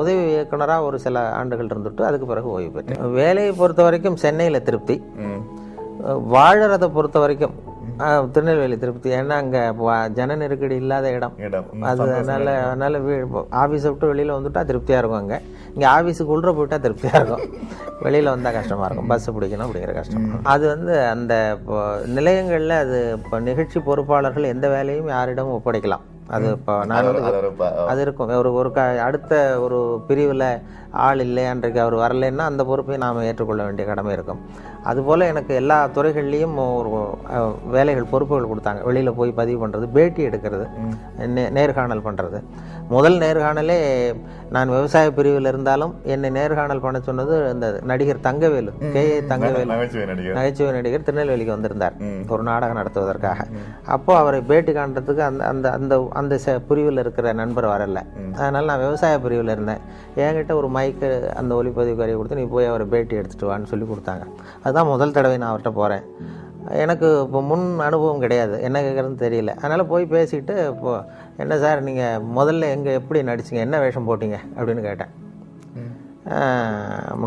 உதவி இயக்குனராக ஒரு சில ஆண்டுகள் இருந்துட்டு அதுக்கு பிறகு ஓய்வு பெற்றேன். வேலையை பொறுத்த வரைக்கும் சென்னையில் திருப்தி, வாழறதை பொறுத்த வரைக்கும் திருநெல்வேலி திருப்தி. ஏன்னா அங்கே ஜன நெருக்கடி இல்லாத இடம். அதனால ஆஃபீஸை விட்டு வெளியில் வந்துட்டா திருப்தியாக இருக்கும். இங்கே ஆஃபீஸுக்கு உள்ள போயிட்டா திருப்தியாக இருக்கும், வெளியில் வந்தால் கஷ்டமாக இருக்கும், பஸ்ஸு பிடிக்கணும் அப்படிங்கிற கஷ்டம். அது அந்த நிலையங்களில் இப்போ நிகழ்ச்சி பொறுப்பாளர்கள் எந்த வேலையும் யாரிடமும் ஒப்படைக்கலாம். அது இப்போ நான் அது இருக்கும். ஒரு அடுத்த ஒரு பிரிவில் ஆள் இல்லை, அன்றைக்கு அவர் வரலைன்னா அந்த பொறுப்பை நாம் ஏற்றுக்கொள்ள வேண்டிய கடமை இருக்கும். அதுபோல் எனக்கு எல்லா துறைகள்லேயும் ஒரு வேலைகள் பொறுப்புகள் கொடுத்தாங்க. வெளியில் போய் பதிவு பண்ணுறது, பேட்டி எடுக்கிறது, நேர்காணல் பண்ணுறது. முதல் நேர்காணலே நான் விவசாய பிரிவில் இருந்தாலும் என்னை நேர்காணல் பண்ண சொன்னது இந்த நடிகர் தங்கவேலு, K.A. தங்கவேலு, நகைச்சுவை நடிகர், திருநெல்வேலிக்கு வந்திருந்தார் ஒரு நாடகம் நடத்துவதற்காக. அப்போ அவரை பேட்டி காண்றதுக்கு அந்த அந்த அந்த பிரிவில் இருக்கிற நண்பர் வரல. அதனால் நான் விவசாய பிரிவில் இருந்தேன். என்கிட்ட ஒரு மைக்கு, அந்த ஒலிப்பதிவு கருவி கொடுத்து, நீ போய் அவரை பேட்டி எடுத்துகிட்டு வான்னு சொல்லி கொடுத்தாங்க. அதுதான் முதல் தடவை நான் அவர்கிட்ட போகிறேன். எனக்கு இப்போ முன் அனுபவம் கிடையாது, என்ன கேட்குறதுன்னு தெரியல. அதனால் போய் பேசிக்கிட்டு, இப்போது என்ன சார் நீங்கள் முதல்ல எப்படி நடிச்சிங்க, என்ன வேஷம் போட்டிங்க அப்படின்னு கேட்டேன்.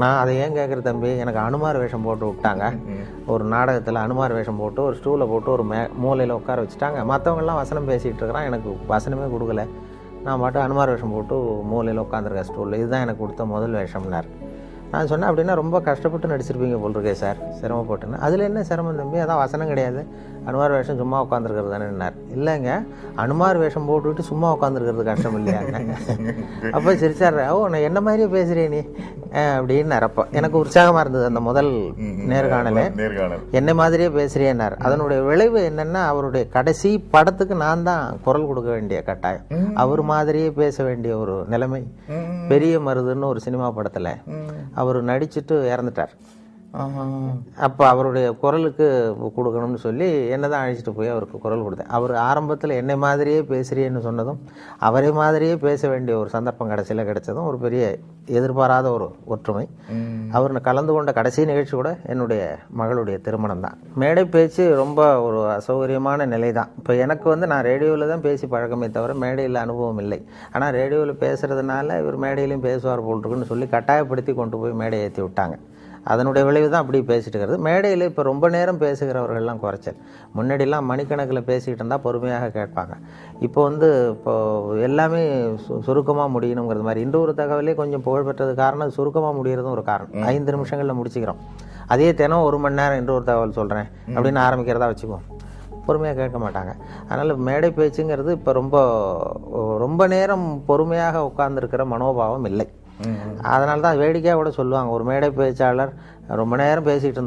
நான் அதை ஏன் கேட்குற தம்பி, எனக்கு அனுமார் வேஷம் போட்டு விட்டாங்க. ஒரு நாடகத்தில் அனுமார் வேஷம் போட்டு ஒரு ஸ்டூலில் போட்டு ஒரு மூலையில் உட்கார வச்சுட்டாங்க. மற்றவங்கெல்லாம் வசனம் பேசிகிட்டு இருக்கிறான், எனக்கு வசனமே கொடுக்கல. நான் மட்டும் அனுமார் வேஷம் போட்டு மூலையில் உட்காந்துருக்கேன் ஸ்டூலில். இதுதான் எனக்கு கொடுத்த முதல் வேஷம்னார். நான் சொன்னேன், அப்படின்னா ரொம்ப கஷ்டப்பட்டு நடிச்சிருப்பீங்க போல் இருக்கே சார், சிரமப்பட்டுன்னு. அதில் என்ன சிரமம் தம்பி, அதான் வசனம் கிடையாது, அனுமார் வேஷம் சும்மா உட்காந்துருக்கிறது தானேன்னார். இல்லைங்க, அனுமார் வேஷம் போட்டுவிட்டு சும்மா உட்காந்துருக்கிறது கஷ்டம் இல்லையாங்க. அப்போ சிரிச்சார். நான் என்ன மாதிரியே பேசுகிறேன் நீ அப்படின்னார். அப்போ எனக்கு உற்சாகமாக இருந்தது அந்த முதல் நேர்காணலே. என்ன மாதிரியே பேசுகிறேன்னார். அதனுடைய விளைவு என்னென்னா, அவருடைய கடைசி படத்துக்கு நான் தான் குரல் கொடுக்க வேண்டிய கட்டாயம். அவர் மாதிரியே பேச வேண்டிய ஒரு நிலைமை. பெரிய மருதுன்னு ஒரு சினிமா படத்தில் அவர் நடிச்சுட்டு இறந்துட்டார். அப்போ அவருடைய குரலுக்கு கொடுக்கணும்னு சொல்லி என்னதான் அழைச்சிட்டு போய் அவருக்கு குரல் கொடுத்தேன். அவர் ஆரம்பத்தில் என்னை மாதிரியே பேசுகிறேன்னு சொன்னதும், அவரை மாதிரியே பேச வேண்டிய ஒரு சந்தர்ப்பம் கடைசியில் கிடைச்சதும் ஒரு பெரிய எதிர்பாராத ஒரு ஒற்றுமை. அவர் கலந்து கொண்ட கடைசி நிகழ்ச்சி கூட என்னுடைய மகளுடைய திருமணம் தான். மேடை பேச்சு ரொம்ப ஒரு அசௌகரியமான நிலை தான். இப்போ எனக்கு நான் ரேடியோவில் தான் பேசி பழக்கமே தவிர மேடையில் அனுபவம் இல்லை. ஆனால் ரேடியோவில் பேசுகிறதுனால இவர் மேடையிலையும் பேசுவார் போல் இருக்குன்னு சொல்லி கட்டாயப்படுத்தி கொண்டு போய் மேடை ஏற்றி விட்டாங்க. அதனுடைய விளைவு தான் அப்படி பேசிட்டு இருக்கிறது. மேடையில் இப்போ ரொம்ப நேரம் பேசுகிறவர்கள்லாம் குறைச்சல். முன்னாடிலாம் மணிக்கணக்கில் பேசிக்கிட்டு இருந்தால் பொறுமையாக கேட்பாங்க. இப்போ எல்லாமே சுருக்கமாக முடியணுங்கிறது மாதிரி. இன்று ஒரு தகவலே கொஞ்சம் புகழ்பெற்றது காரணம் சுருக்கமாக முடிகிறதும் ஒரு காரணம். 5 நிமிஷங்களில் முடிச்சுக்கிறோம். அதே தினம் 1 மணி நேரம் இன்று ஒரு தகவல் சொல்கிறேன் அப்படின்னு ஆரம்பிக்கிறதா வச்சுக்குவோம், பொறுமையாக கேட்க மாட்டாங்க. அதனால் மேடை பேச்சுங்கிறது இப்போ ரொம்ப நேரம் பொறுமையாக உட்கார்ந்துருக்கிற மனோபாவம் இல்லை. அதனால தான் வேடிக்கையாக கூட சொல்லுவாங்க, ஒரு மேடை பேச்சாளர் ரொம்ப நேரம் பேசிகிட்டு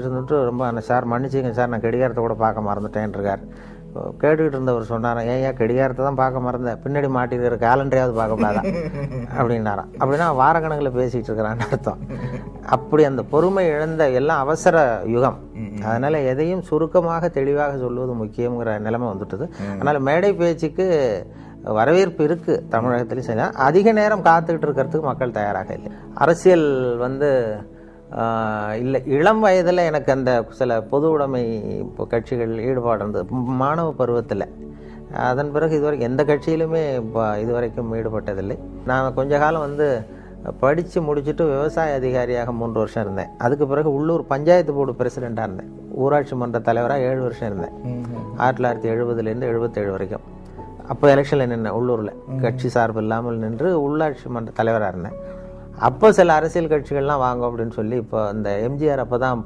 இருந்துட்டு ரொம்ப சார் மன்னிச்சிங்க சார், நான் கடிகாரத்தை கூட பார்க்க மறந்துட்டேன்ருக்கார். கேட்டுக்கிட்டு இருந்தவர் சொன்னாராம், ஏன் கடிகாரத்தை தான் பார்க்க மறந்தேன், பின்னாடி மாட்டிருக்கிற கேலண்டரையாவது பார்க்கக்கூடாதா அப்படின்னாராம். அப்படின்னா வாரக்கணக்கில் பேசிகிட்டு இருக்கிறான்னு அர்த்தம். அப்படி அந்த பொறுமை இழந்த எல்லாம் அவசர யுகம். அதனால் எதையும் சுருக்கமாக தெளிவாக சொல்லுவது முக்கியங்கிற நிலைமை வந்துட்டுது. அதனால் மேடை பேச்சுக்கு வரவேற்பு இருக்குது தமிழகத்திலையும். சரி, அதிக நேரம் காத்துக்கிட்டு இருக்கிறதுக்கு மக்கள் தயாராக இல்லை. அரசியல் இல்லை, இளம் வயதில் எனக்கு அந்த சில பொது உடைமை கட்சிகள் ஈடுபாடு இருந்தது மாணவ பருவத்தில். அதன் பிறகு இதுவரைக்கும் எந்த கட்சியிலுமே இதுவரைக்கும் ஈடுபட்டதில்லை. நான் கொஞ்ச காலம் படித்து முடிச்சுட்டு விவசாய அதிகாரியாக 3 வருஷம் இருந்தேன். அதுக்கு பிறகு உள்ளூர் பஞ்சாயத்து போர்டு பிரசிடெண்ட்டாக இருந்தேன். ஊராட்சி மன்ற தலைவராக 7 வருஷம் இருந்தேன். 1970லேருந்து 77 வரைக்கும். அப்போ எலெக்ஷனில் நின்றேன், உள்ளூரில் கட்சி சார்பு இல்லாமல் நின்று உள்ளாட்சி மன்ற தலைவராக இருந்தேன். அப்போ சில அரசியல் கட்சிகள்லாம் வாங்க அப்படின்னு சொல்லி இப்போ இந்த எம்ஜிஆர் அப்போ தான்